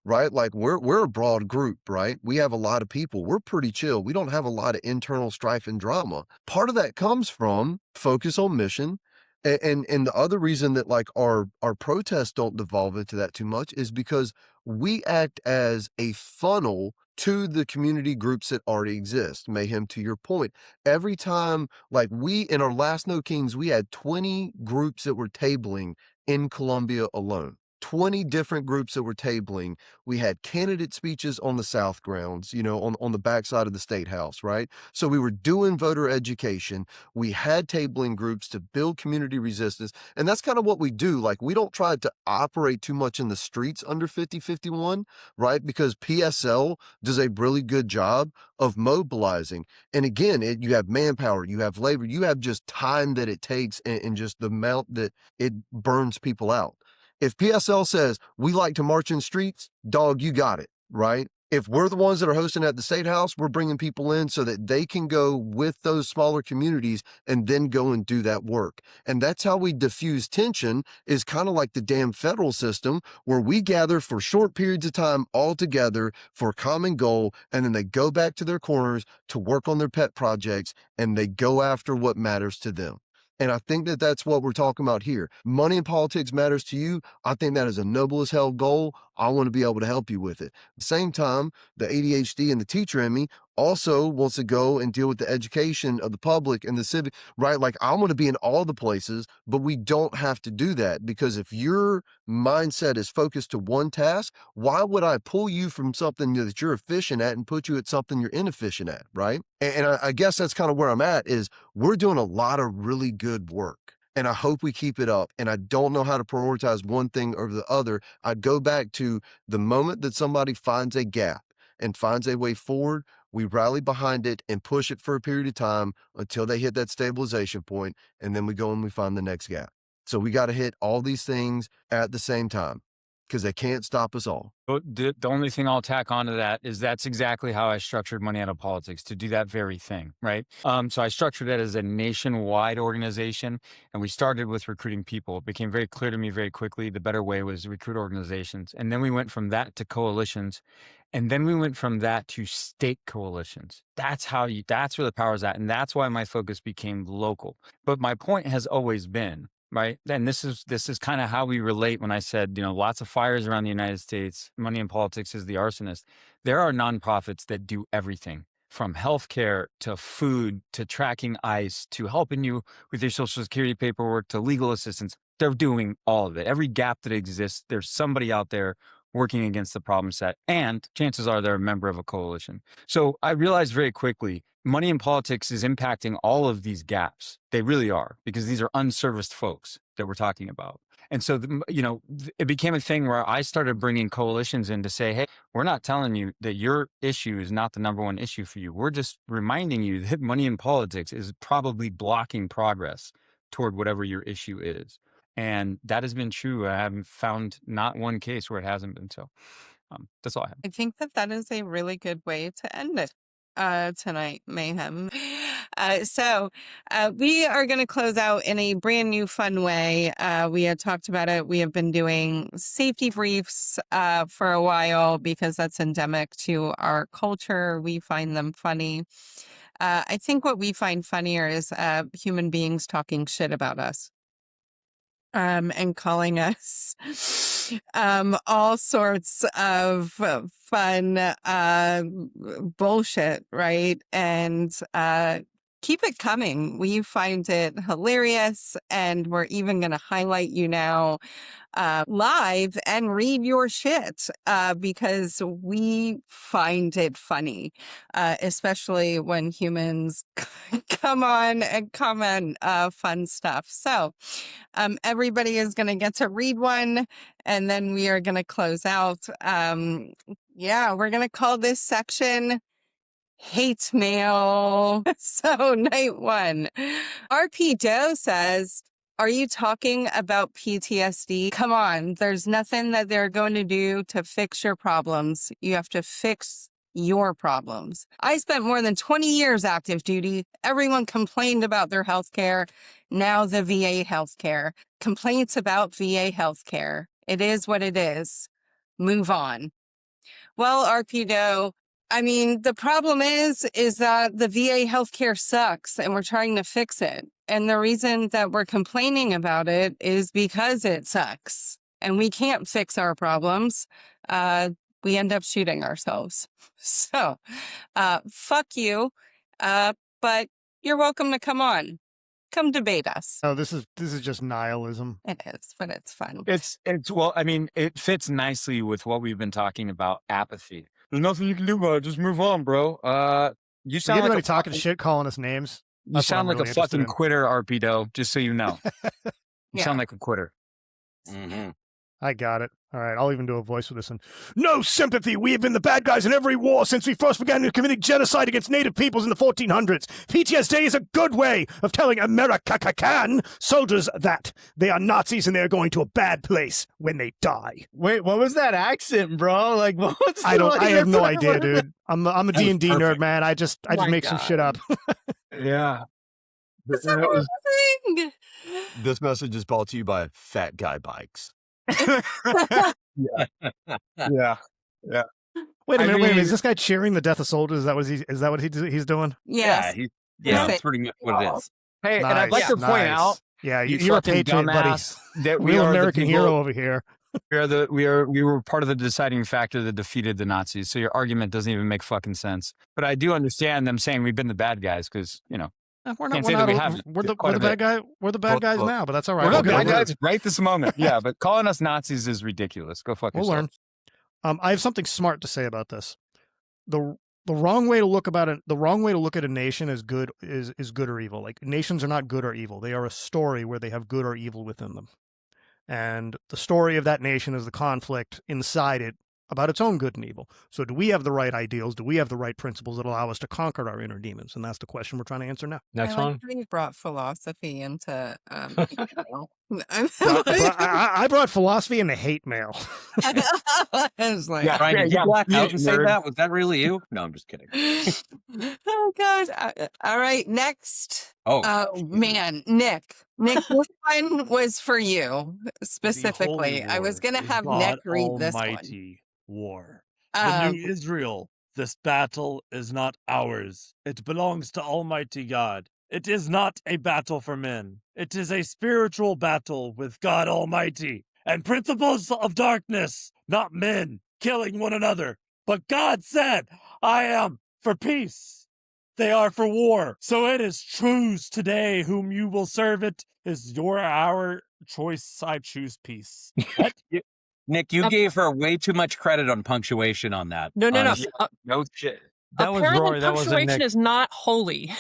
right? Like we're a broad group, right? We have a lot of people. We're pretty chill. We don't have a lot of internal strife and drama. Part of that comes from focus on mission. And the other reason that like our protests don't devolve into that too much is because we act as a funnel to the community groups that already exist. Mayhem, to your point, every time, like we, in our last No Kings, we had 20 groups that were tabling in Columbia alone. 20 different groups that were tabling. We had candidate speeches on the South grounds, on the backside of the State House, right? So we were doing voter education. We had tabling groups to build community resistance. And that's kind of what we do. Like, we don't try to operate too much in the streets under 5051, right? Because PSL does a really good job of mobilizing. And again, you have manpower, you have labor, you have just time that it takes and just the amount that it burns people out. If PSL says we like to march in streets, dog, you got it, right? If we're the ones that are hosting at the State House, we're bringing people in so that they can go with those smaller communities and then go and do that work. And that's how we diffuse tension, is kind of like the damn federal system where we gather for short periods of time all together for a common goal. And then they go back to their corners to work on their pet projects and they go after what matters to them. And I think that that's what we're talking about here. Money in politics matters to you. I think that is a noble as hell goal. I want to be able to help you with it. At the same time, the ADHD and the teacher in me also wants to go and deal with the education of the public and the civic, right? Like, I want to be in all the places, but we don't have to do that, because if your mindset is focused to one task, why would I pull you from something that you're efficient at and put you at something you're inefficient at, right? And I guess that's kind of where I'm at, is we're doing a lot of really good work. And I hope we keep it up. And I don't know how to prioritize one thing over the other. I'd go back to the moment that somebody finds a gap and finds a way forward, we rally behind it and push it for a period of time until they hit that stabilization point, and then we go and we find the next gap. So we got to hit all these things at the same time because they can't stop us all. The only thing I'll tack onto that is that's exactly how I structured Money Out of Politics, to do that very thing, right? So I structured it as a nationwide organization, and we started with recruiting people. It became very clear to me very quickly the better way was to recruit organizations. And then we went from that to coalitions, and then we went from that to state coalitions. That's where the power's at, and that's why my focus became local. But my point has always been, right? And this is kind of how we relate when I said, lots of fires around the United States. Money in Politics is the arsonist. There are nonprofits that do everything from healthcare to food to tracking ICE to helping you with your Social Security paperwork to legal assistance. They're doing all of it. Every gap that exists, there's somebody out there working against the problem set. And chances are they're a member of a coalition. So I realized very quickly, Money in Politics is impacting all of these gaps. They really are, because these are unserviced folks that we're talking about. And so, it became a thing where I started bringing coalitions in to say, hey, we're not telling you that your issue is not the number one issue for you. We're just reminding you that Money in Politics is probably blocking progress toward whatever your issue is. And that has been true. I haven't found not one case where it hasn't been. So that's all I have. I think that is a really good way to end it tonight, Mayhem. So we are going to close out in a brand new fun way. We had talked about it. We have been doing safety briefs for a while because that's endemic to our culture. We find them funny. I think what we find funnier is human beings talking shit about us. And calling us all sorts of fun bullshit, right? And keep it coming. We find it hilarious, and we're even going to highlight you now live and read your shit because we find it funny, especially when humans come on and comment fun stuff. So everybody is going to get to read one, and then we are going to close out. We're going to call this section Hate Mail. So night one. RP Doe says, are you talking about PTSD? Come on, there's nothing that they're going to do to fix your problems. You have to fix your problems. I spent more than 20 years active duty. Everyone complained about their health care. Now the VA healthcare. Complaints about VA healthcare. It is what it is. Move on. Well, RP Doe, I mean, the problem is that the VA healthcare sucks and we're trying to fix it. And the reason that we're complaining about it is because it sucks and we can't fix our problems. We end up shooting ourselves. So, fuck you. But you're welcome to come on. Come debate us. Oh, this is just nihilism. It is, but it's fun. Well, I mean, it fits nicely with what we've been talking about, apathy. There's nothing you can do about it. Just move on, bro. You sound like talking shit, calling us names. You sound like a fucking quitter, RPdo, just so you know. You sound like a quitter. Mm-hmm. I got it. All right, I'll even do a voice with this one. No sympathy. We have been the bad guys in every war since we first began committing genocide against native peoples in the 1400s. PTSD is a good way of telling American soldiers that they are Nazis and they're going to a bad place when they die. Wait, what was that accent, bro? Like, what's I have no idea, dude. I'm a D&D nerd, man. I just make some shit up. Yeah. That's amazing. This message is brought to you by Fat Guy Bikes. Yeah. Wait a minute. Is this guy cheering the death of soldiers? Is that what he's doing? Yes. Yeah, that's pretty much what it is. Hey, nice, and I'd like to point out, yeah, you're a patriot, buddy. That we Real are American hero over here. We were part of the deciding factor that defeated the Nazis. So your argument doesn't even make fucking sense. But I do understand them saying we've been the bad guys because We're the bad guys now, but that's all right. We're the bad guys right this moment. Yeah, but calling us Nazis is ridiculous. Go fuck yourself. We'll learn. I have something smart to say about this. The wrong way to look about it. The wrong way to look at a nation is good or evil. Like, nations are not good or evil. They are a story where they have good or evil within them. And the story of that nation is the conflict inside it about its own good and evil. So do we have the right ideals? Do we have the right principles that allow us to conquer our inner demons? And that's the question we're trying to answer now. Next I like one. how you brought philosophy into I brought philosophy into hate mail. I was like, Yeah. Brian, did you black you out and say nerd. that? Was that really you? No, I'm just kidding. oh god. All right, next. Oh, Man, Nick, this one was for you specifically. I was gonna have Nick read this one. Almighty war. The Um, new Israel. This battle is not ours. It belongs to Almighty God. It is not a battle for men. It is a spiritual battle with God Almighty and principles of darkness, not men killing one another. But God said, I am for peace. They are for war. So it is choose today whom you will serve. It is our choice. I choose peace. Nick, you gave her way too much credit on punctuation on that. No. honestly. No shit. That was Apparently, Rory. That wasn't punctuation Nick. is not holy,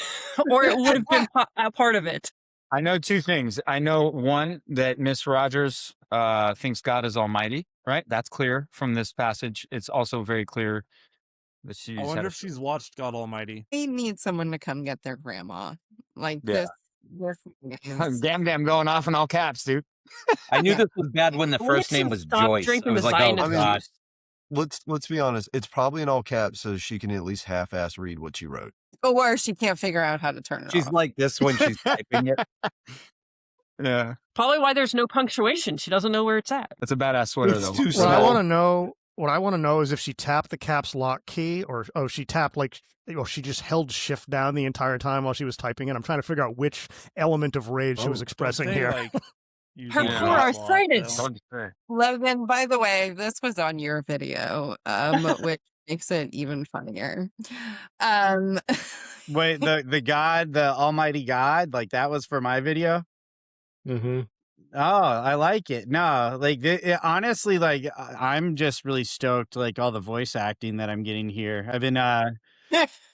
or it would have been a part of it. I know two things. I know one that Miss Rogers thinks God is almighty, right? That's clear from this passage. It's also very clear that she's I wonder if she's watched God Almighty. they need someone to come get their grandma. Like Yeah. this is- damn going off in all caps, dude. I knew this was bad when the We first need name to was stop Joyce. I drinking was the like, oh Zionist god. juice. Let's be honest. It's probably in all caps, so she can at least half-ass read what she wrote. or she can't figure out how to turn it She's off. like this when she's typing it. Yeah, Probably why there's no punctuation. She doesn't know where it's at. that's a badass sweater It's though. too What I small. want to know is if she tapped the caps lock key, or she tapped she just held shift down the entire time while she was typing it. I'm trying to figure out which element of rage she was expressing Don't they, here. like, use Her the Yeah. poor caps lock, arthritis. though? Don't say. Logan, by the way, this was on your video, which makes it even funnier. Wait, the God, the Almighty God, like that was for my video. Mm-hmm. Oh, I like it. No, like honestly, like I'm just really stoked, like all the voice acting that I'm getting here. I've been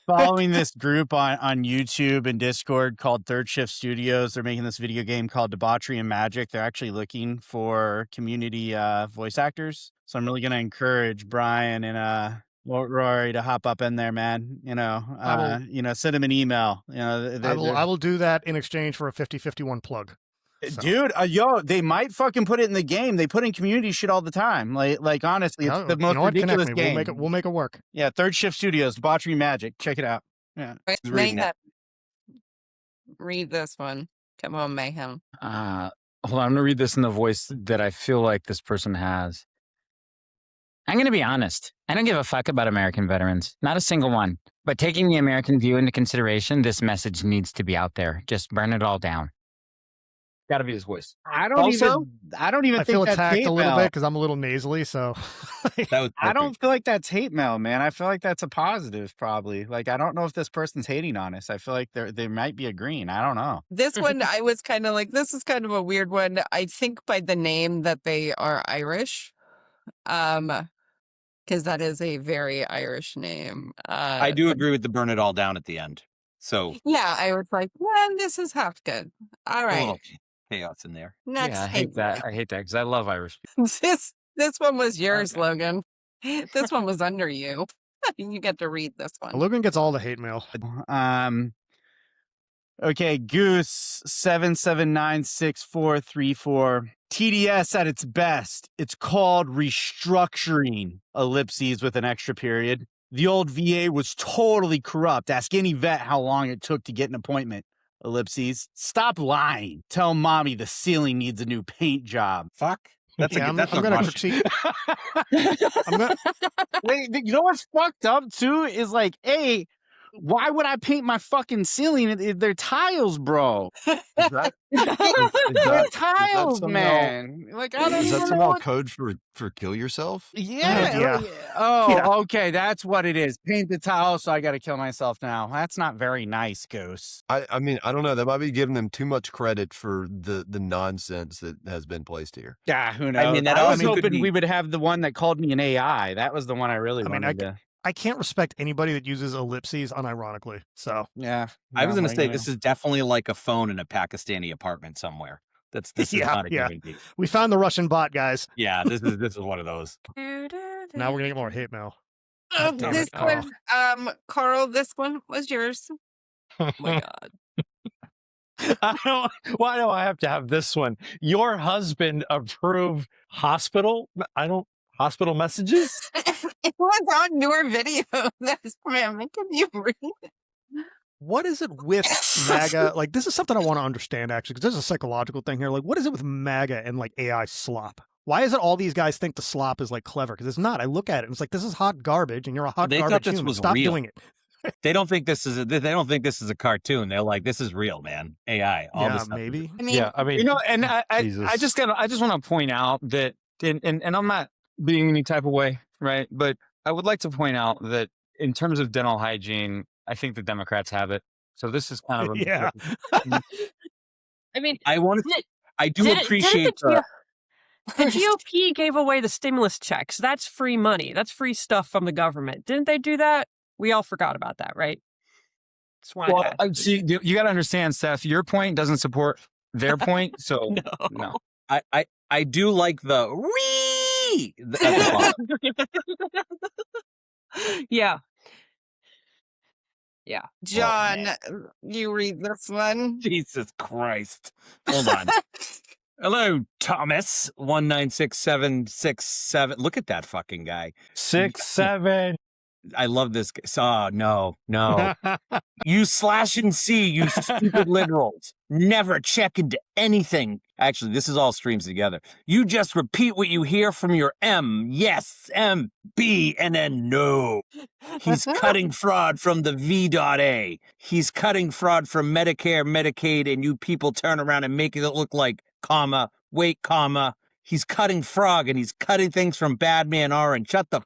following this group on YouTube and Discord called Third Shift Studios. They're making this video game called Debauchery and Magic. They're actually looking for community voice actors. So I'm really gonna encourage Brian and Rory to hop up in there, man. Send them an email. I will do that in exchange for a 50-51 plug. So. Dude, they might fucking put it in the game. They put in community shit all the time. Like honestly, it's the most ridiculous Connect me. game. We'll make it work. Yeah, Third Shift Studios, Debauchery Magic. Check it out. Yeah. Mayhem. Read this one. Come on, Mayhem. Hold on, I'm gonna read this in the voice that I feel like this person has. I'm gonna be honest. I don't give a fuck about American veterans. Not a single one. But taking the American view into consideration, this message needs to be out there. Just burn it all down. Got to be his voice. I don't Also, even I think feel that's attacked hate a little mail. bit because I'm a little nasally. So That was I don't perfect. feel like that's hate mail, man. I feel like that's a positive, probably. Like I don't know if this person's hating on us. I feel like they might be agreeing. I don't know. This one, I was kind of like, this is kind of a weird one. I think by the name that they are Irish, because that is a very Irish name. I do agree with the burn it all down at the end. So Yeah, I was like, well, this is half good. All a right, little chaos in there. next. Yeah, I hate that. I hate that because I love Irish people. This one was yours, Logan. This one was under you. You get to read this one. Logan gets all the hate mail. Okay, Goose 7796434. TDS at its best. It's called restructuring. Ellipses with an extra period. The old VA was totally corrupt. Ask any vet how long it took to get an appointment. Ellipses. Stop lying. Tell mommy the ceiling needs a new paint job. Fuck. That's Yeah, a I'm that's a gonna rush. critique. I'm gonna, Wait, you know what's fucked up too is like, hey, why would I paint my fucking ceiling? They're tiles, bro. Is that, They're tiles, somehow- man. Like I don't is that even know somehow what. code for kill yourself? Yeah. Yeah. Oh, Yeah. okay. That's what it is. Paint the tile, so I got to kill myself now. That's not very nice, Ghost. I mean, I don't know. That might be giving them too much credit for the nonsense that has been placed here. Yeah, who knows? I mean, that I was also could hoping be- we would have the one that called me an AI. That was the one I really I mean, wanted to. I can't respect anybody that uses ellipses unironically. So Yeah. I was no, going to say you know. this is definitely like a phone in a Pakistani apartment somewhere. This is Yeah, not a yeah. human being. we found the Russian bot, guys. Yeah, this is one of those. Do, do, Now we're gonna get more hate mail. damn This it, Carl. one, Carl, this one was yours. Oh my God. Why do I have to have this one? Your husband approved hospital messages? It was on your video. That's why I'm making you read it. What is it with MAGA? Like, this is something I want to understand, actually, because there's a psychological thing here. Like, what is it with MAGA and, like, AI slop? Why is it all these guys think the slop is, like, clever? Because it's not. I look at it, and it's like, this is hot garbage, and you're a hot They thought garbage this human. was Stop real. doing it. They don't think this is a cartoon. They're like, this is real, man. AI. All Yeah, this stuff. maybe. I mean, Yeah, I mean, You know, and I Jesus. just want to point out that, and I'm not being any type of way, right? But I would like to point out that in terms of dental hygiene, I think the Democrats have it. So this is kind of a Yeah. I mean, I do didn't appreciate the GOP gave away the stimulus checks. That's free money. That's free stuff from the government. Didn't they do that? We all forgot about that, right? Just wanted well. to ask. See, you got to understand, Steph. Your point doesn't support their point, so no. I do like the wee at the bottom. Yeah. Yeah. John, you read this one. Jesus Christ. Hold on. Hello, Thomas. 196767. Look at that fucking guy. 6'7". I love this guy. Oh, no. You slash and see, you stupid liberals. Never check into anything. Actually, this is all streams together. You just repeat what you hear from your M. Yes, M, B, and then no. He's cutting fraud from the V.A. He's cutting fraud from Medicare, Medicaid, and you people turn around and make it look like, comma, wait, comma. He's cutting frog and he's cutting things from Bad Man Orange. Shut the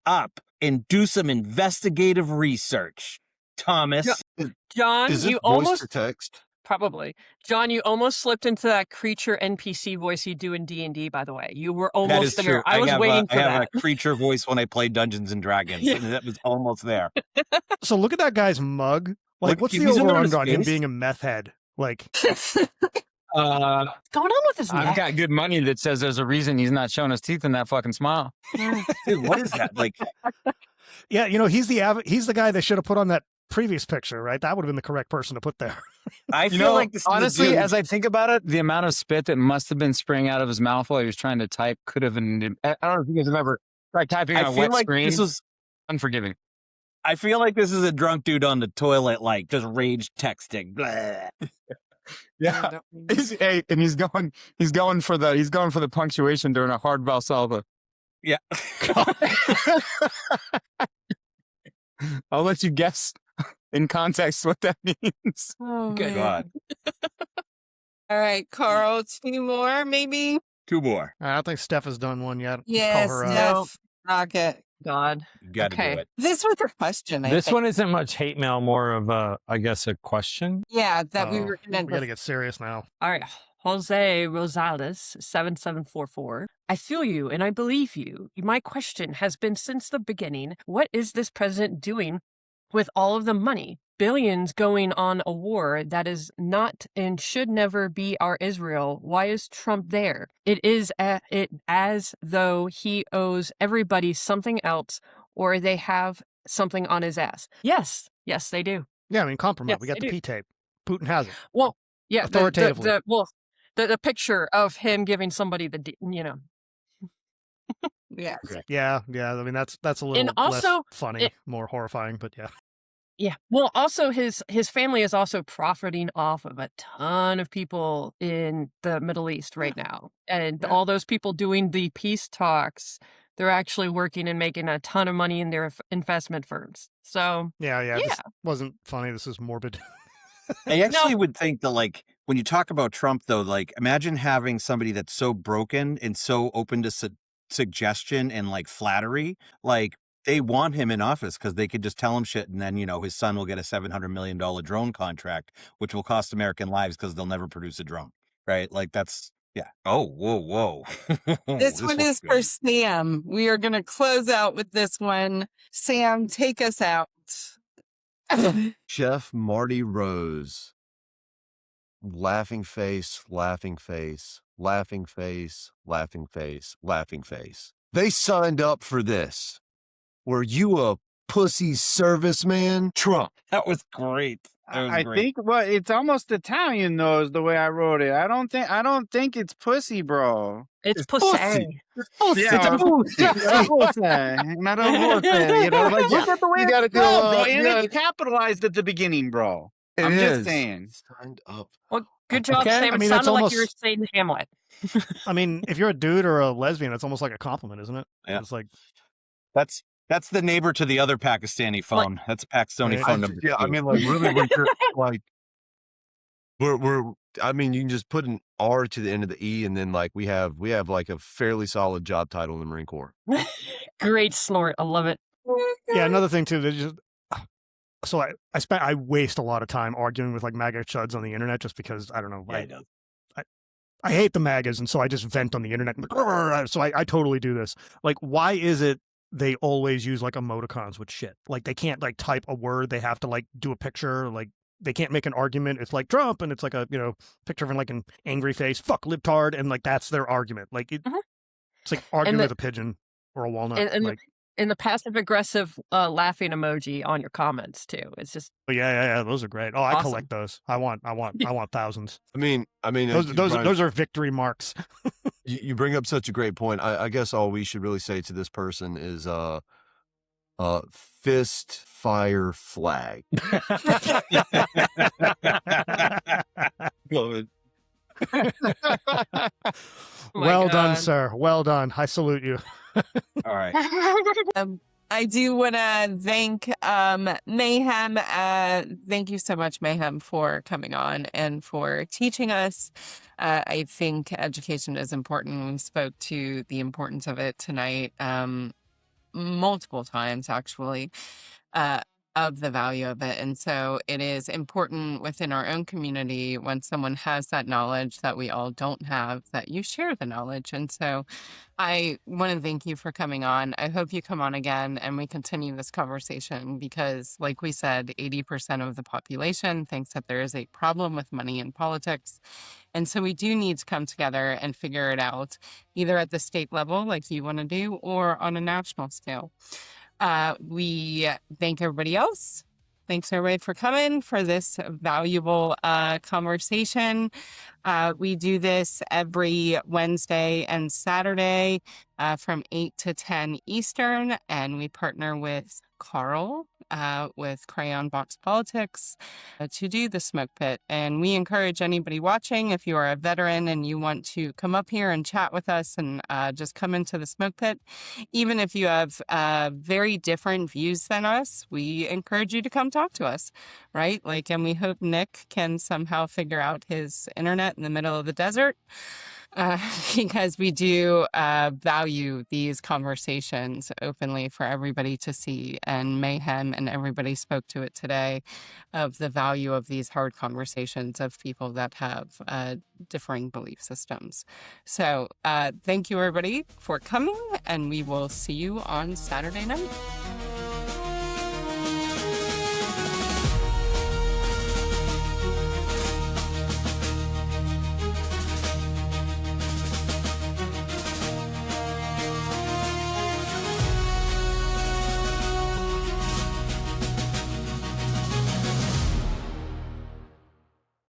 up and do some investigative research, Thomas. John, Is this you voice almost or text? probably. John, you almost slipped into that creature NPC voice you do in D&D, by the way. You were That is almost there. true. I was waiting for I have that. a creature voice when I play Dungeons and Dragons. Yeah. And that was almost there. So look at that guy's mug. Like, Look, what's he's the zooming on over-under his on him face. being a meth head? Like, What's going on with his I've neck? got good money that says there's a reason he's not showing his teeth in that fucking smile. Dude, what is that? Like, yeah, you know, he's the guy they should have put on that previous picture, right? That would have been the correct person to put there. I feel like this is the honestly, dude- as I think about it, the amount of spit that must have been spraying out of his mouth while he was trying to type could have been. I don't know if you guys have ever tried typing on I a feel wet like screen. this was. Unforgiving. I feel like this is a drunk dude on the toilet, like just rage texting. Blah. Yeah, and he's going for the punctuation during a hard Valsalva. Yeah. I'll let you guess in context what that means. Oh, Good man. God. All right, Carl, 2 more, maybe? 2 more. I don't think Steph has done one yet. Let's Yes, call her out. Steph. Rocket. God. You got to Okay. do it. This was a question, I This think. one isn't much hate mail, more of a, I guess, a question. Yeah, that we Oh, were we going got to get serious now. All right. Jose Rosales, 7744. I feel you and I believe you. My question has been since the beginning, what is this president doing with all of the money? Billions going on a war that is not and should never be our Israel. Why is Trump there? It is as though he owes everybody something else or they have something on his ass. Yes, they do. Yeah, I mean, compromise. Yes, We got they the do. P-tape. Putin has it. Well, yeah, Authoritatively. the picture of him giving somebody Yeah. Yeah. I mean, that's a little also, less funny, more horrifying, but yeah. Yeah. Well, also his family is also profiting off of a ton of people in the Middle East right now. And all those people doing the peace talks, they're actually working and making a ton of money in their investment firms. So, Yeah. This wasn't funny. This is morbid. I actually would think that, like, when you talk about Trump, though, like, imagine having somebody that's so broken and so open to suggestion and, like, flattery. Like, they want him in office because they could just tell him shit, and then, his son will get a $700 million drone contract, which will cost American lives because they'll never produce a drone, right? Like, that's, yeah. Oh, whoa. This one is good. for Sam. We are going to close out with this one. Sam, take us out. Chef Marty Rose. Laughing face, laughing face, laughing face, laughing face, laughing face. they signed up for this. Were you a pussy serviceman? Trump. That was great. That was I great. think it's almost Italian though is the way I wrote it. I don't think it's pussy, bro. It's It's pussy. pussy. It's pussy. Yeah, It's pussy. not a pussy, you know, like look at the way You gotta it's do, spelled, bro, you and gotta- it's capitalized at the beginning, bro. It I'm is. just saying. Signed up. Well, good job, Okay, Sam. I It mean, that's sounded like you were almost- saying Hamlet. I mean, if you're a dude or a lesbian, it's almost like a compliment, isn't it? Yeah. It's like, That's the neighbor to the other Pakistani phone. That's Pakistani Right. phone number. Yeah, I 2. mean, like really, when you're like, we're. I mean, you can just put an R to the end of the E, and then like we have like a fairly solid job title in the Marine Corps. Great snort. I love it. yeah, another thing too, there's just, so I waste a lot of time arguing with like MAGA chuds on the internet just because, I don't know, Yeah, it does. I hate the MAGAs, and so I just vent on the internet. So I totally do this. Like, why is it they always use like emoticons with shit? Like, they can't like type a word. They have to like do a picture. Like, they can't make an argument. It's like Trump, and it's like a, you know, picture of like an angry face, fuck libtard, and like that's their argument. Like, it's like arguing with a pigeon or a walnut. And the passive aggressive laughing emoji on your comments too. It's just yeah, those are great. Oh, I awesome. collect those. I want thousands. I mean, Those are victory marks. You bring up such a great point. I guess all we should really say to this person is fist fire flag. Love it. Well done, God. sir. Well done. I salute you. All right. I do want to thank Mayhem. Thank you so much, Mayhem, for coming on and for teaching us. I think education is important. We spoke to the importance of it tonight multiple times, actually, of the value of it. And so it is important within our own community when someone has that knowledge that we all don't have, that you share the knowledge. And so I want to thank you for coming on. I hope you come on again and we continue this conversation because, like we said, 80% of the population thinks that there is a problem with money in politics. And so we do need to come together and figure it out, either at the state level, like you want to do, or on a national scale. We thank everybody else. Thanks everybody for coming for this valuable conversation. We do this every Wednesday and Saturday from 8 to 10 Eastern, and we partner with Carl with Crayon Box Politics to do the Smoke Pit. And we encourage anybody watching, if you are a veteran and you want to come up here and chat with us and just come into the Smoke Pit, even if you have very different views than us, we encourage you to come talk to us, right? Like, and we hope Nick can somehow figure out his internet in the middle of the desert. Because we do value these conversations openly for everybody to see, and Mayhem and everybody spoke to it today of the value of these hard conversations of people that have differing belief systems. So thank you everybody for coming, and we will see you on Saturday night.